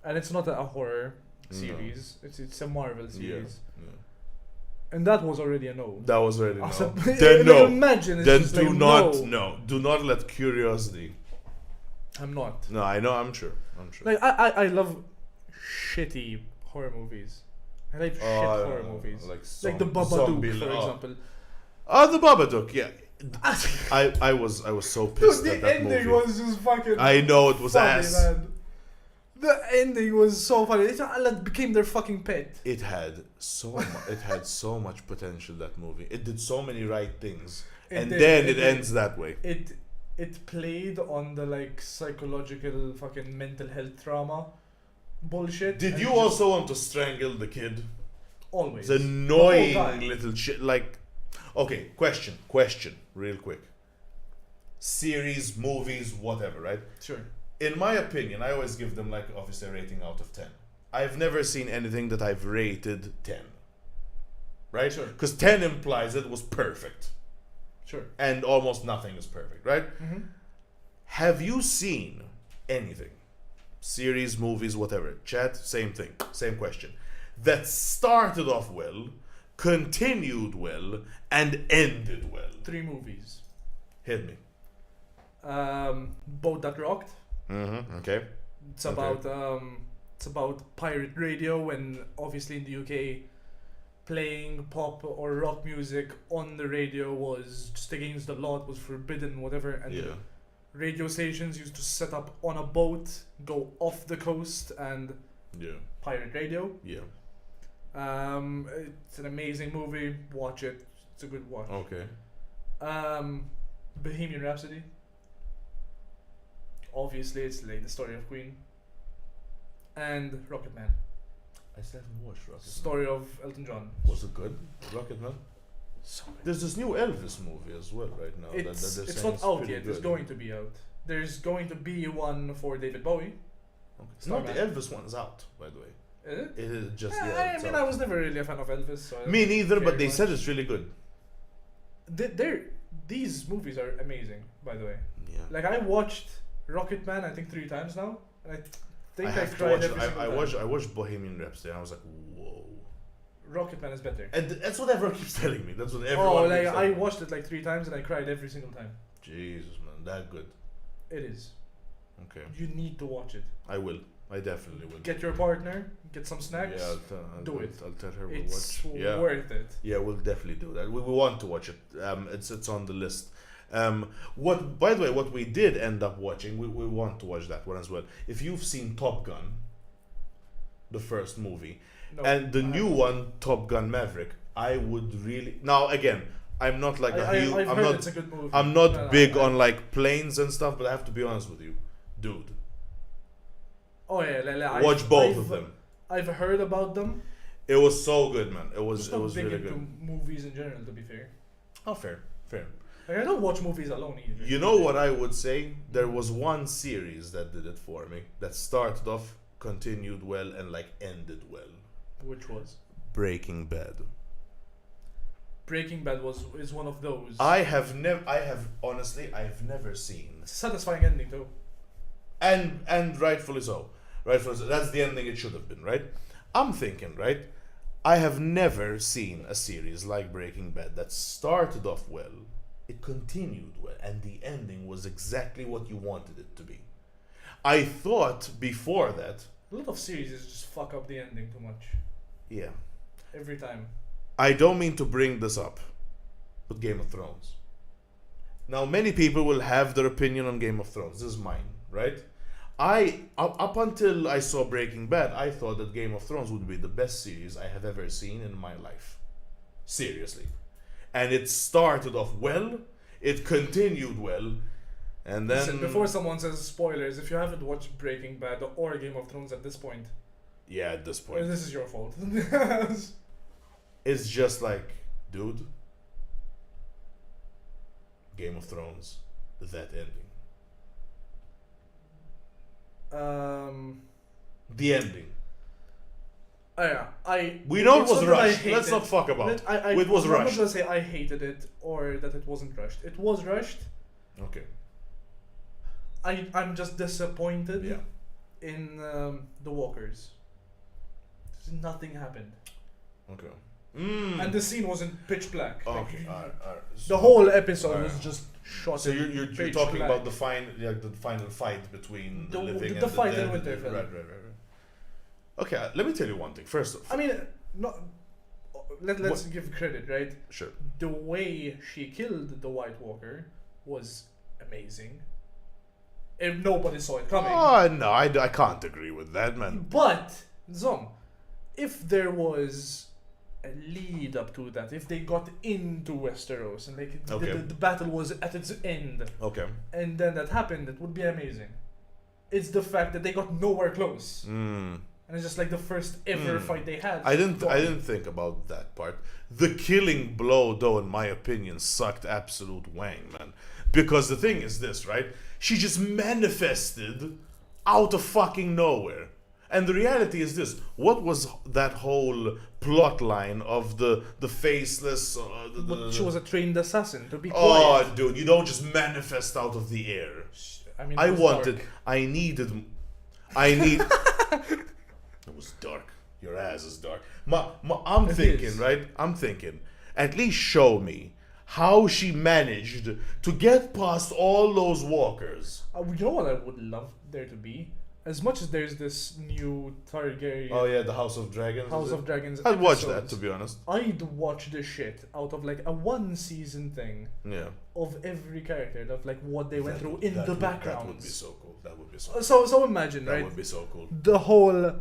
And it's not a horror series. No. It's a Marvel series. Yeah. And that was already a no. That was already a no. Then no. Imagine it's then just do like, not no. Do not let curiosity. I'm not. No, I know. I'm sure. Like I love shitty horror movies. I like shit horror movies. Like the Babadook, for example. The Babadook. Yeah. I was so pissed Dude, at that movie. The ending was just fucking. I know it was funny, ass. Man. The ending was so funny. It became their fucking pet. It had so much potential. That movie. It did so many right things, then it ends that way. It played on the like psychological fucking mental health trauma bullshit. Did you also want to strangle the kid? Always. It's annoying little shit. Like, okay, question, real quick. Series, movies, whatever, right? Sure. In my opinion, I always give them like obviously a rating out of 10. I've never seen anything that I've rated 10. Right? Sure. Because 10 implies it was perfect. Sure. And almost nothing is perfect, right? Mm-hmm. Have you seen anything? Series, movies, whatever. Chat, same thing. Same question. That started off well, continued well, and ended well. 3 movies. Hit me. Boat That Rocked. Mm-hmm. Okay. It's about pirate radio, and obviously in the UK, playing pop or rock music on the radio was just against the law. It was forbidden, whatever. And radio stations used to set up on a boat, go off the coast, and pirate radio. Yeah. It's an amazing movie. Watch it. It's a good watch. Okay. Bohemian Rhapsody. Obviously, it's like the story of Queen. And Rocket Man. I still haven't watched Rocket Man. Story of Elton John. Was it good? Rocket Man? So there's this new Elvis movie as well right now. It's not out yet. It's going to be out. There's going to be one for David Bowie. Okay. It's not the Elvis one's out, by the way. Is it? It is just I was never really a fan of Elvis. So me neither, but they said it's really good. These movies are amazing, by the way. Yeah. Like I watched Rocket Man, I think 3 times now, and I think I cried every single time. I watched Bohemian Rhapsody, and I was like, whoa. Rocket Man is better. And that's what everyone keeps telling me. That's what everyone keeps telling me. I watched it like 3 times and I cried every single time. Jesus, man, that good. It is. Okay. You need to watch it. I will. I definitely will. Get your partner, get some snacks. Yeah, I'll tell her we'll watch. It's worth it. Yeah, we'll definitely do that. We want to watch it. It's on the list. By the way, what we did end up watching, we want to watch that one as well. If you've seen Top Gun, the first movie, and the new one, Top Gun Maverick, I would really. Now again, I'm not like it's a good movie. I'm not big on like planes and stuff, but I have to be honest with you, dude. Oh yeah, watch both of them. I've heard about them. It was so good, man. It was big really into good. Movies in general, to be fair. Oh, fair. Like, I don't watch movies alone either. You know what I would say? There was one series that did it for me. That started off, continued well, and like ended well. Which was? Breaking Bad. Breaking Bad is one of those. I've never seen. It's a satisfying ending too. And rightfully so. Rightfully so. That's the ending it should have been, right? I'm thinking, right? I have never seen a series like Breaking Bad that started off well, it continued well, and the ending was exactly what you wanted it to be. I thought before that. A lot of series just fuck up the ending too much. Yeah. Every time. I don't mean to bring this up, but Game of Thrones. Now, many people will have their opinion on Game of Thrones. This is mine, right? Up until I saw Breaking Bad, I thought that Game of Thrones would be the best series I have ever seen in my life. Seriously. And it started off well, it continued well, and then... Listen, before someone says spoilers, if you haven't watched Breaking Bad or Game of Thrones at this point... Yeah, at this point. This is your fault. It's just like, dude, Game of Thrones, that ending. The ending. Yeah, we know it was not that rushed. Let's not fuck about it. It was rushed. I'm not gonna say I hated it or that it wasn't rushed. It was rushed. Okay. I'm just disappointed in the walkers. Nothing happened. Okay. And the scene wasn't pitch black. Okay. The whole episode was just shot. So you're talking black. about the final fight between the living and the the fight dead. in Winterfell. Right. Okay, let me tell you one thing. First off, I mean, let's give credit, right? Sure. The way she killed the White Walker was amazing. If nobody saw it coming. Oh no, I can't agree with that, man. But Zom, if there was a lead up to that, if they got into Westeros and like the battle was at its end, and then that happened, it would be amazing. It's the fact that they got nowhere close. And it's just like the first ever fight they had. I didn't think about that part. The killing blow, though, in my opinion, sucked absolute wang, man. Because the thing is this, right? She just manifested out of fucking nowhere. And the reality is this: what was that whole plot line of the faceless? She was a trained assassin. To be quiet. Oh, dude, you don't just manifest out of the air. I mean, I needed. It was dark. Your ass is dark. I'm thinking, right? I'm thinking, at least show me how she managed to get past all those walkers. You know what I would love there to be? As much as there's this new Targaryen... Oh yeah, the House of Dragons. House of Dragons I'd watch that, to be honest. I'd watch the shit out of like a one-season thing. Yeah. Of every character, of like what they went through in the background. That would be so cool. That would be so cool. So imagine, right? That would be so cool. The whole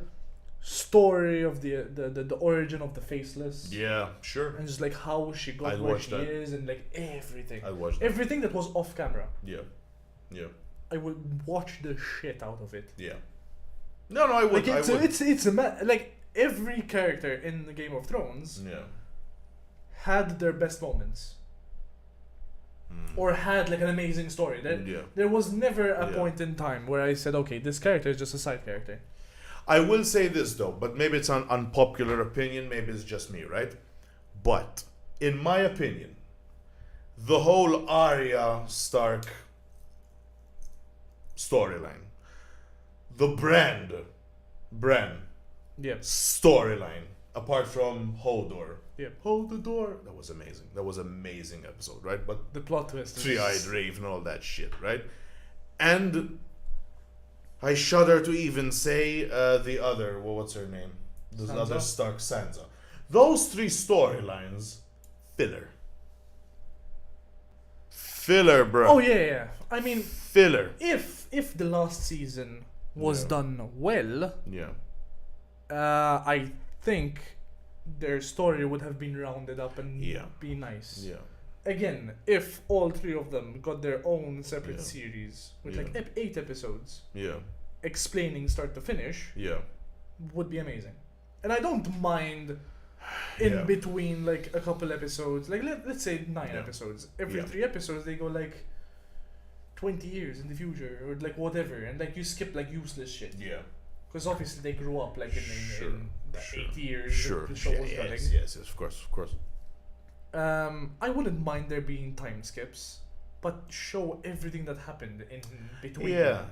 story of the origin of the Faceless. Yeah, sure. And just like how she got where she is and like everything. I watched everything that was off camera. Yeah. Yeah. I would watch the shit out of it. Yeah. No, I would. Like it's like every character in the Game of Thrones had their best moments. Or had like an amazing story. There was never a point in time where I said, okay, this character is just a side character. I will say this though, but maybe it's an unpopular opinion, maybe it's just me, right? But in my opinion, the whole Arya Stark storyline, the Bran storyline, apart from Hodor, hold the door, that was amazing. That was amazing episode, right? But the plot twist, Three-Eyed Raven and all that shit, right? And I shudder to even say the other, what's her name? The other Stark, Sansa. Those three storylines, filler. Filler, bro. Oh yeah. I mean, filler. If the last season was done well, I think their story would have been rounded up and be nice. Yeah. Again, if all three of them got their own separate series with like 8 episodes, explaining start to finish, would be amazing. And I don't mind in between like a couple episodes, like let's say 9 episodes. Every 3 episodes they go like 20 years in the future or like whatever, and like you skip like useless shit. Yeah. Because obviously they grew up like in the 8 years the show was running. Yes, of course. I wouldn't mind there being time skips, but show everything that happened in between. Yeah.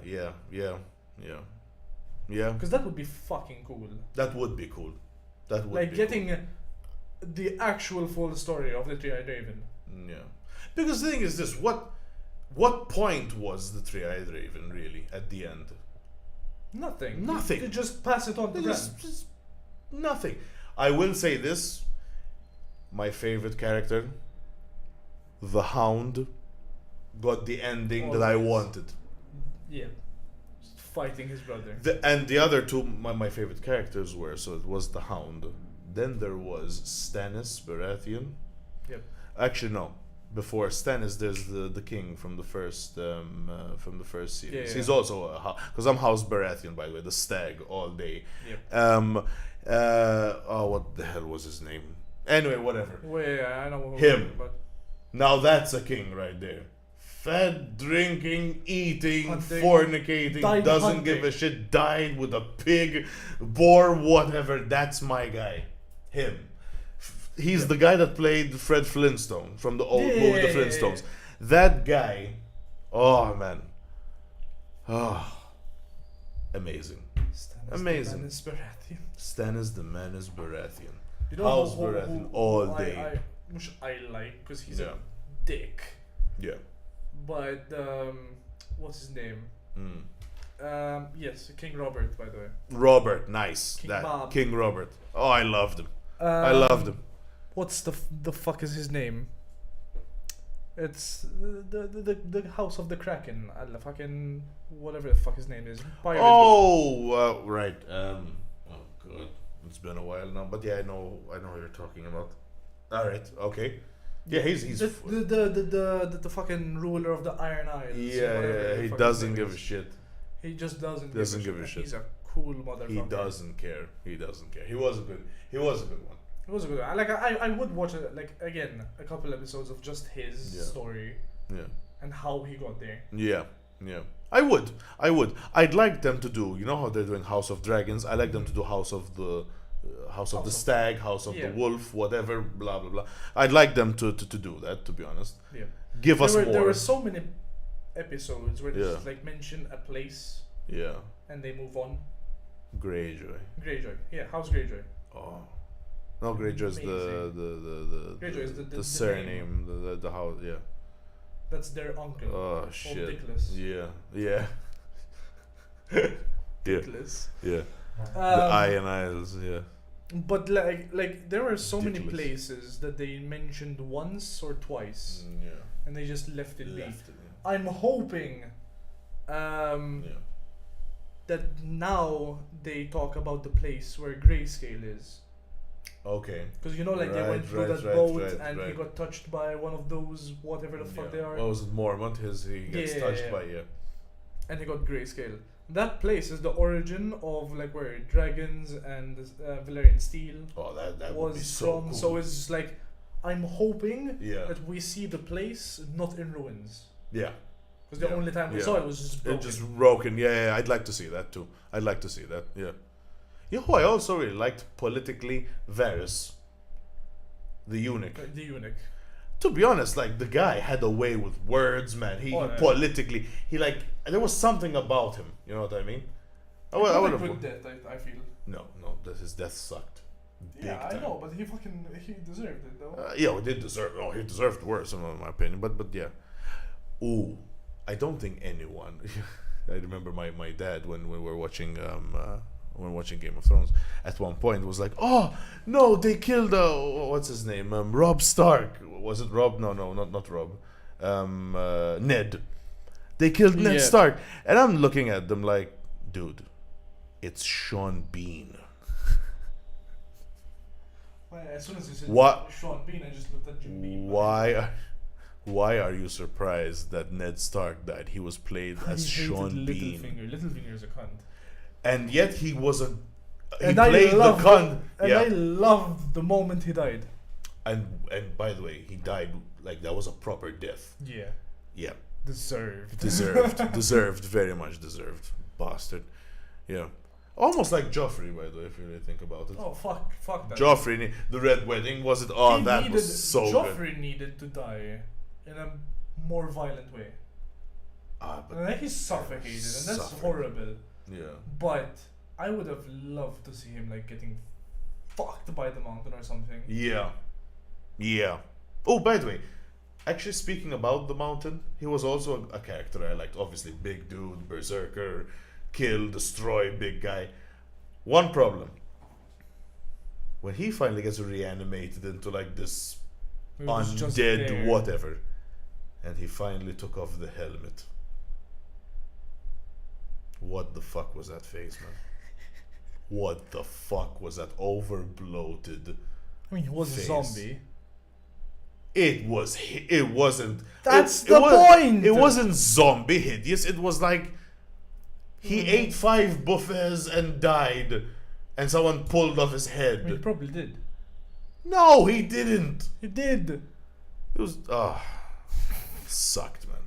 Because that would be fucking cool. That would be cool. That would Like be getting cool. the actual full story of the Three-Eyed Raven. Yeah. Because the thing is this, what point was the Three-Eyed Raven really at the end? Nothing. Nothing. You just pass it on to Bran. Just nothing. I will say this, my favorite character, the Hound, got the ending that I Always. wanted. Yeah. Just fighting his brother. And the other two, my favorite characters were, so it was the Hound. Then there was Stannis Baratheon. Yep. Actually, no. Before Stannis, there's the king from the first series. Yeah. He's also because I'm House Baratheon, by the way, the stag all day. Yep. What the hell was his name? Anyway, whatever. Well, yeah, I know Him. but Now that's a king right there. Fed, drinking, eating, Hunting. fornicating, Died doesn't hunting. give a shit, died with a pig, boar, whatever. That's my guy. Him. He's the guy that played Fred Flintstone from the old movie The Flintstones. That guy, oh man. Oh, amazing. Stannis Amazing. The Man is Baratheon. Stannis the Man is Baratheon. You know House who Baratheon all day. Which I like because he's Yeah. a dick. Yeah. But what's his name? Mm. Yes, King Robert, by the way. Robert, nice. King That Bob. King Robert. Oh, I loved him. I loved him. What's the fuck is his name? It's the House of the Kraken. The fucking whatever the fuck his name is. Pirate. Oh, right. Oh god, it's been a while now, but yeah, I know what you're talking about. All right, okay. Yeah, he's the fucking ruler of the Iron Isles. yeah. He doesn't give a shit. He just doesn't give a shit. He's a cool motherfucker. He doesn't care. He doesn't care. He was a good one. It was a good one. I would watch it like again a couple episodes of just his Yeah. story Yeah. and how he got there. Yeah. I would. I'd like them to do. You know how they're doing House of Dragons. I like them to do House of the Stag, House of the Wolf, whatever. Blah blah blah. I'd like them to do that. To be honest. Yeah. Give us more. There were so many episodes where they Yeah. just like mention a place Yeah. and they move on. Greyjoy. Greyjoy. Yeah, House Greyjoy. Oh. No, Greyjoy is Greyjoy is the surname, the house, yeah. That's their uncle. Oh shit. Nicholas. Yeah. Yeah. Nicholas. Yeah. The Iron Isles, yeah. But like there were so many Ridiculous. places that they mentioned once or twice, Yeah. and they just left it be. Left it, I'm hoping yeah. that now they talk about the place where Grayscale is. Okay. Because you know, like they went through that boat and he got touched by one of those whatever the fuck they are, What was it, Mormont? He gets touched by, and he got Grayscale. That place is the origin of like where dragons and Valyrian steel Oh, that was would be so from. cool. So it's just like I'm hoping Yeah. that we see the place not in ruins. Yeah. Because the only time we saw it was just broken. It just broken. Yeah, I'd like to see that too. I'd like to see that. Yeah. You know who I also really liked politically? Varys. The eunuch. The eunuch. To be honest, like the guy had a way with words, man. He politically, there was something about him. You know what I mean? I would have. Good death, I feel. No, his death sucked. Yeah, Big time. I know, but he deserved it though. Yeah, he did deserve. Oh, he deserved worse, in my opinion. But yeah. Ooh, I don't think anyone. I remember my dad when we were watching Game of Thrones. At one point, was like, "Oh no, they killed what's his name? Rob Stark. Was it Rob? No, not Rob. Ned. They killed Ned Stark." And I'm looking at them like, dude, it's Sean Bean. Well, as soon as you said What? Sean Bean, I just looked at Jim Bean. Why are you surprised that Ned Stark died? He was played as Sean Bean. Littlefinger's a cunt. And yet he was he And played the cunt. And I loved the moment he died. And by the way, he died like that was a proper death. Yeah. Yeah. Deserved. Deserved. Very much deserved. Bastard. Yeah. Almost like Joffrey, by the way, if you really think about it. Oh fuck that. Joffrey, the Red Wedding, was it? Oh, that was so Joffrey good. needed to die in a more violent way. But And then he's suffocated, and that's suffering. horrible. Yeah. But I would have loved to see him like getting fucked by the mountain or something. Yeah. Yeah. Oh, by the way, actually speaking about the mountain, he was also a character I liked. Obviously, big dude, berserker, kill, destroy, big guy. One problem. When he finally gets reanimated into like this He was just there. undead whatever, and he finally took off the helmet. What the fuck was that face, man? What the fuck was that over-bloated I mean, he was face? a zombie. It wasn't. That's it the point! It wasn't zombie hideous. It was like he ate 5 buffets and died, and someone pulled off his head. I mean, he probably did. No, he didn't. He did. It was sucked, man.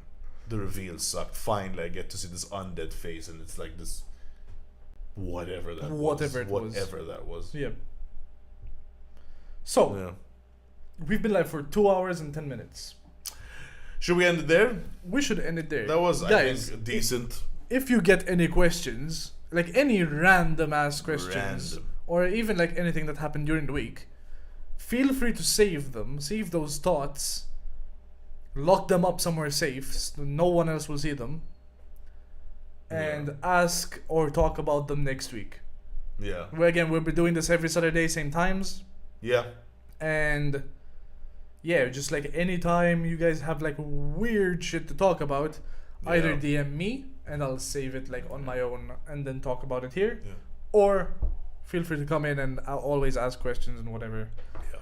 The reveal sucked. Finally, I get to see this undead face, and it's like this whatever that was. Yeah. So, Yeah. we've been live for 2 hours and 10 minutes. Should we end it there? We should end it there. That was, Guys, I think, decent. if you get any questions, like any random ass questions, Random. or even like anything that happened during the week, feel free to save them. Save those thoughts. Lock them up somewhere safe so no one else will see them. And ask or talk about them next week. Yeah. We'll be doing this every Saturday, same times. Yeah. And yeah, just like anytime you guys have like weird shit to talk about, either DM me and I'll save it like on my own and then talk about it here, or feel free to come in and I'll always ask questions and whatever. Yeah.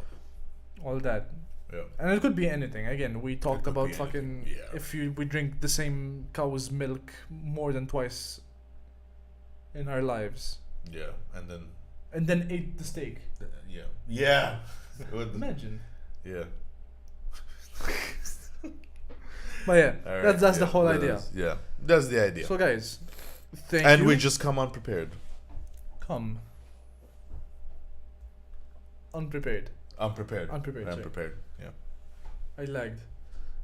All that. Yeah. And it could be anything. Again, we talked could about be fucking anything, yeah. if we drink the same cow's milk more than twice in our lives, Yeah. and then ate the steak. Yeah. Yeah. Imagine. Yeah. But yeah, All right, that's the whole idea. Yeah. That's the idea. So guys, thank you. And we just come unprepared. Come. Unprepared. Unprepared. Sorry. Unprepared. Yeah. I lagged.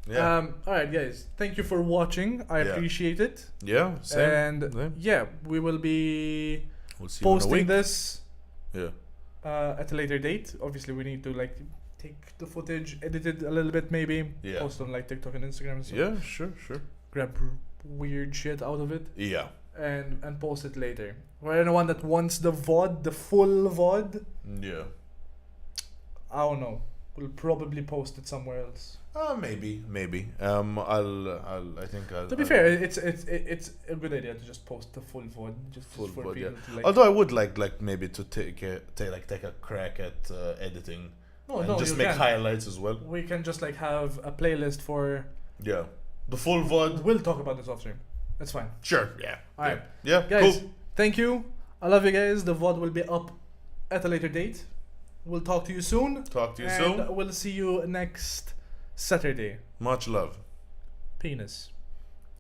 Yeah. Alright guys, thank you for watching. I Yeah. appreciate it. Yeah. Same. And Same. yeah, we will be We'll see you in a posting week. this Yeah. at a later date. Obviously we need to like take the footage, edit it a little bit maybe. Yeah. Post on like TikTok and Instagram and stuff. Yeah. Sure. Grab weird shit out of it Yeah. and post it later. For anyone that wants the VOD, the full VOD, Yeah. I don't know. We'll probably post it somewhere else. Maybe. I think I'll. To be fair, it's a good idea to just post the full VOD, just Full for VOD, people yeah. to like. Although I would like maybe to take a crack at editing. And just you make can. highlights as well. We can just like have a playlist for. Yeah. The full VOD. We'll talk about this off stream. That's fine. Sure. Yeah. Alright. Yeah. Guys, Cool. thank you. I love you guys. The VOD will be up at a later date. We'll talk to you soon. Talk to you and soon. we'll see you next Saturday. Much love. Penis.